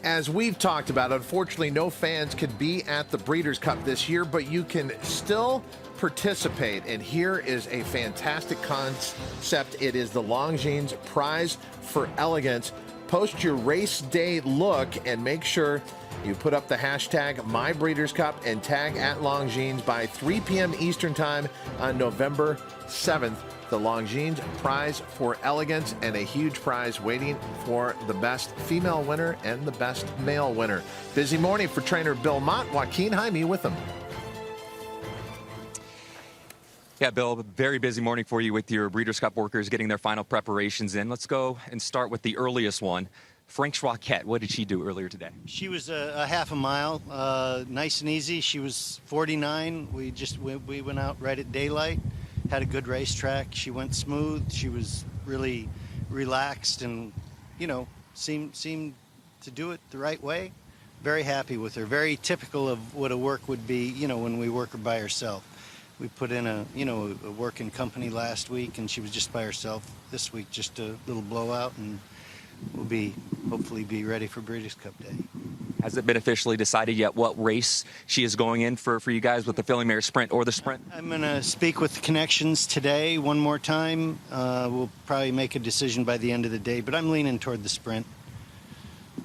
As we've talked about, unfortunately, no fans could be at the Breeders' Cup this year, but you can still participate. And here is a fantastic concept. It is the Longines Prize for Elegance. Post your race day look and make sure you put up the hashtag MyBreedersCup and tag at Longines by 3 p.m. Eastern Time on November 7th. The Longines Prize for Elegance, and a huge prize waiting for the best female winner and the best male winner. Busy morning for trainer Bill Mott. Joaquin Jaime with him. Yeah, Bill, very busy morning for you with your Breeders' Cup workers getting their final preparations in. Let's go and start with the earliest one. Frank's Rockette, what did she do earlier today? She was a half a mile, nice and easy. She was 49. We went out right at daylight. Had a good racetrack. She went smooth. She was really relaxed and, seemed to do it the right way. Very happy with her. Very typical of what a work would be, when we work her by herself. We put in a working company last week, and she was just by herself. This week, just a little blowout, and we'll hopefully be ready for Breeders' Cup Day. Has it been officially decided yet what race she is going in for you guys with the Filly Mare Sprint or the Sprint? I'm going to speak with the connections today one more time. We'll probably make a decision by the end of the day, but I'm leaning toward the Sprint.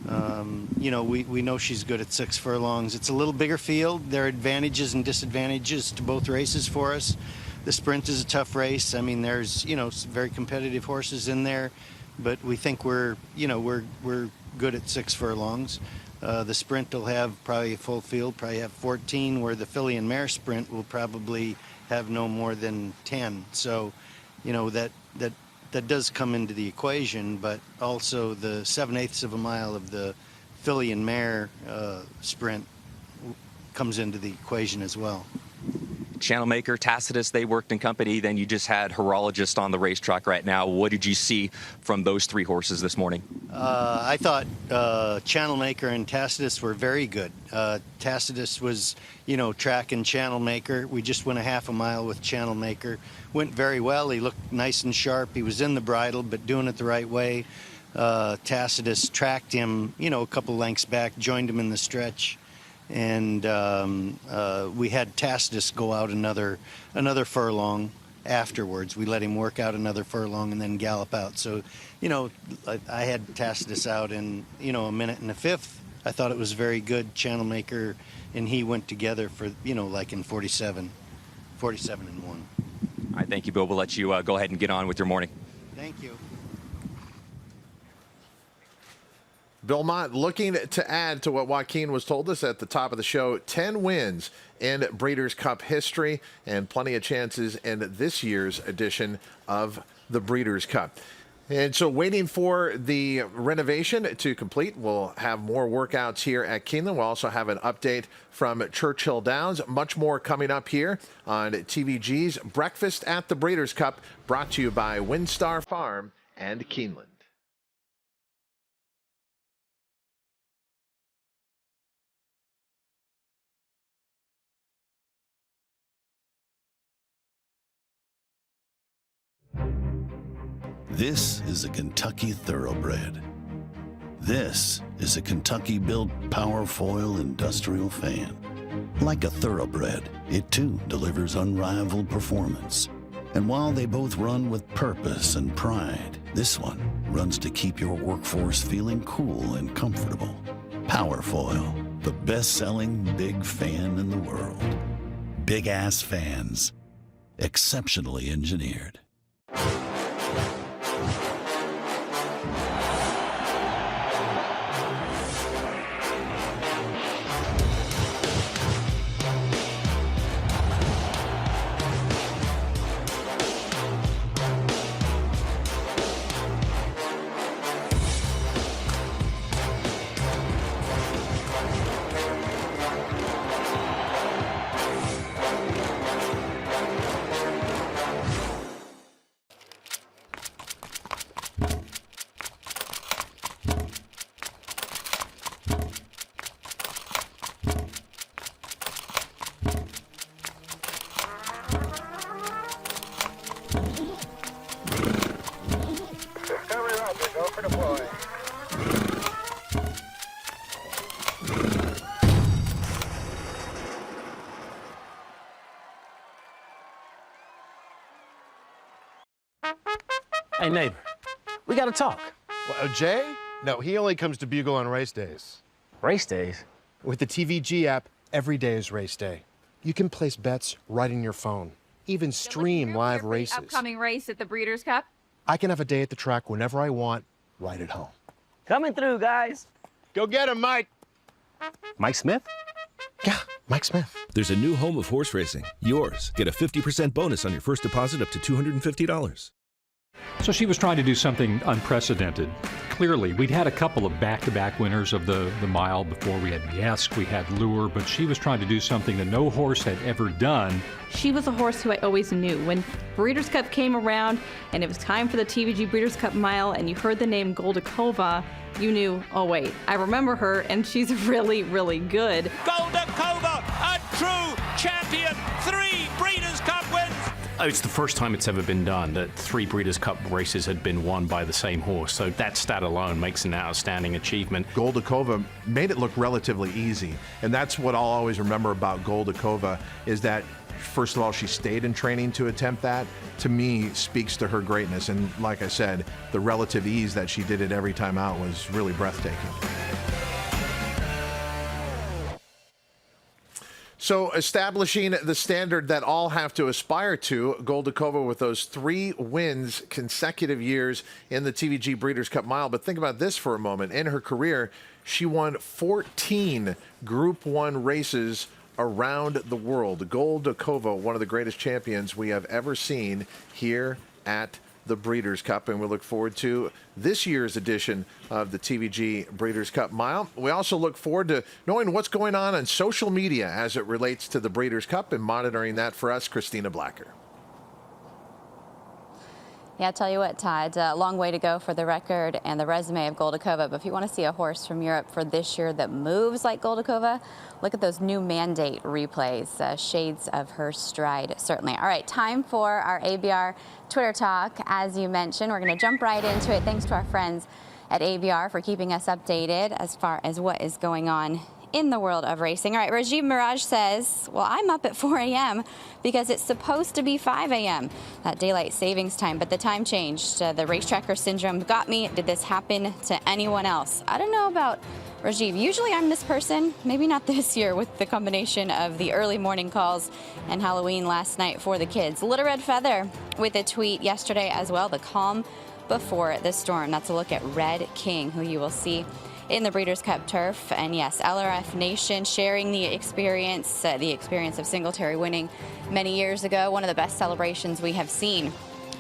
We know she's good at 6 furlongs. It's a little bigger field. There are advantages and disadvantages to both races for us. The Sprint is a tough race. I mean, there's, some very competitive horses in there, but we think we're good at 6 furlongs. The Sprint will have probably a full field, probably have 14, where the Filly and Mare Sprint will probably have no more than 10. So, that does come into the equation, but also the 7/8 of a mile of the Filly and Mare Sprint comes into the equation as well. Channelmaker, Tacitus, they worked in company. Then you just had Horologist on the racetrack right now. What did you see from those 3 horses this morning? I thought Channelmaker and Tacitus were very good. Tacitus was, tracking Channelmaker. We just went a half a mile with Channelmaker. Went very well. He looked nice and sharp. He was in the bridle, but doing it the right way. Tacitus tracked him, a couple lengths back, joined him in the stretch. And we had Tacitus go out another furlong afterwards. We let him work out another furlong and then gallop out. So, I had Tacitus out in, a minute and a fifth. I thought it was very good. Channelmaker and he went together for, like in 47 and 1. All right, thank you, Bill. We'll let you go ahead and get on with your morning. Thank you. Bill Mott looking to add to what Joaquin was told us at the top of the show. 10 wins in Breeders' Cup history and plenty of chances in this year's edition of the Breeders' Cup. And so waiting for the renovation to complete. We'll have more workouts here at Keeneland. We'll also have an update from Churchill Downs. Much more coming up here on TVG's Breakfast at the Breeders' Cup, brought to you by WinStar Farm and Keeneland. This is a Kentucky Thoroughbred. This is a Kentucky-built Powerfoil industrial fan. Like a Thoroughbred, it too delivers unrivaled performance. And while they both run with purpose and pride, this one runs to keep your workforce feeling cool and comfortable. Powerfoil, the best-selling big fan in the world. Big-ass fans, exceptionally engineered. Hey, neighbor, we gotta talk. Well, Jay? No, he only comes to Bugle on race days. Race days? With the TVG app, every day is race day. You can place bets right in your phone, even stream live races. Upcoming race at the Breeders' Cup? I can have a day at the track whenever I want, right at home. Coming through, guys. Go get him, Mike. Mike Smith? Yeah, Mike Smith. There's a new home of horse racing, yours. Get a 50% bonus on your first deposit up to $250. So she was trying to do something unprecedented. Clearly, we'd had a couple of back-to-back winners of the mile before. We had Yesk, we had Lure, but she was trying to do something that no horse had ever done. She was a horse who I always knew. When Breeders' Cup came around and it was time for the TVG Breeders' Cup mile and you heard the name Goldakova, you knew, oh wait, I remember her and she's really, really good. Goldakova, a true champion, 3 Breeders' Cup wins. It's the first time it's ever been done that 3 Breeders' Cup races had been won by the same horse. So that stat alone makes an outstanding achievement. Goldakova made it look relatively easy. And that's what I'll always remember about Goldakova is that, first of all, she stayed in training to attempt that. To me, speaks to her greatness. And like I said, the relative ease that she did it every time out was really breathtaking. So establishing the standard that all have to aspire to, Goldakova with those 3 wins consecutive years in the TVG Breeders' Cup Mile. But think about this for a moment. In her career, she won 14 Group 1 races around the world. Goldakova, one of the greatest champions we have ever seen here at the Breeders' Cup, and we look forward to this year's edition of the TVG Breeders' Cup Mile. We also look forward to knowing what's going on social media as it relates to the Breeders' Cup, and monitoring that for us, Christina Blacker. Yeah, I'll tell you what, Todd, a long way to go for the record and the resume of Goldakova. But if you want to see a horse from Europe for this year that moves like Goldakova, look at those new mandate replays, shades of her stride, certainly. All right, time for our ABR Twitter talk. As you mentioned, we're going to jump right into it. Thanks to our friends at ABR for keeping us updated as far as what is going on in the world of racing. All right, Rajiv Miraj says, well, I'm up at 4 a.m. because it's supposed to be 5 a.m. that daylight savings time, but the time changed. The racetracker syndrome got me. Did this happen to anyone else? I don't know about Rajiv. Usually I'm this person, maybe not this year with the combination of the early morning calls and Halloween last night for the kids. Little Red Feather with a tweet yesterday as well, the calm before the storm. That's a look at Red King, who you will see in the Breeders' Cup turf. And yes, LRF Nation sharing the experience of Singletary winning many years ago. One of the best celebrations we have seen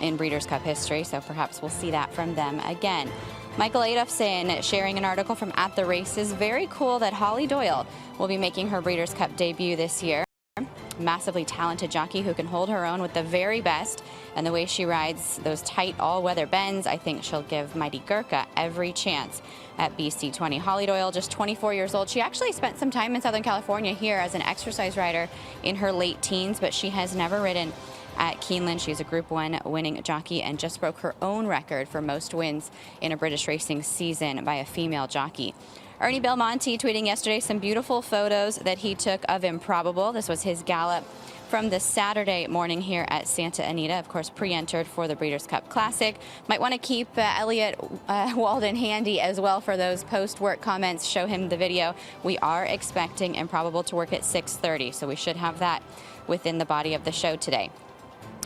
in Breeders' Cup history, so perhaps we'll see that from them again. Michael Adolphson sharing an article from At the Races. Very cool that Holly Doyle will be making her Breeders' Cup debut this year. Massively talented jockey who can hold her own with the very best, and the way she rides those tight all-weather bends, I think she'll give Mighty Gurkha every chance at BC20. Holly Doyle, just 24 years old. She actually spent some time in Southern California here as an exercise rider in her late teens, but she has never ridden at Keeneland. She's a Group 1 winning jockey and just broke her own record for most wins in a British racing season by a female jockey. Ernie Belmonte tweeting yesterday some beautiful photos that he took of Improbable. This was his gallop from the Saturday morning here at Santa Anita, of course pre-entered for the Breeders' Cup Classic. Might want to keep Elliott Walden handy as well for those post-work comments. Show him the video. We are expecting Improbable to work at 6:30, so we should have that within the body of the show today.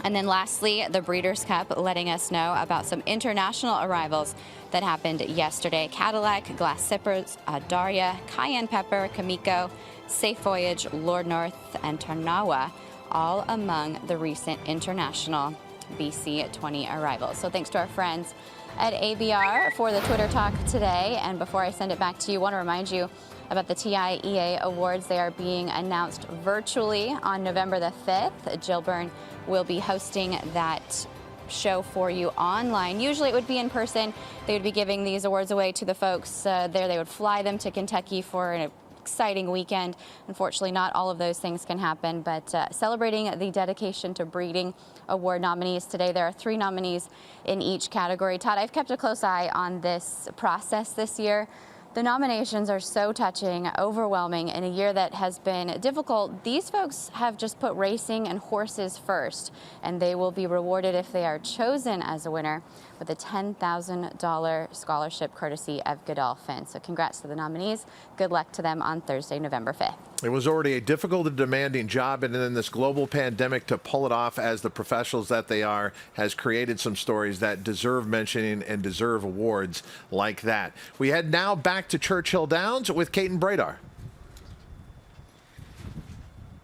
And then lastly, the Breeders' Cup letting us know about some international arrivals that happened yesterday. Cadillac, Glass Sippers, Daria, Cayenne Pepper, Kamiko, Safe Voyage, Lord North, and Tarnawa, all among the recent international BC20 arrivals. So thanks to our friends at ABR for the Twitter talk today. And before I send it back to you, I want to remind you about the TIAA Awards. They are being announced virtually on November the 5th. Jill Byrne will be hosting that show for you online. Usually it would be in person. They would be giving these awards away to the folks there. They would fly them to Kentucky for an exciting weekend. Unfortunately, not all of those things can happen, but celebrating the dedication to breeding award nominees today. There are 3 nominees in each category. Todd, I've kept a close eye on this process this year. The nominations are so touching, overwhelming in a year that has been difficult. These folks have just put racing and horses first, and they will be rewarded if they are chosen as a winner with a $10,000 scholarship courtesy of Godolphin. So congrats to the nominees. Good luck to them on Thursday, November 5th. It was already a difficult and demanding job, and then this global pandemic to pull it off as the professionals that they are has created some stories that deserve mentioning and deserve awards like that. We head now back to Churchill Downs with Kate and Bradar.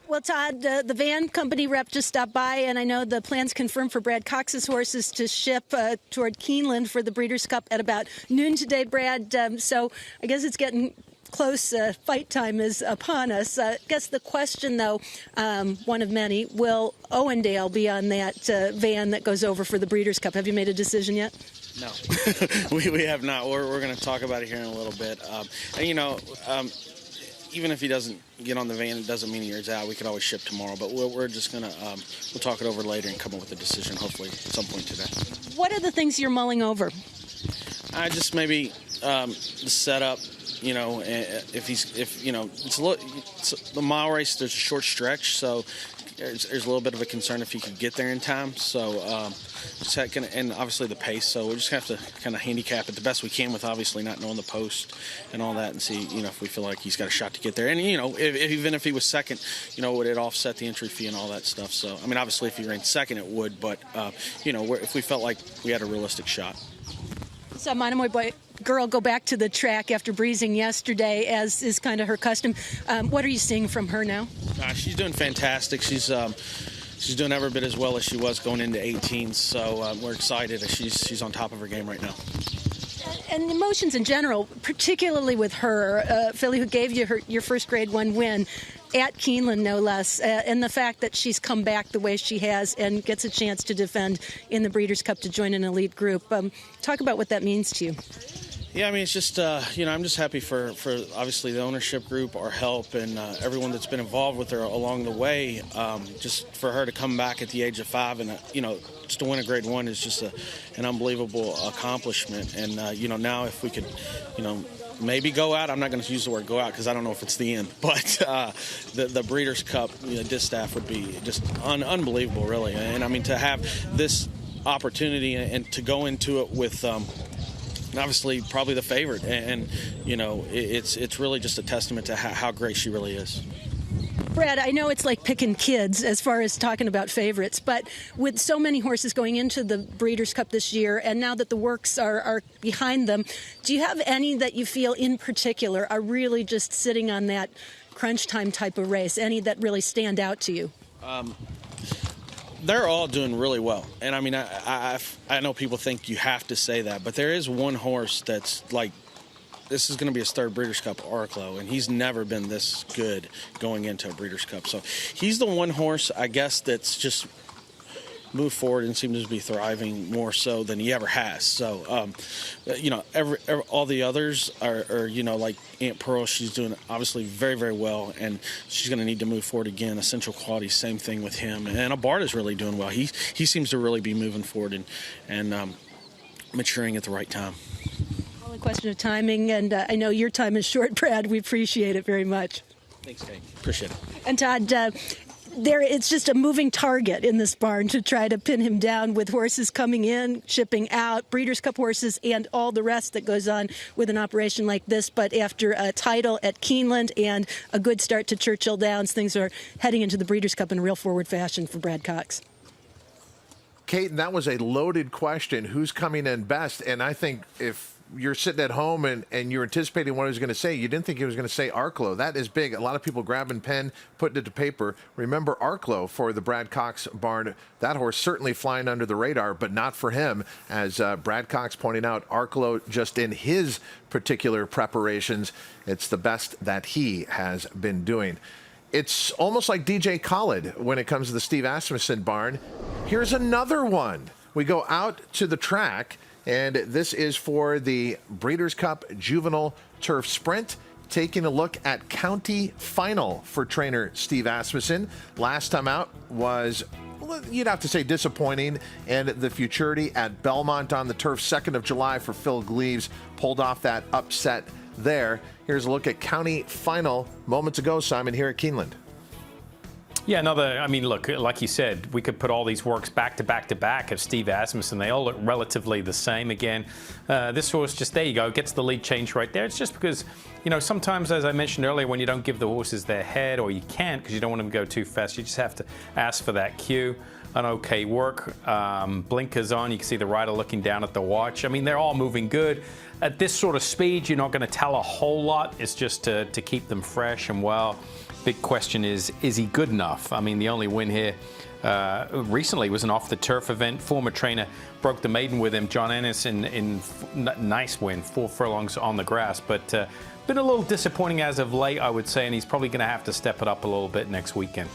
Well, Todd, the van company rep just stopped by, and I know the plan's confirmed for Brad Cox's horses to ship toward Keeneland for the Breeders' Cup at about noon today, Brad. So I guess it's getting close. Fight time is upon us. I guess the question, though, one of many, will Owendale be on that van that goes over for the Breeders' Cup? Have you made a decision yet? No, we have not. We're going to talk about it here in a little bit. And, you know, even if he doesn't get on the van, it doesn't mean he's out. We could always ship tomorrow, but we're just going to we'll talk it over later and come up with a decision, hopefully, at some point today. What are the things you're mulling over? Just maybe the setup. You know, if you know, it's the mile race. There's a short stretch, so there's a little bit of a concern if he could get there in time. So and obviously the pace. So we just have to kind of handicap it the best we can with obviously not knowing the post and all that, and see, you know, if we feel like he's got a shot to get there. And you know, even if he was second, you know, would it offset the entry fee and all that stuff? So I mean, obviously if he ran second, it would, but you know, if we felt like we had a realistic shot. So Monomoy Boy girl go back to the track after breezing yesterday, as is kind of her custom. What are you seeing from her now? She's doing fantastic. She's doing every bit as well as she was going into 18. So we're excited. She's on top of her game right now. And emotions in general, particularly with her, Philly, who gave you your first Grade 1 win at Keeneland, no less, and the fact that she's come back the way she has and gets a chance to defend in the Breeders' Cup to join an elite group. Talk about what that means to you. Yeah, I mean, it's just, you know, I'm just happy for obviously the ownership group, our help, and everyone that's been involved with her along the way. Just for her to come back at the age of 5 and, you know, just to win a Grade 1 is just an unbelievable accomplishment. And, you know, now if we could, you know, maybe go out. I'm not going to use the word go out because I don't know if it's the end. But the Breeders' Cup, you know, Distaff would be just unbelievable, really. And, I mean, to have this opportunity and to go into it with obviously probably the favorite, and you know, it's really just a testament to how great she really is. Brad, I know it's like picking kids as far as talking about favorites, but with so many horses going into the Breeders' Cup this year, and now that the works are behind them, do you have any that you feel in particular are really just sitting on that crunch time type of race? Any that really stand out to you? They're all doing really well. And I mean, I know people think you have to say that, but there is one horse that's like, this is going to be his third Breeders' Cup, Arklow, and he's never been this good going into a Breeders' Cup. So he's the one horse, I guess, that's just moved forward and seems to be thriving more so than he ever has. So, you know, all the others are, you know, like Aunt Pearl, she's doing obviously very, very well, and she's going to need to move forward again. Essential Quality, same thing with him. And Abarta's really doing well. He seems to really be moving forward and maturing at the right time. Only question of timing, and I know your time is short, Brad. We appreciate it very much. Thanks, Kate. Appreciate it. And Todd, it's just a moving target in this barn to try to pin him down with horses coming in, shipping out, Breeders' Cup horses, and all the rest that goes on with an operation like this. But after a title at Keeneland and a good start to Churchill Downs, things are heading into the Breeders' Cup in real forward fashion for Brad Cox. Kate, that was a loaded question. Who's coming in best? And I think if you're sitting at home and you're anticipating what he was going to say, you didn't think he was going to say Arklow. That is big. A lot of people grabbing pen, putting it to paper. Remember Arklow for the Brad Cox barn. That horse certainly flying under the radar, but not for him. As Brad Cox pointing out, Arklow just in his particular preparations, it's the best that he has been doing. It's almost like DJ Khaled when it comes to the Steve Asmussen barn. Here's another one. We go out to the track, and this is for the Breeders' Cup Juvenile Turf Sprint. Taking a look at county final for trainer Steve Asmussen. Last time out was, well, you'd have to say, disappointing, and the futurity at Belmont on the turf, 2nd of July for Phil Gleaves, pulled off that upset there. Here's a look at county final moments ago, Simon, here at Keeneland. Yeah, I mean, look, like you said, we could put all these works back to back to back of Steve Asmussen. They all look relatively the same again. This horse, just there you go, gets the lead change right there. It's just because, you know, sometimes, as I mentioned earlier, when you don't give the horses their head, or you can't because you don't want them to go too fast, you just have to ask for that cue. An okay work. Blinkers on. You can see the rider looking down at the watch. I mean, they're all moving good. At this sort of speed, you're not going to tell a whole lot. It's just to keep them fresh and well. Big question is he good enough? I mean, the only win here recently was an off-the-turf event. Former trainer broke the maiden with him, John Ennis, in nice win, 4 furlongs on the grass. But been a little disappointing as of late, I would say, and he's probably going to have to step it up a little bit next weekend.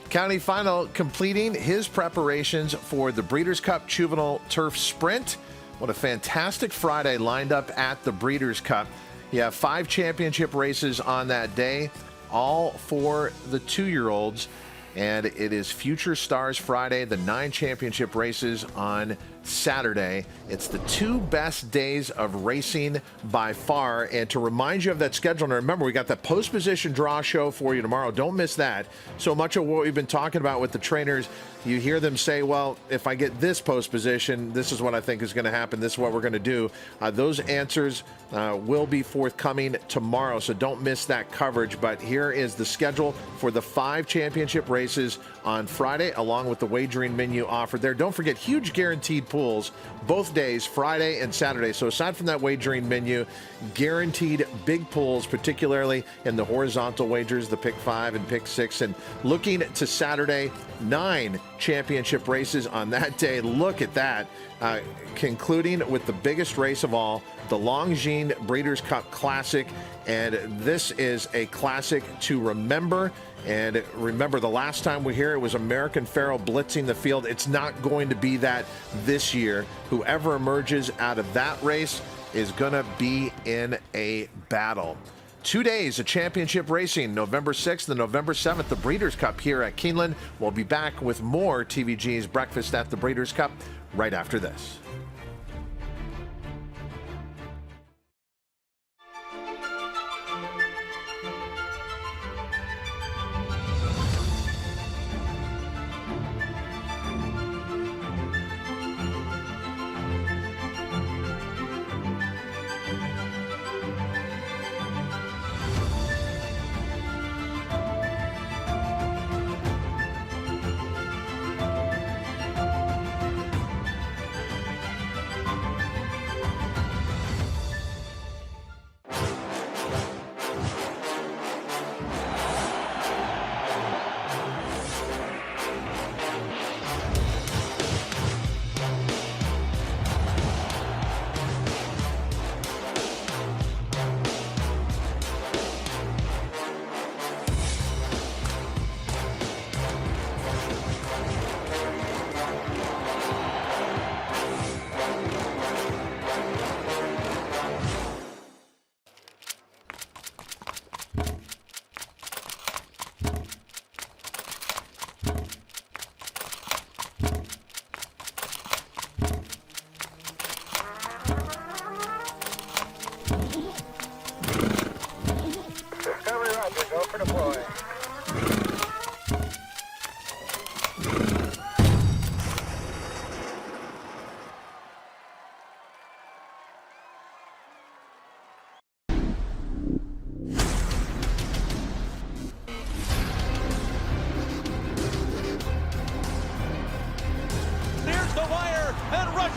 County final completing his preparations for the Breeders' Cup Juvenile Turf Sprint. What a fantastic Friday lined up at the Breeders' Cup. You have 5 championship races on that day, all for the 2-year-olds. And it is Future Stars Friday, the 9 championship races on Saturday. It's the 2 best days of racing by far. And to remind you of that schedule, and remember, we got that post position draw show for you tomorrow. Don't miss that. So much of what we've been talking about with the trainers, you hear them say, well, if I get this post position, this is what I think is going to happen. This is what we're going to do. Those answers will be forthcoming tomorrow, so don't miss that coverage. But here is the schedule for the 5 championship races on Friday, along with the wagering menu offered there. Don't forget, huge guaranteed pools both days, Friday and Saturday. So aside from that wagering menu, guaranteed big pools, particularly in the horizontal wagers, the pick 5 and pick 6. And looking to Saturday, 9 championship races on that day. Look at that. Concluding with the biggest race of all, the Longines Breeders' Cup Classic. And this is a classic to remember. And remember, the last time we hear it was American Pharoah blitzing the field. It's not going to be that this year. Whoever emerges out of that race is going to be in a battle. 2 days of championship racing, November 6th and November 7th, the Breeders' Cup here at Keeneland. We'll be back with more TVG's Breakfast at the Breeders' Cup right after this.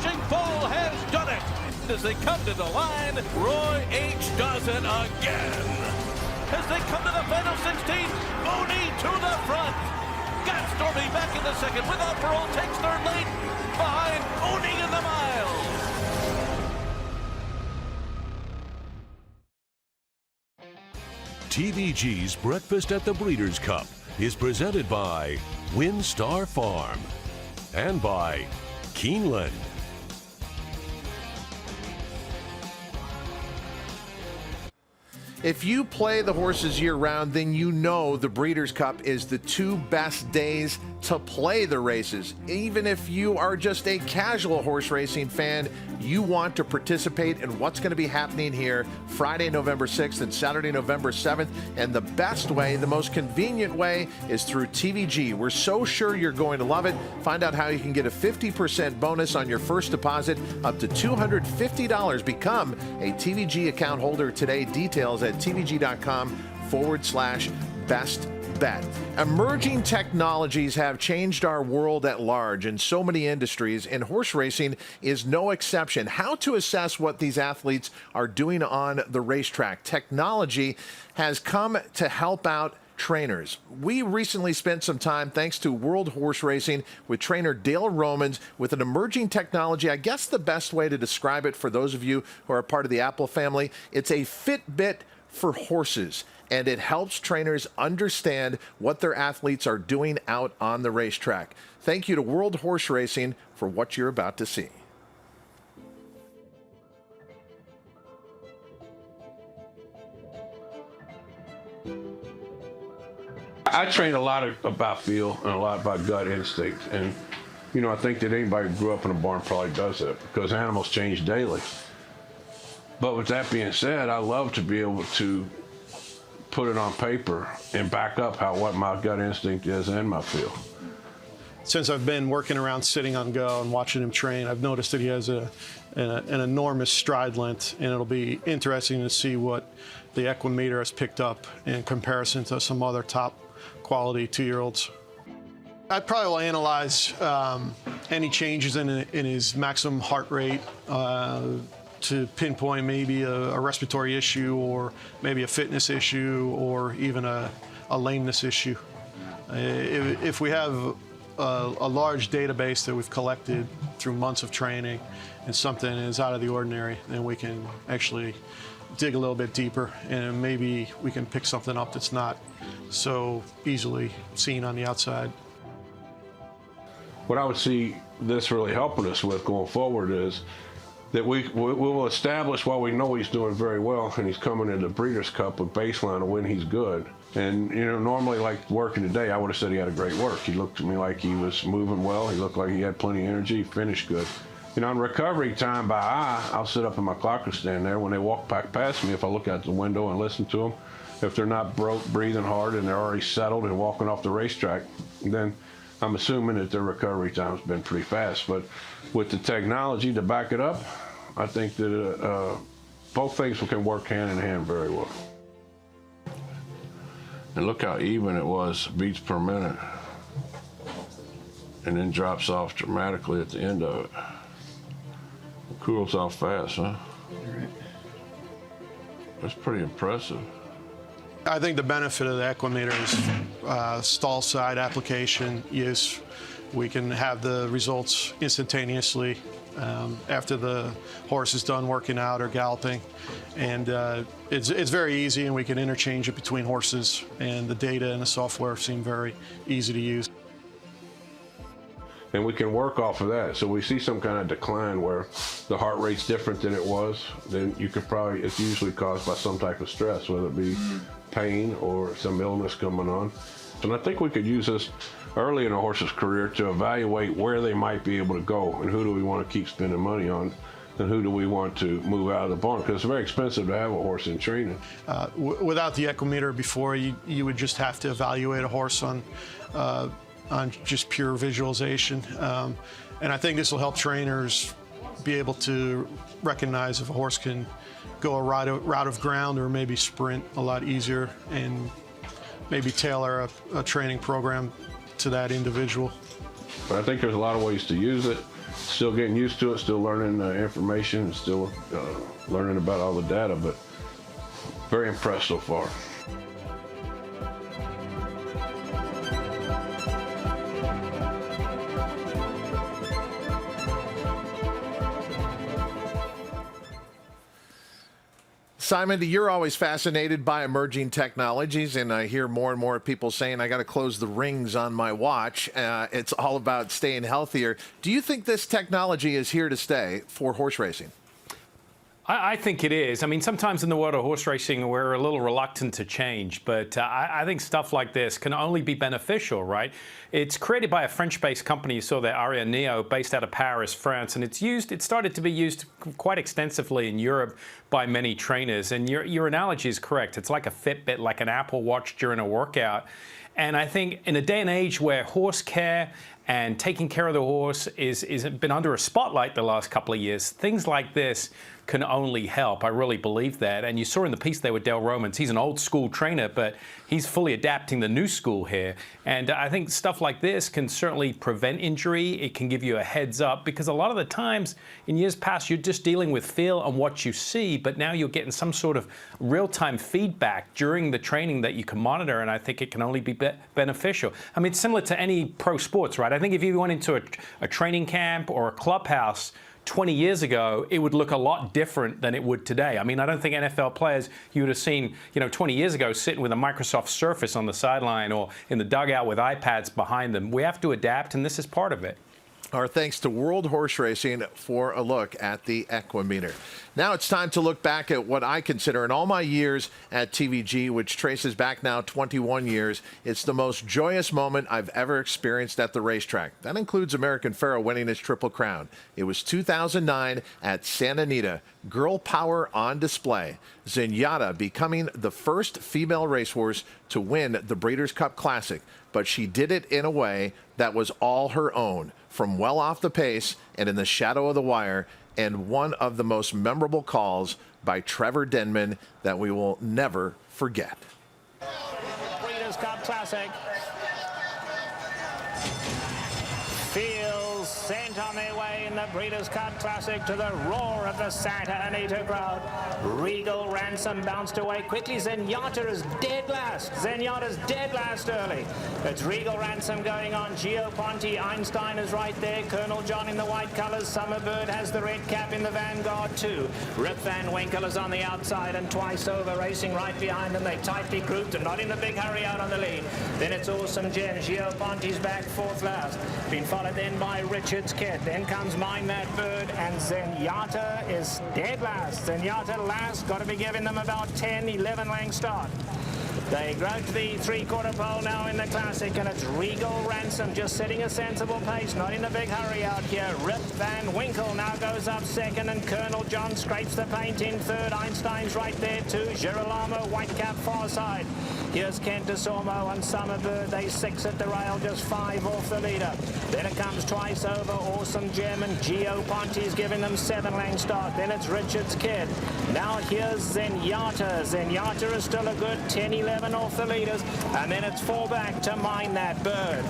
Pushing full has done it. As they come to the line, Roy H. does it again. As they come to the final 16, Mooney to the front. Got Stormy back in the second with Alperol takes third lead behind Mooney in the mile. TVG's Breakfast at the Breeders' Cup is presented by WinStar Farm and by Keeneland. If you play the horses year-round, then you know the Breeders' Cup is the 2 best days to play the races. Even if you are just a casual horse racing fan, you want to participate in what's going to be happening here Friday, November 6th and Saturday, November 7th. And the best way, the most convenient way, is through TVG. We're so sure you're going to love it. Find out how you can get a 50% bonus on your first deposit up to $250. Become a TVG account holder today. Details at tvg.com/best bet. Emerging technologies have changed our world at large in so many industries, and horse racing is no exception. How to assess what these athletes are doing on the racetrack? Technology has come to help out trainers. We recently spent some time, thanks to World Horse Racing, with trainer Dale Romans with an emerging technology. I guess the best way to describe it for those of you who are part of the Apple family, it's a Fitbit for horses, and it helps trainers understand what their athletes are doing out on the racetrack. Thank you to World Horse Racing for what you're about to see. I train a lot about feel and a lot about gut instinct, and I think that anybody who grew up in a barn probably does that because animals change daily. But with that being said, I love to be able to put it on paper and back up what my gut instinct is and my feel. Since I've been working around sitting on go and watching him train, I've noticed that he has an enormous stride length, and it'll be interesting to see what the Equimeter has picked up in comparison to some other top quality 2-year-olds. I probably will analyze any changes in his maximum heart rate to pinpoint maybe a respiratory issue or maybe a fitness issue or even a lameness issue. If we have a large database that we've collected through months of training and something is out of the ordinary, then we can actually dig a little bit deeper and maybe we can pick something up that's not so easily seen on the outside. What I would see this really helping us with going forward is that we will establish while we know he's doing very well and he's coming into the Breeders' Cup with baseline of when he's good. And, normally like working today, I would have said he had a great work. He looked to me like he was moving well. He looked like he had plenty of energy, he finished good. On recovery time by eye, I'll sit up in my clocker stand there. When they walk back past me, if I look out the window and listen to them, if they're not breathing hard and they're already settled and walking off the racetrack, then I'm assuming that their recovery time's been pretty fast. But with the technology to back it up, I think that both things can work hand in hand very well. And look how even it was, beats per minute, and then drops off dramatically at the end of it. It cools off fast, huh? That's pretty impressive. I think the benefit of the Equimeter's stall side application is we can have the results instantaneously after the horse is done working out or galloping. And it's very easy, and we can interchange it between horses, and the data and the software seem very easy to use. And we can work off of that. So we see some kind of decline where the heart rate's different than it was, then you could it's usually caused by some type of stress, whether it be pain or some illness coming on. And I think we could use this early in a horse's career to evaluate where they might be able to go and who do we want to keep spending money on and who do we want to move out of the barn, because it's very expensive to have a horse in training. Without the Equimeter before, you would just have to evaluate a horse on just pure visualization. And I think this will help trainers be able to recognize if a horse can go a route of ground or maybe sprint a lot easier, and maybe tailor a training program to that individual. But I think there's a lot of ways to use it. Still getting used to it, still learning information, still learning about all the data, but very impressed so far. Simon, you're always fascinated by emerging technologies, and I hear more and more people saying, I got to close the rings on my watch. It's all about staying healthier. Do you think this technology is here to stay for horse racing? I think it is. I mean, sometimes in the world of horse racing, we're a little reluctant to change, but I think stuff like this can only be beneficial, right? It's created by a French-based company. You saw that, Aria Neo, based out of Paris, France, and it started to be used quite extensively in Europe by many trainers. And your analogy is correct. It's like a Fitbit, like an Apple Watch during a workout. And I think in a day and age where horse care and taking care of the horse is been under a spotlight the last couple of years, things like this can only help. I really believe that. And you saw in the piece there with Dale Romans, he's an old school trainer, but he's fully adapting the new school here. And I think stuff like this can certainly prevent injury. It can give you a heads up, because a lot of the times in years past, you're just dealing with feel and what you see, but now you're getting some sort of real-time feedback during the training that you can monitor, and I think it can only be beneficial. I mean, it's similar to any pro sports, right? I think if you went into a training camp or a clubhouse 20 years ago, it would look a lot different than it would today. I mean, I don't think NFL players you would have seen, 20 years ago sitting with a Microsoft Surface on the sideline or in the dugout with iPads behind them. We have to adapt, and this is part of it. Our thanks to World Horse Racing for a look at the Equimeter. Now it's time to look back at what I consider in all my years at TVG, which traces back now 21 years. It's the most joyous moment I've ever experienced at the racetrack. That includes American Pharoah winning his Triple Crown. It was 2009 at Santa Anita. Girl power on display. Zenyatta becoming the first female racehorse to win the Breeders' Cup Classic, but she did it in a way that was all her own, from well off the pace and in the shadow of the wire, and one of the most memorable calls by Trevor Denman that we will never forget. Breeders' Cup Classic. Fields sent on their way in the Breeders' Cup Classic to the roar of the Santa Anita crowd. Regal Ransom bounced away quickly. Zenyatta is dead last. Zenyatta's dead last early. It's Regal Ransom going on. Yaupon, Einstein is right there. Colonel John in the white colours. Summerbird has the red cap in the vanguard too. Rip Van Winkle is on the outside, and Twice Over racing right behind them. They tightly grouped and not in a big hurry out on the lead. Then it's Awesome Gem. Yaupon back fourth last. Been followed then by Richard's Kid. Then comes Mind That Bird, and Zenyatta is dead last. Zenyatta last, got to be giving them about 10, 11 length start. They grow to the three-quarter pole now in the Classic, and it's Regal Ransom just setting a sensible pace, not in a big hurry out here. Rip Van Winkle now goes up second, and Colonel John scrapes the paint in third. Einstein's right there too. Girolamo, white cap far side. Here's Kent DeSormo and Summerbird. They 6 at the rail, just 5 off the leader. Then it comes Twice Over, Awesome Gem, and Yaupon giving them 7 length start. Then it's Richard's Kid. Now here's Zenyatta. Zenyatta is still a good 10, 11 off the leaders, and then it's 4 back to Mind That Bird.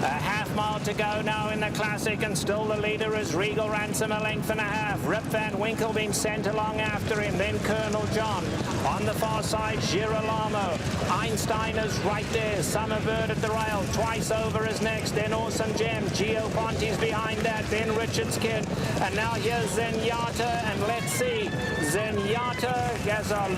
A half mile to go now in the Classic, and still the leader is Regal Ransom, a length and a half. Rip Van Winkle being sent along after him, then Colonel John. On the far side, Girolamo. Einstein is right there. Summerbird at the rail. Twice Over is next, then Awesome Gem. Yaupon behind that, then Richard's Kid. And now here's Zenyatta, and let's see. Zenyatta has a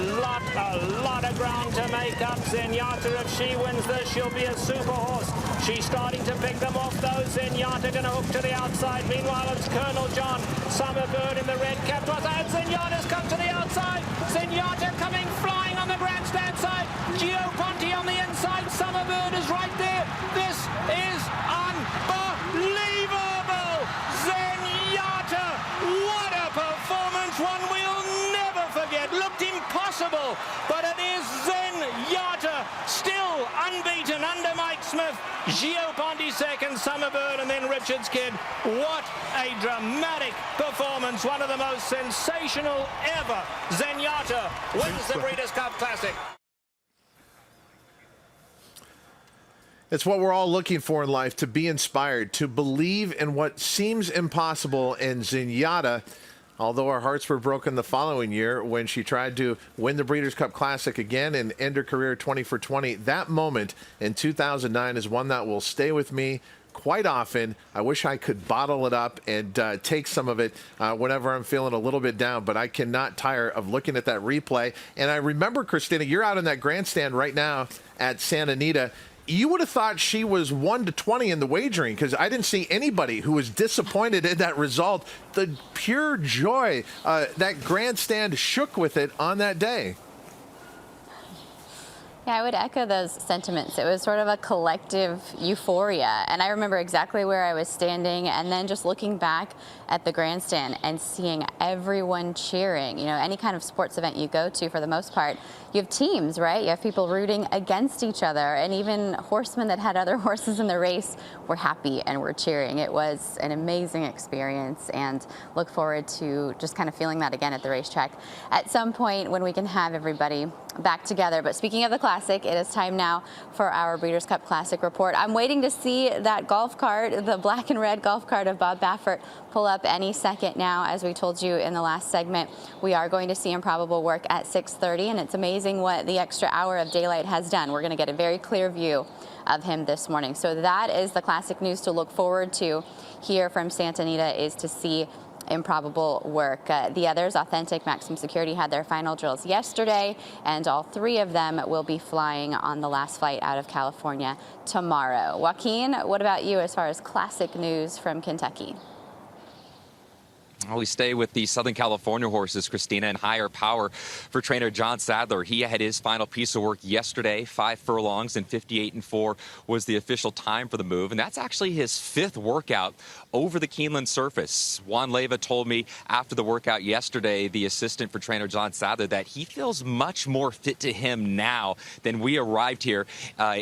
lot of ground to make up. Zenyatta, if she wins this, she'll be a super horse. She's starting to pick them off though. Zenyatta going to hook to the outside. Meanwhile, it's Colonel John. Summerbird in the red cap. And Zenyatta's come to the outside. Zenyatta coming flying on the grandstand side. Yaupon on the inside. Summerbird is right there. This is unbelievable. Zenyatta, what a performance. One we'll never forget. Looked impossible, but it is Zenyatta still unbeaten under Mike Smith. Yaupon second, Summerbird, and then Richard's Kid. What a dramatic performance. One of the most sensational ever. Zenyatta wins the Breeders' Cup Classic. It's what we're all looking for in life, to be inspired, to believe in what seems impossible. And Zenyatta, although our hearts were broken the following year when she tried to win the Breeders' Cup Classic again and end her career 20 for 20, that moment in 2009 is one that will stay with me quite often. I wish I could bottle it up and take some of it whenever I'm feeling a little bit down, but I cannot tire of looking at that replay. And I remember, Christina, you're out in that grandstand right now at Santa Anita. You would have thought she was 1-20 in the wagering, because I didn't see anybody who was disappointed in that result. The pure joy, that grandstand shook with it on that day. Yeah, I would echo those sentiments. It was sort of a collective euphoria. And I remember exactly where I was standing, and then just looking back at the grandstand and seeing everyone cheering. You know, any kind of sports event you go to, for the most part, you have teams, right? You have people rooting against each other, and even horsemen that had other horses in the race were happy and were cheering. It was an amazing experience, and look forward to just kind of feeling that again at the racetrack at some point when we can have everybody back together. But speaking of the Classic, it is time now for our Breeders' Cup Classic report. I'm waiting to see that golf cart, the black and red golf cart of Bob Baffert, pull up any second now. As we told you in the last segment, we are going to see Improbable work at 6:30, and it's amazing what the extra hour of daylight has done. We're going to get a very clear view of him this morning. So that is the Classic news to look forward to here from Santa Anita, is to see Improbable work. The others, Authentic, Maximum Security, had their final drills yesterday, and all three of them will be flying on the last flight out of California tomorrow. Joaquin, what about you as far as Classic news from Kentucky? Well, we stay with the Southern California horses, Christina, and higher power for trainer John Sadler. He had his final piece of work yesterday. 5 furlongs and 58.4 was the official time for the move, and that's actually his 5th workout over the Keeneland surface. Juan Leyva told me after the workout yesterday, the assistant for trainer John Sadler, that he feels much more fit to him now than we arrived here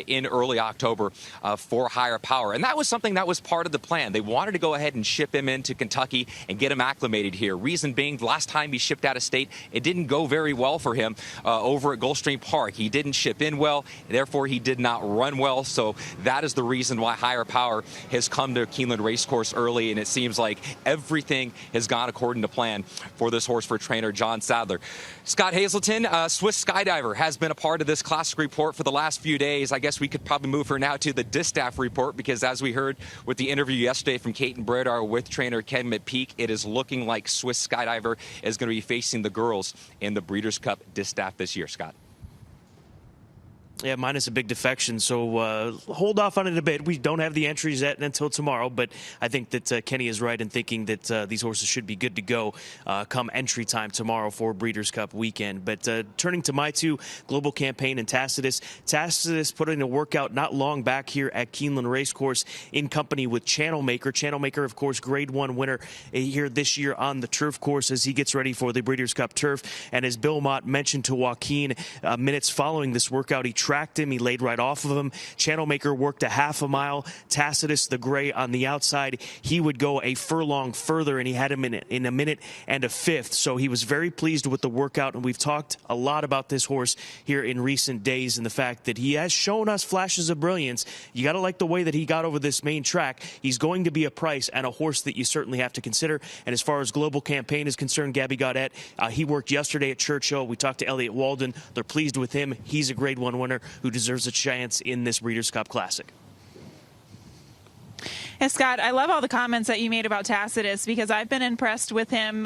in early October for higher power. And that was something that was part of the plan. They wanted to go ahead and ship him into Kentucky and get him acclimated here. Reason being, the last time he shipped out of state, it didn't go very well for him over at Gulfstream Park. He didn't ship in well, therefore he did not run well. So that is the reason why higher power has come to Keeneland Racecourse early, and it seems like everything has gone according to plan for this horse for trainer John Sadler. Scott Hazelton, Swiss Skydiver, has been a part of this Classic report for the last few days. I guess we could probably move her now to the Distaff report, because as we heard with the interview yesterday from Kate and Bredar with trainer Ken McPeak, it is looking like Swiss Skydiver is going to be facing the girls in the Breeders' Cup Distaff this year. Scott. Yeah, minus a big defection, so hold off on it a bit. We don't have the entries yet until tomorrow, but I think that Kenny is right in thinking that these horses should be good to go come entry time tomorrow for Breeders' Cup weekend. But turning to my two, Global Campaign and Tacitus. Tacitus put in a workout not long back here at Keeneland Racecourse in company with Channel Maker. Channel Maker, of course, Grade 1 winner here this year on the turf course as he gets ready for the Breeders' Cup turf. And as Bill Mott mentioned to Joaquin minutes following this workout, he tracked him. He laid right off of him. Channel Maker worked a half a mile. Tacitus, the gray on the outside, he would go a furlong further, and he had him in a minute and a 5th. So he was very pleased with the workout, and we've talked a lot about this horse here in recent days and the fact that he has shown us flashes of brilliance. You got to like the way that he got over this main track. He's going to be a price and a horse that you certainly have to consider. And as far as Global Campaign is concerned, Gabby Gaudette, he worked yesterday at Churchill. We talked to Elliott Walden. They're pleased with him. He's a Grade 1 winner who deserves a chance in this Breeders' Cup Classic. Yeah, Scott, I love all the comments that you made about Tacitus, because I've been impressed with him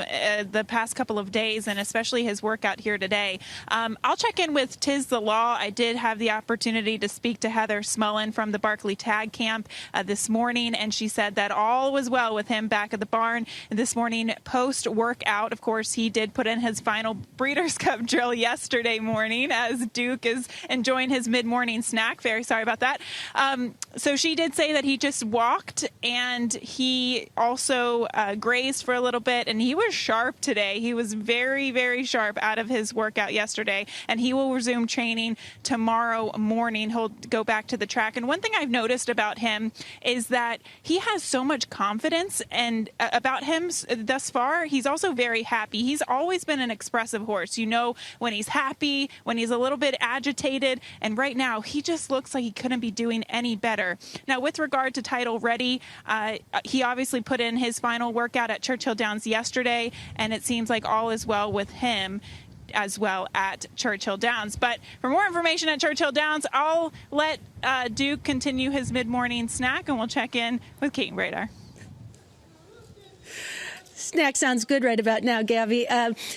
the past couple of days, and especially his workout here today. I'll check in with Tiz the Law. I did have the opportunity to speak to Heather Smullen from the Barkley Tag Camp this morning, and she said that all was well with him back at the barn this morning post-workout. Of course, he did put in his final Breeders' Cup drill yesterday morning as Duke is enjoying his mid-morning snack. Very sorry about that. So she did say that he just walked and he also grazed for a little bit, and he was sharp today. He was very, very sharp out of his workout yesterday, and he will resume training tomorrow morning. He'll go back to the track. And one thing I've noticed about him is that he has so much confidence, and about him thus far, he's also very happy. He's always been an expressive horse. You know when he's happy, when he's a little bit agitated, and right now he just looks like he couldn't be doing any better. Now, with regard to title ready, he obviously put in his final workout at Churchill Downs yesterday, and it seems like all is well with him as well at Churchill Downs. But for more information at Churchill Downs, I'll let Duke continue his mid-morning snack, and we'll check in with Kate and Radar. Snack sounds good right about now, Gabby.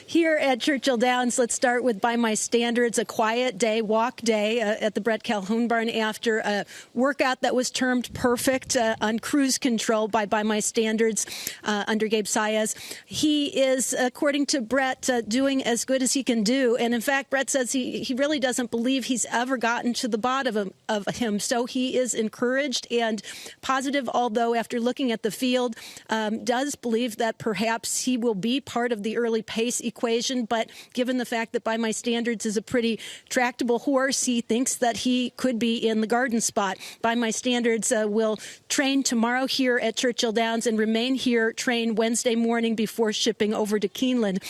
Here at Churchill Downs, let's start with By My Standards, a quiet day, walk day at the Brett Calhoun barn after a workout that was termed perfect on cruise control by My Standards under Gabe Saez. He is, according to Brett, doing as good as he can do. And in fact, Brett says he really doesn't believe he's ever gotten to the bottom of him. So he is encouraged and positive, although after looking at the field, does believe that perhaps he will be part of the early pace equation, but given the fact that By My Standards is a pretty tractable horse, he thinks that he could be in the garden spot. By My Standards will train tomorrow here at Churchill Downs and remain here, train Wednesday morning before shipping over to Keeneland.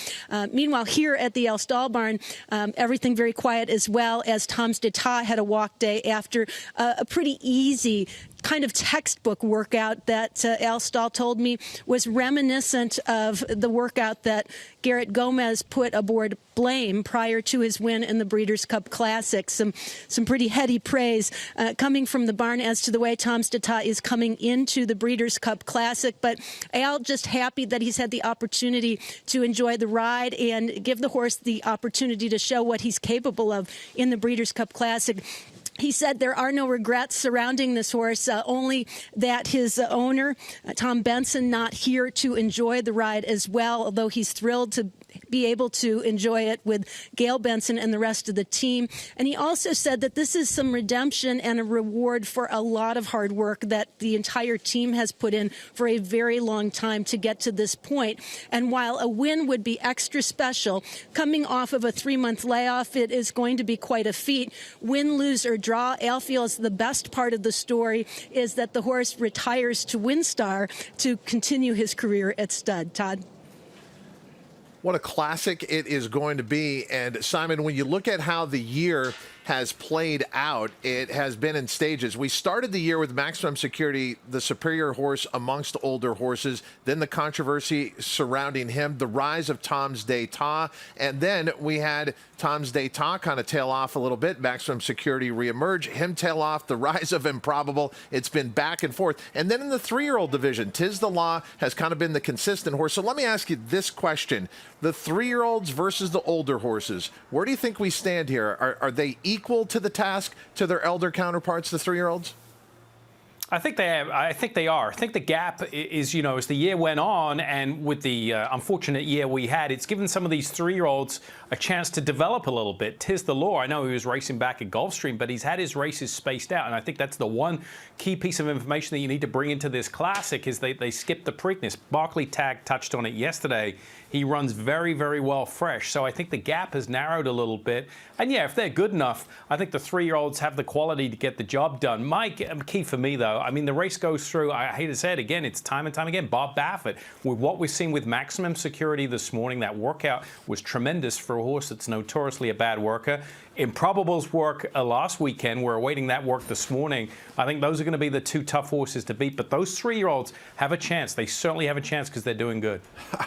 Meanwhile, here at the El Stall barn, everything very quiet as well, as Tom's d'Etat had a walk day after a pretty easy kind of textbook workout that Al Stall told me was reminiscent of the workout that Garrett Gomez put aboard Blame prior to his win in the Breeders' Cup Classic. Some pretty heady praise coming from the barn as to the way Tom's d'Etat is coming into the Breeders' Cup Classic. But Al just happy that he's had the opportunity to enjoy the ride and give the horse the opportunity to show what he's capable of in the Breeders' Cup Classic. He said there are no regrets surrounding this horse, only that his owner, Tom Benson, not here to enjoy the ride as well, although he's thrilled to be able to enjoy it with Gail Benson and the rest of the team. And he also said that this is some redemption and a reward for a lot of hard work that the entire team has put in for a very long time to get to this point. And while a win would be extra special, coming off of a 3-month layoff, it is going to be quite a feat. Win, lose, or draw, Al feels the best part of the story is that the horse retires to WinStar to continue his career at stud. Todd? What a classic it is going to be. And Simon, when you look at how the year has played out, it has been in stages. We started the year with Maximum Security, the superior horse amongst older horses, then the controversy surrounding him, the rise of Tom's d'Etat, and then we had Tom's d'Etat kind of tail off a little bit, Maximum Security reemerge, him tail off, the rise of Improbable. It's been back and forth. And then in the 3-year-old division, Tiz the Law has kind of been the consistent horse. So let me ask you this question. The 3-year-olds versus the older horses, where do you think we stand here? Are they equal to the task to their elder counterparts, the 3-year-olds? I think they are. I think the gap is, as the year went on, and with the unfortunate year we had, it's given some of these 3-year-olds a chance to develop a little bit. Tiz the Law, I know he was racing back at Gulfstream, but he's had his races spaced out, and I think that's the one key piece of information that you need to bring into this classic is they skipped the Preakness. Barclay Tagg touched on it yesterday. He runs very, very well fresh. So I think the gap has narrowed a little bit. And yeah, if they're good enough, I think the 3-year-olds have the quality to get the job done. Key for me, though, I mean, the race goes through, I hate to say it again, it's time and time again, Bob Baffert. With what we've seen with Maximum Security this morning, that workout was tremendous for a horse that's notoriously a bad worker. Improbable's work last weekend, we're awaiting that work this morning. I think those are going to be the 2 tough horses to beat. But those 3-year-olds have a chance. They certainly have a chance because they're doing good.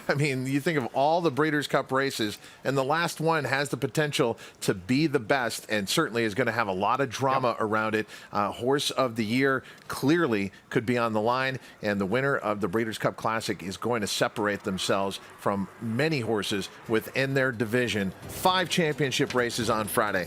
I mean, you think of all the Breeders' Cup races, and the last one has the potential to be the best and certainly is going to have a lot of drama around it. Horse of the Year clearly could be on the line, and the winner of the Breeders' Cup Classic is going to separate themselves from many horses within their division. 5 championship races on Friday.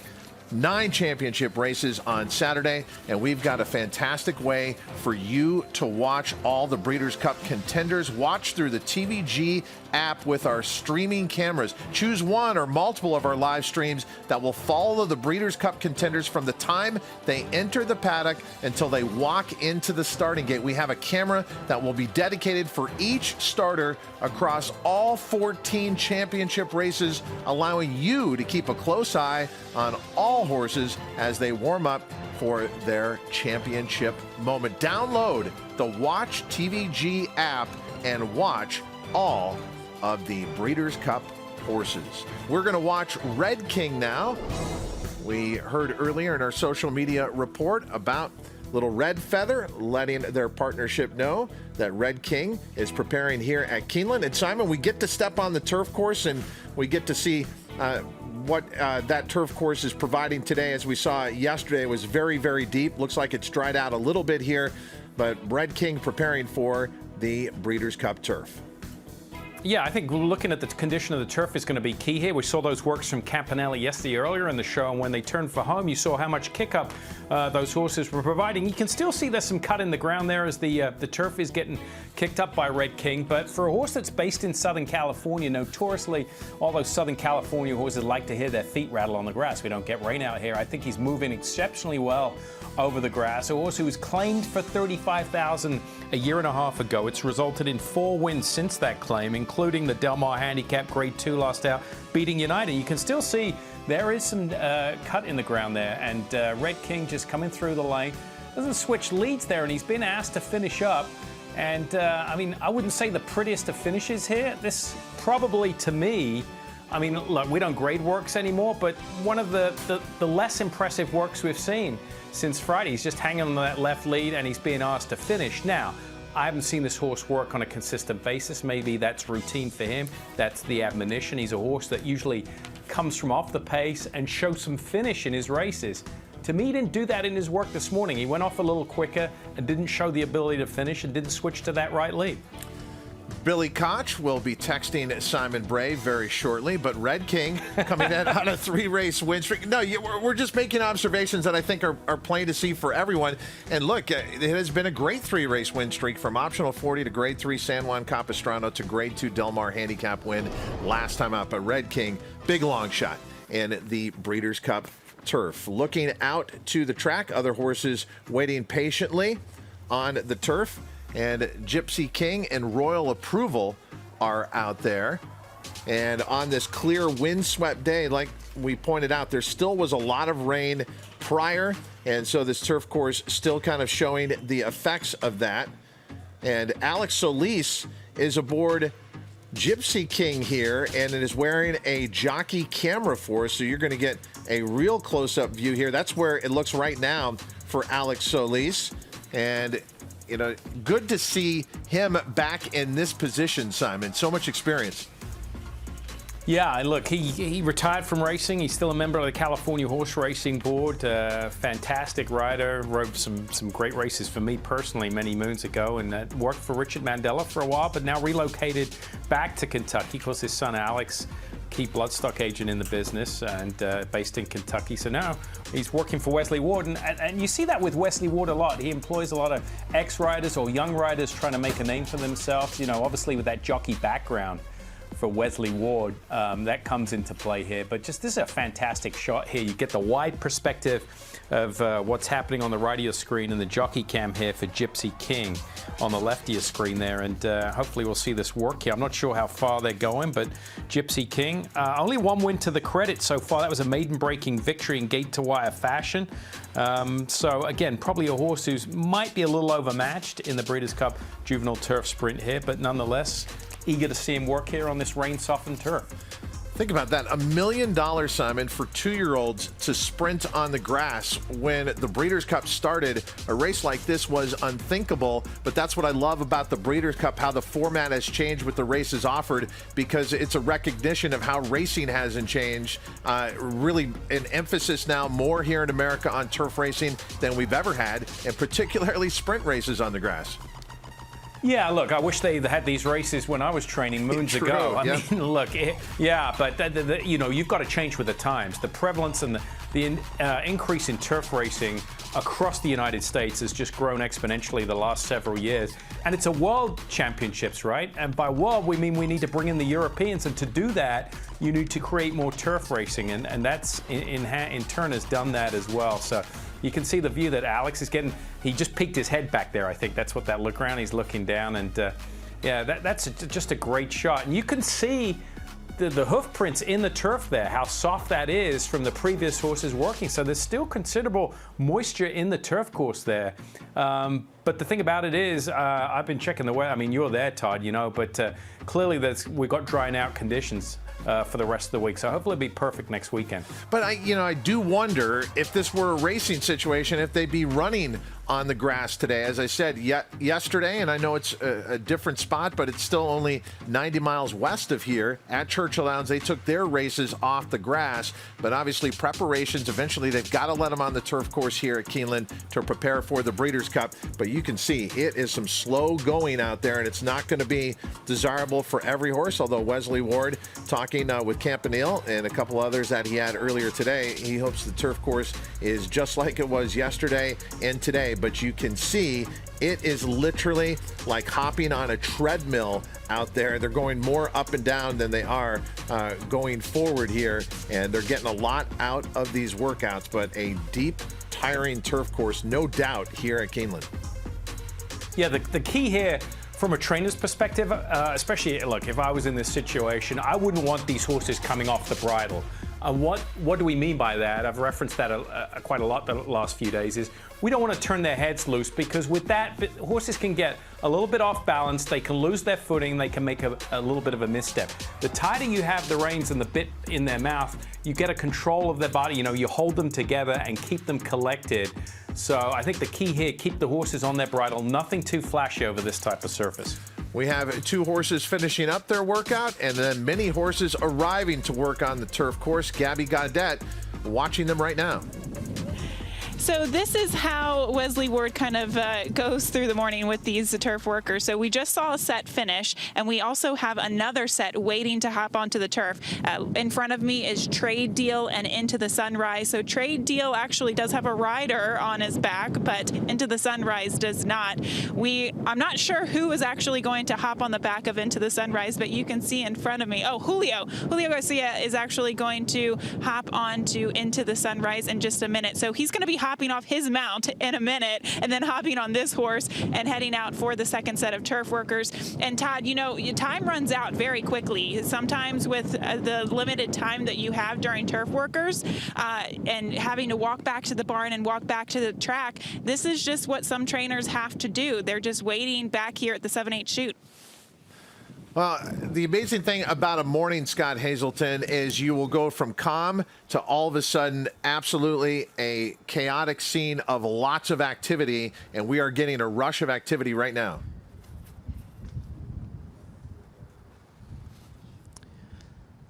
9 championship races on Saturday, and we've got a fantastic way for you to watch all the Breeders' Cup contenders. Watch through the TVG app with our streaming cameras. Choose one or multiple of our live streams that will follow the Breeders' Cup contenders from the time they enter the paddock until they walk into the starting gate. We have a camera that will be dedicated for each starter across all 14 championship races, allowing you to keep a close eye on all horses as they warm up for their championship moment. Download the Watch TVG app and watch all of the Breeders' Cup horses. We're going to watch Red King now. We heard earlier in our social media report about Little Red Feather letting their partnership know that Red King is preparing here at Keeneland. And Simon, we get to step on the turf course and we get to see what that turf course is providing today. As we saw yesterday, it was very, very deep. Looks like it's dried out a little bit here, but Red King preparing for the Breeders' Cup turf. Yeah, I think looking at the condition of the turf is going to be key here. We saw those works from Campanelli yesterday earlier in the show, and when they turned for home, you saw how much kick-up those horses were providing. You can still see there's some cut in the ground there as the turf is getting kicked up by Red King. But for a horse that's based in Southern California, notoriously, all those Southern California horses like to hear their feet rattle on the grass. We don't get rain out here. I think he's moving exceptionally well over the grass. A horse who was claimed for $35,000 a year and a half ago. It's resulted in 4 wins since that claim, including the Del Mar Handicap Grade 2 lost out, beating United. You can still see there is some cut in the ground there, and Red King just coming through the lane. Doesn't switch leads there, and he's been asked to finish up. And, I mean, I wouldn't say the prettiest of finishes here. This probably, to me, I mean, look, we don't grade works anymore, but one of the less impressive works we've seen since Friday. He's just hanging on that left lead, and he's being asked to finish. Now, I haven't seen this horse work on a consistent basis. Maybe that's routine for him. That's the admonition. He's a horse that usually comes from off the pace and shows some finish in his races. To me, he didn't do that in his work this morning. He went off a little quicker and didn't show the ability to finish and didn't switch to that right lead. Billy Koch will be texting Simon Bray very shortly, but Red King coming in on a 3-race win streak. No, we're just making observations that I think are plain to see for everyone. And look, it has been a great 3-race win streak from optional 40 to grade 3 San Juan Capistrano to grade 2 Del Mar Handicap win last time out. But Red King, big long shot in the Breeders' Cup turf. Looking out to the track, other horses waiting patiently on the turf. And Gypsy King and Royal Approval are out there. And on this clear windswept day, like we pointed out, there still was a lot of rain prior. And so this turf course still kind of showing the effects of that. And Alex Solis is aboard Gypsy King here, and it is wearing a Jockey camera for us. So you're going to get a real close-up view here. That's where it looks right now for Alex Solis. And you know, good to see him back in this position, Simon. So much experience. Yeah, and look, he retired from racing. He's still a member of the California Horse Racing Board. Fantastic rider. Rode some great races for me personally many moons ago, and worked for Richard Mandela for a while, but now relocated back to Kentucky because his son Alex, key bloodstock agent in the business, and based in Kentucky. So now he's working for Wesley Ward, and you see that with Wesley Ward a lot. He employs a lot of ex-riders or young riders trying to make a name for themselves. You know, obviously with that jockey background for Wesley Ward, that comes into play here. But just this is a fantastic shot here. You get the wide perspective of what's happening on the right of your screen, and the jockey cam here for Gypsy King on the left of your screen there. And hopefully we'll see this work here. I'm not sure how far they're going, but Gypsy King, only 1 win to the credit so far. That was a maiden-breaking victory in gate-to-wire fashion. So again, probably a horse who might be a little overmatched in the Breeders' Cup Juvenile Turf Sprint here, but nonetheless, eager to see him work here on this rain-softened turf. Think about that, $1 million, Simon, for 2-year-olds to sprint on the grass. When the Breeders' Cup started, a race like this was unthinkable, but that's what I love about the Breeders' Cup, how the format has changed with the races offered, because it's a recognition of how racing hasn't changed. Really an emphasis now more here in America on turf racing than we've ever had, and particularly sprint races on the grass. Yeah, look, I wish they had these races when I was training moons ago. I mean, look, but you know, you've got to change with the times. The prevalence and the increase in turf racing across the United States has just grown exponentially the last several years. And it's a world championships, right? And by world, we mean we need to bring in the Europeans. And to do that, you need to create more turf racing. And that's, in turn, has done that as well. So you can see the view that Alex is getting. He just peeked his head back there. I think that's what that look around. He's looking down. And, yeah, that's just a great shot. And you can see the hoof prints in the turf there, how soft that is from the previous horses working. So there's still considerable moisture in the turf course there. But the thing about it is, I've been checking the weather. I mean, you're there, Todd, you know, but clearly we've got drying out conditions for the rest of the week. So hopefully it'll be perfect next weekend. But I do wonder if this were a racing situation, if they'd be running on the grass today. As I said yesterday, and I know it's a different spot, but it's still only 90 miles west of here at Churchill Downs. They took their races off the grass, but obviously preparations, eventually they've got to let them on the turf course here at Keeneland to prepare for the Breeders' Cup. But you can see it is some slow going out there, and it's not going to be desirable for every horse, although Wesley Ward, talking with Campanile and a couple others that he had earlier today, he hopes the turf course is just like it was yesterday and today. But you can see it is literally like hopping on a treadmill out there. They're going more up and down than they are going forward here, and they're getting a lot out of these workouts. But a deep, tiring turf course, no doubt, here at Keeneland. Yeah, the key here from a trainer's perspective, especially, look, if I was in this situation, I wouldn't want these horses coming off the bridle. And what do we mean by that? I've referenced that quite a lot the last few days, is we don't want to turn their heads loose, because with that, horses can get a little bit off balance, they can lose their footing, they can make a little bit of a misstep. The tighter you have the reins and the bit in their mouth, you get a control of their body. You know, you hold them together and keep them collected. So I think the key here, keep the horses on their bridle, nothing too flashy over this type of surface. We have 2 horses finishing up their workout, and then many horses arriving to work on the turf course. Gabby Gaudette watching them right now. So this is how Wesley Ward kind of goes through the morning with these turf workers. So we just saw a set finish, and we also have another set waiting to hop onto the turf. In front of me is Trade Deal and Into the Sunrise. So Trade Deal actually does have a rider on his back, but Into the Sunrise does not. I'm not sure who is actually going to hop on the back of Into the Sunrise, but you can see in front of me, Julio Garcia is actually going to hop onto Into the Sunrise in just a minute. So he's going to be hopping off his mount in a minute, and then hopping on this horse and heading out for the second set of turf workers. And Todd, you know, time runs out very quickly. Sometimes with the limited time that you have during turf workers and having to walk back to the barn and walk back to the track, this is just what some trainers have to do. They're just waiting back here at the 7-8 chute. Well, the amazing thing about a morning, Scott Hazelton, is you will go from calm to all of a sudden absolutely a chaotic scene of lots of activity, and we are getting a rush of activity right now.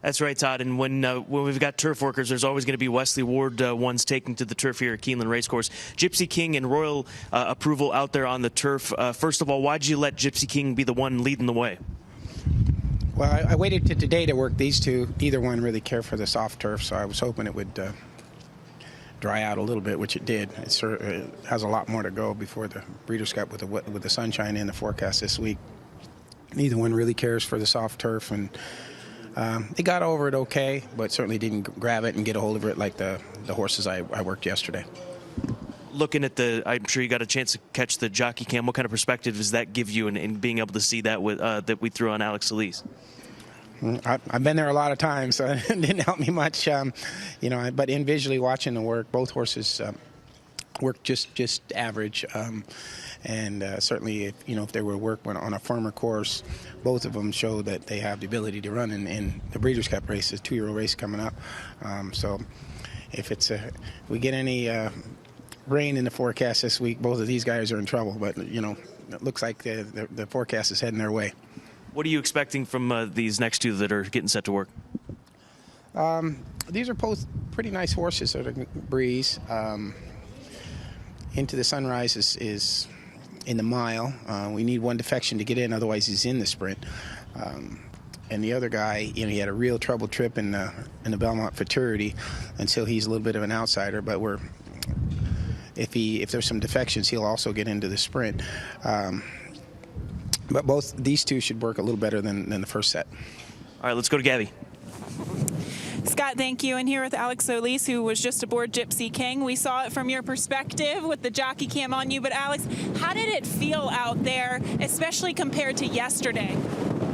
That's right, Todd. And when we've got turf workers, there's always going to be Wesley Ward ones taking to the turf here at Keeneland Racecourse. Gypsy King and Royal Approval out there on the turf. First of all, why did you let Gypsy King be the one leading the way? Well, I waited to today to work these two. Neither one really cared for the soft turf, so I was hoping it would dry out a little bit, which it did. It has a lot more to go before the Breeders' Cup with the sunshine in the forecast this week. Neither one really cares for the soft turf, and they got over it okay, but certainly didn't grab it and get a hold of it like the horses I worked yesterday. Looking at I'm sure you got a chance to catch the jockey cam. What kind of perspective does that give you in being able to see that that we threw on Alex Solis? I've been there a lot of times, so it didn't help me much, you know. But in visually watching the work, both horses work just average, and certainly if they were to work on a firmer course, both of them show that they have the ability to run in the Breeders' Cup race, the 2-year-old race coming up. So if we get any rain in the forecast this week, both of these guys are in trouble. But it looks like the forecast is heading their way. What are you expecting from these next two that are getting set to work? These are both pretty nice horses at a breeze. Into the Sunrise is in the mile. We need one defection to get in, otherwise he's in the sprint. And the other guy, you know, he had a real trouble trip in the Belmont Futurity, and so he's a little bit of an outsider. But if there's some defections, he'll also get into the sprint. But both these two should work a little better than the first set. All right, let's go to Gabby. Scott, thank you. And here with Alex Solis, who was just aboard Gypsy King. We saw it from your perspective with the jockey cam on you. But Alex, how did it feel out there, especially compared to yesterday?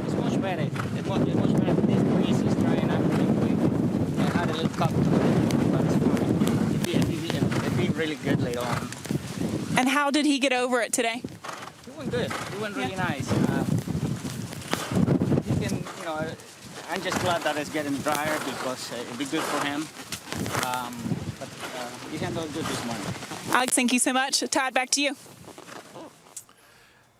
It's much better. It was much better. This breeze is drying up pretty quick. I had a little cup, but it's fine. It being really good later on. And how did he get over it today? He went good. He went really nice. He can, you know, I'm just glad that it's getting drier because it'd be good for him. But he handled good this morning. Alex, thank you so much. Todd, back to you.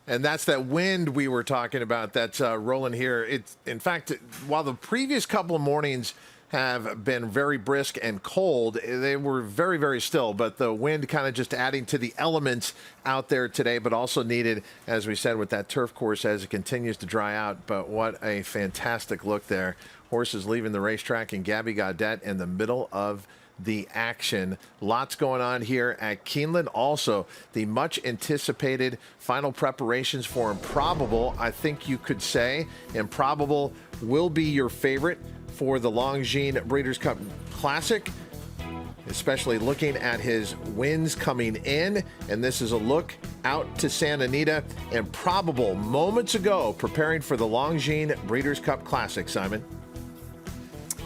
And that's that wind we were talking about that's rolling here. It's, in fact, while the previous couple of mornings have been very brisk and cold, they were very, very still, but the wind kind of just adding to the elements out there today, but also needed, as we said, with that turf course as it continues to dry out. But what a fantastic look there. Horses leaving the racetrack, and Gabby Gaudet in the middle of the action. Lots going on here at Keeneland. Also, the much anticipated final preparations for Improbable. I think you could say Improbable will be your favorite for the Longines Breeders' Cup Classic, especially looking at his wins coming in. And this is a look out to Santa Anita. Improbable moments ago preparing for the Longines Breeders' Cup Classic, Simon.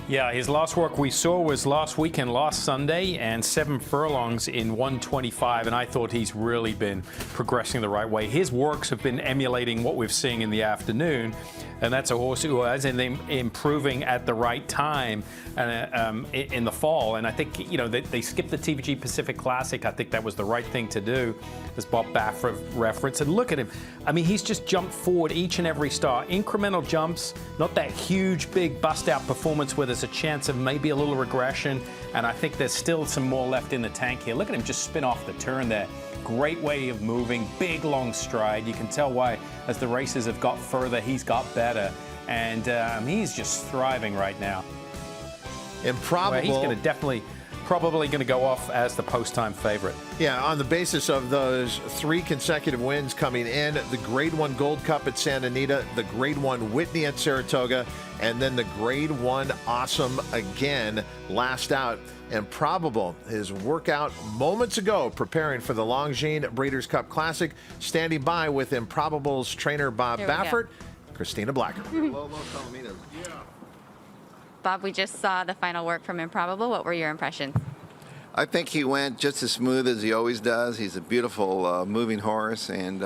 Yeah, his last work we saw was last weekend, last Sunday, and 7 furlongs in 125, and I thought he's really been progressing the right way. His works have been emulating what we're seeing in the afternoon, and that's a horse who is improving at the right time in the fall. And I think, you know, they skipped the TVG Pacific Classic. I think that was the right thing to do, as Bob Baffert referenced. And look at him. I mean, he's just jumped forward each and every start. Incremental jumps, not that huge, big bust-out performance where there's a chance of maybe a little regression. And I think there's still some more left in the tank here. Look at him just spin off the turn there. Great way of moving, big long stride. You can tell why as the races have got further, he's got better. And he's just thriving right now. Improbable. Well, he's going to probably going to go off as the post-time favorite. Yeah, on the basis of those 3 consecutive wins coming in, the Grade 1 Gold Cup at Santa Anita, the Grade 1 Whitney at Saratoga, and then the Grade 1 Awesome again last out. Improbable, his workout moments ago preparing for the Longines Breeders' Cup Classic, standing by with Improbable's trainer Bob Baffert, Christina Blacker. Bob, we just saw the final work from Improbable. What were your impressions? I think he went just as smooth as he always does. He's a beautiful moving horse and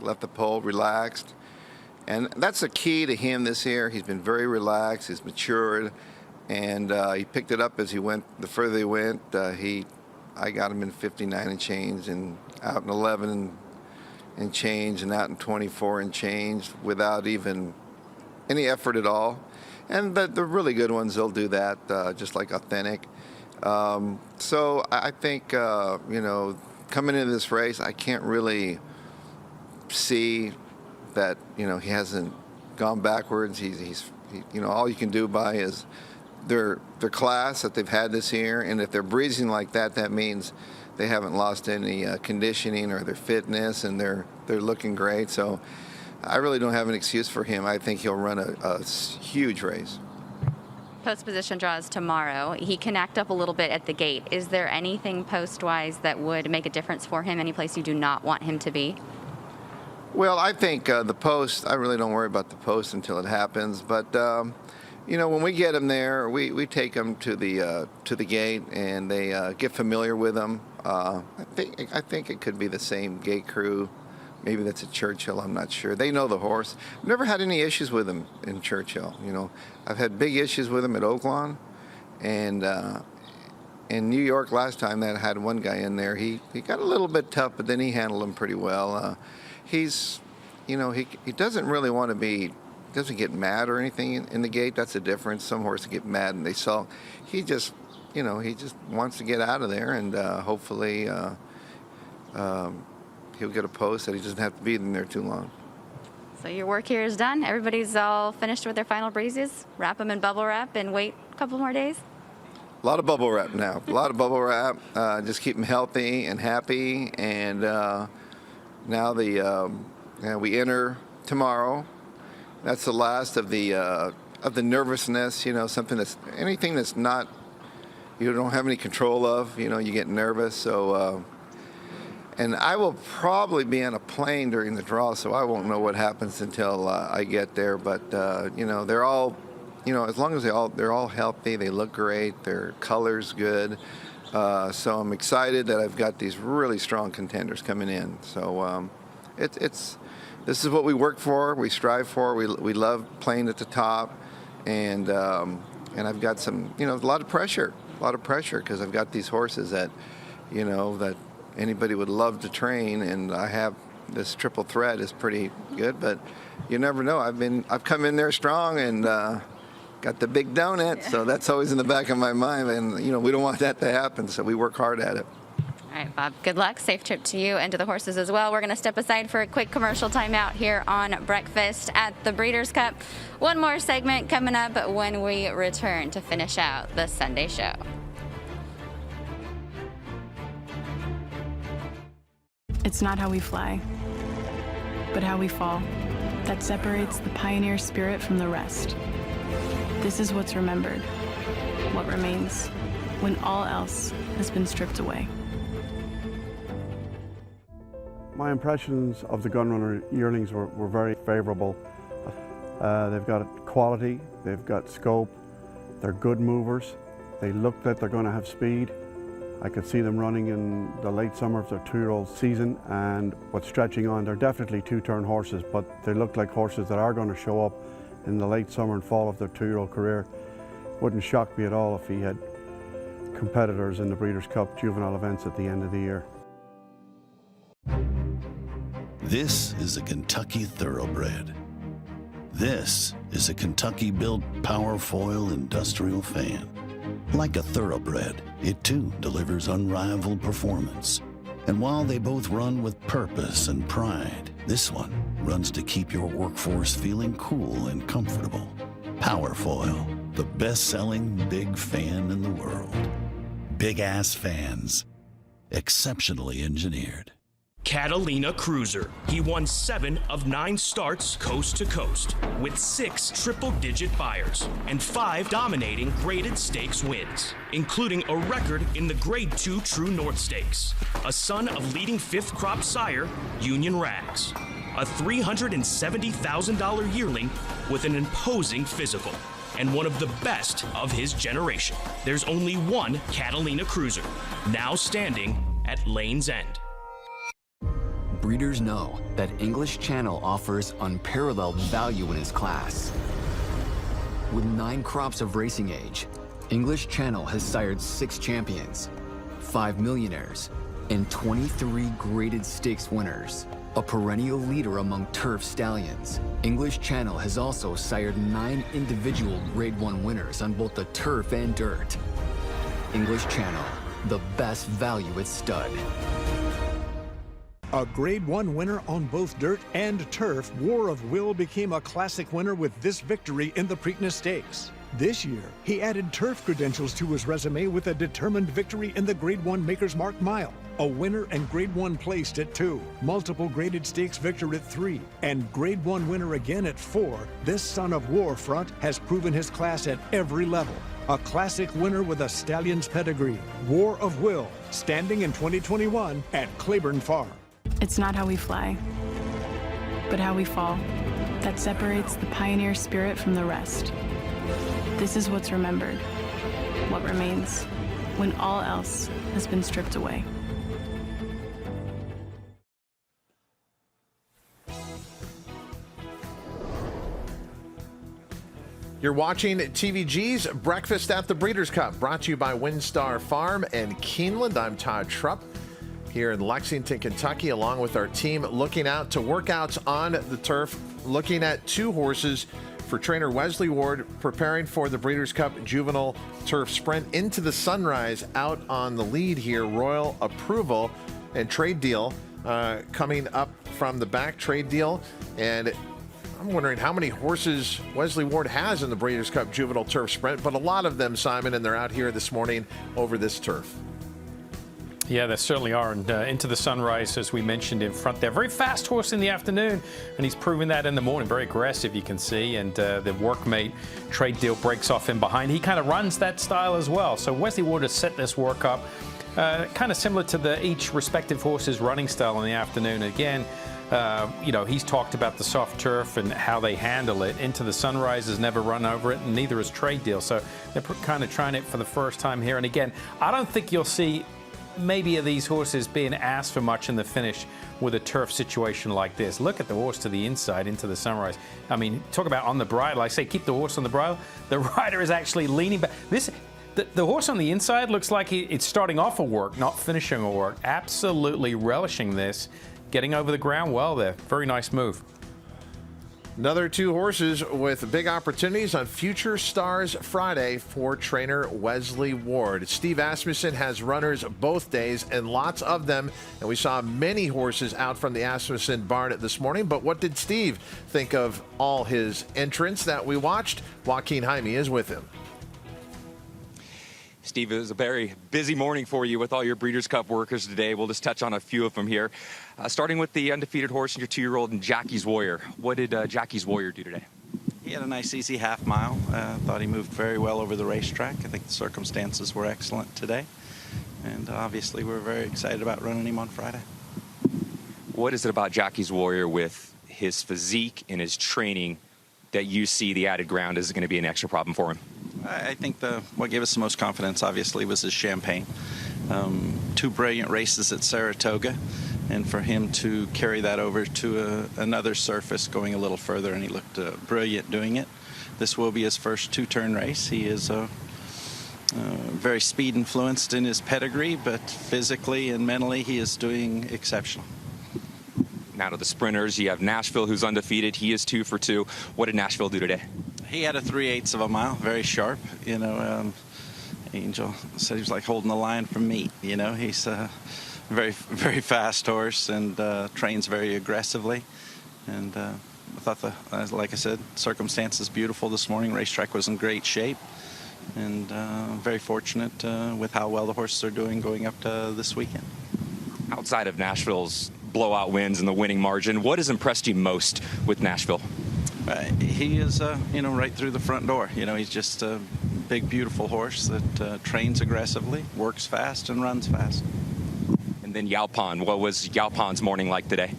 left the pole relaxed. And that's the key to him this year. He's been very relaxed. He's matured. And he picked it up as he went. The further he went, I got him in 59 and change, and out in 11 and change, and out in 24 and change without even any effort at all. And the really good ones, they'll do that, just like Authentic. So I think, you know, coming into this race, I can't really see that, you know, he hasn't gone backwards. He's you know, all you can do by is their class that they've had this year. And if they're breezing like that, that means they haven't lost any conditioning or their fitness, and they're looking great. So I really don't have an excuse for him. I think he'll run a huge race. Post position draws tomorrow. He can act up a little bit at the gate. Is there anything post-wise that would make a difference for him? Any place you do not want him to be? Well, I think the post, I really don't worry about the post until it happens. But, you know, when we get him there, we take him to the gate, and they get familiar with him. I think it could be the same gate crew. Maybe that's at Churchill, I'm not sure. They know the horse. I've never had any issues with him in Churchill. You know, I've had big issues with him at Oaklawn, and in New York last time that had one guy in there. He got a little bit tough, but then he handled him pretty well. He's, you know, he doesn't really want to be, doesn't get mad or anything in the gate. That's the difference. Some horses get mad and they sulk. He just, you know, he just wants to get out of there, and hopefully he'll get a post that he doesn't have to be in there too long. So your work here is done. Everybody's all finished with their final breezes. Wrap them in bubble wrap and wait a couple more days. A lot of bubble wrap now. A lot of bubble wrap. Just keep them healthy and happy. And now we enter tomorrow. That's the last of the nervousness. You know, anything that's not, you don't have any control of. You know, you get nervous. So, and I will probably be on a plane during the draw, so I won't know what happens until I get there. But you know, they're all. You know, as long as they're all healthy, they look great, their color's good. So I'm excited that I've got these really strong contenders coming in. So this is what we work for, we strive for. We love playing at the top, and I've got some, you know, a lot of pressure because I've got these horses that, you know, that anybody would love to train, and I have this triple threat is pretty good, but you never know. I've come in there strong and. Got the big donut, so that's always in the back of my mind, and you know we don't want that to happen, so we work hard at it. All right, Bob, good luck. Safe trip to you and to the horses as well. We're going to step aside for a quick commercial timeout here on Breakfast at the Breeders' Cup. One more segment coming up when we return to finish out the Sunday show. It's not how we fly, but how we fall that separates the pioneer spirit from the rest. This is what's remembered, what remains, when all else has been stripped away. My impressions of the Gunrunner yearlings were very favorable. They've got quality, they've got scope, they're good movers, they look like they're going to have speed. I could see them running in the late summer of their 2-year-old season, and what's stretching on, they're definitely 2-turn horses, but they look like horses that are going to show up in the late summer and fall of their 2-year-old career. Wouldn't shock me at all if he had competitors in the Breeders' Cup juvenile events at the end of the year. This is a Kentucky Thoroughbred. This is a Kentucky-built Powerfoil industrial fan. Like a Thoroughbred, it too delivers unrivaled performance. And while they both run with purpose and pride, this one runs to keep your workforce feeling cool and comfortable. Powerfoil, the best-selling big fan in the world. Big-ass fans, exceptionally engineered. Catalina Cruiser. He won 7 of 9 starts coast to coast with 6 triple-digit buyers and 5 dominating graded stakes wins, including a record in the Grade 2 True North Stakes, a son of leading 5th crop sire Union Rags, a $370,000 yearling with an imposing physical, and one of the best of his generation. There's only one Catalina Cruiser, now standing at Lane's End. Breeders know that English Channel offers unparalleled value in its class. With 9 crops of racing age, English Channel has sired 6 champions, 5 millionaires, and 23 graded stakes winners. A perennial leader among turf stallions, English Channel has also sired 9 individual Grade 1 winners on both the turf and dirt. English Channel, the best value at stud. A Grade 1 winner on both dirt and turf, War of Will became a classic winner with this victory in the Preakness Stakes. This year, he added turf credentials to his resume with a determined victory in the Grade 1 Maker's Mark Mile, a winner and Grade 1 placed at 2, multiple graded stakes victor at 3, and Grade 1 winner again at 4. This son of War Front has proven his class at every level. A classic winner with a stallion's pedigree, War of Will, standing in 2021 at Claiborne Farm. It's not how we fly, but how we fall that separates the pioneer spirit from the rest. This is what's remembered, what remains, when all else has been stripped away. You're watching TVG's Breakfast at the Breeders' Cup, brought to you by WinStar Farm and Keeneland. I'm Todd Trupp here in Lexington, Kentucky, along with our team, looking out to workouts on the turf, looking at 2 horses for trainer Wesley Ward, preparing for the Breeders' Cup Juvenile Turf Sprint into the sunrise. Out on the lead here, Royal Approval and Trade Deal coming up from the back trade deal. And I'm wondering how many horses Wesley Ward has in the Breeders' Cup Juvenile Turf Sprint, but a lot of them, Simon, and they're out here this morning over this turf. Yeah, there certainly are. And Into the Sunrise, as we mentioned in front there. Very fast horse in the afternoon, and he's proven that in the morning. Very aggressive, you can see. And the Workmate trade deal breaks off in behind. He kind of runs that style as well. So Wesley Ward has set this work up kind of similar to each respective horse's running style in the afternoon. Again, he's talked about the soft turf and how they handle it. Into the Sunrise has never run over it, and neither has Trade Deal. So they're kind of trying it for the first time here. And again, I don't think you'll see maybe of these horses being asked for much in the finish with a turf situation like this. Look at the horse to the inside, Into the Sunrise. I mean, talk about on the bridle. I say keep the horse on the bridle. The rider is actually leaning back. The horse on the inside looks like it's starting off a work, not finishing a work. Absolutely relishing this. Getting over the ground well there. Very nice move. Another two horses with big opportunities on Future Stars Friday for trainer Wesley Ward. Steve Asmussen has runners both days and lots of them. And we saw many horses out from the Asmussen barn this morning. But what did Steve think of all his entrants that we watched? Joaquin Jaime is with him. Steve, it was a very busy morning for you with all your Breeders' Cup workers today. We'll just touch on a few of them here. Starting with the undefeated horse and your 2-year-old and Jockey's Warrior. What did Jockey's Warrior do today? He had a nice, easy half mile. Thought he moved very well over the racetrack. I think the circumstances were excellent today. And obviously we're very excited about running him on Friday. What is it about Jockey's Warrior with his physique and his training that you see the added ground is going to be an extra problem for him? I think what gave us the most confidence, obviously, was his Champagne. 2 brilliant races at Saratoga, and for him to carry that over to another surface going a little further, and he looked brilliant doing it. This will be his first 2-turn race. He is very speed influenced in his pedigree, but physically and mentally he is doing exceptional. Now to the sprinters, you have Nashville, who's undefeated. He is 2 for 2. What did Nashville do today? He had a 3/8 of a mile, very sharp. Angel said he was like holding the line from meat. He's a very, very fast horse and trains very aggressively. And I thought like I said, circumstances beautiful this morning. Racetrack was in great shape, and very fortunate with how well the horses are doing going up to this weekend. Outside of Nashville's blowout wins and the winning margin, what has impressed you most with Nashville? He is, right through the front door. He's just a big, beautiful horse that trains aggressively, works fast, and runs fast. And then Yaupon. What was Yaupon's morning like today?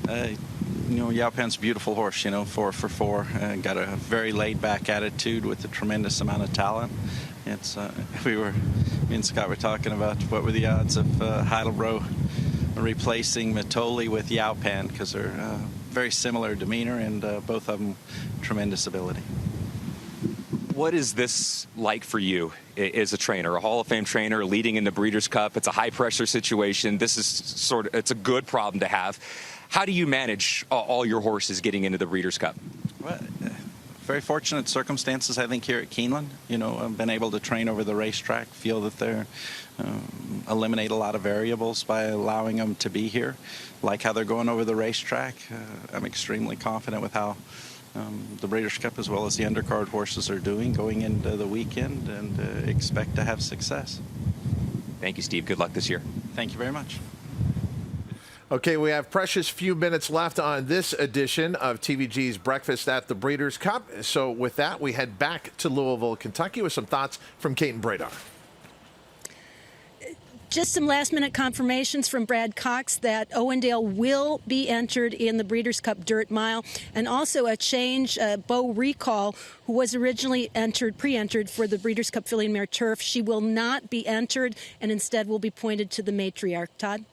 Yaupon's a beautiful horse, 4 for 4. Got a very laid-back attitude with a tremendous amount of talent. Me and Scott were talking about what were the odds of Heidelbro replacing Matoli with Yaupon, because they're very similar demeanor, and both of them tremendous ability. What is this like for you as a trainer, a Hall of Fame trainer leading in the Breeders' Cup? It's a high-pressure situation. This is it's a good problem to have. How do you manage all your horses getting into the Breeders' Cup? Well, very fortunate circumstances, I think, here at Keeneland. I've been able to train over the racetrack, feel that they're eliminate a lot of variables by allowing them to be here. Like how they're going over the racetrack. I'm extremely confident with how the Breeders' Cup as well as the undercard horses are doing going into the weekend, and expect to have success. Thank you, Steve. Good luck this year. Thank you very much. Okay, we have precious few minutes left on this edition of TVG's Breakfast at the Breeders' Cup. So with that, we head back to Louisville, Kentucky with some thoughts from Kate and Bradar. Just some last-minute confirmations from Brad Cox that Owendale will be entered in the Breeders' Cup Dirt Mile, and also a change. Bo Recall, who was originally pre-entered for the Breeders' Cup Filly and Mare Turf, she will not be entered, and instead will be pointed to the matriarch. Todd?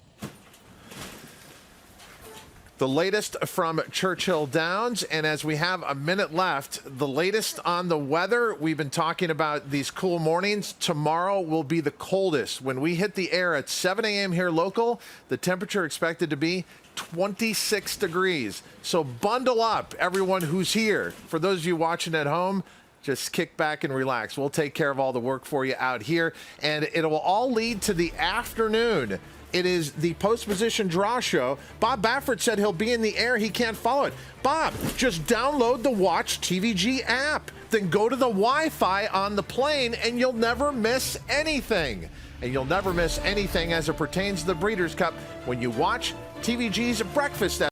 The latest from Churchill Downs, and as we have a minute left, the latest on the weather. We've been talking about these cool mornings. Tomorrow will be the coldest. When we hit the air at 7 a.m. here local, the temperature expected to be 26 degrees. So bundle up, everyone who's here. For those of you watching at home, just kick back and relax. We'll take care of all the work for you out here, and it will all lead to the afternoon It is the post-position draw show. Bob Baffert said he'll be in the air. He can't follow it. Bob, just download the Watch TVG app. Then go to the Wi-Fi on the plane, and you'll never miss anything. And you'll never miss anything as it pertains to the Breeders' Cup when you watch TVG's Breakfast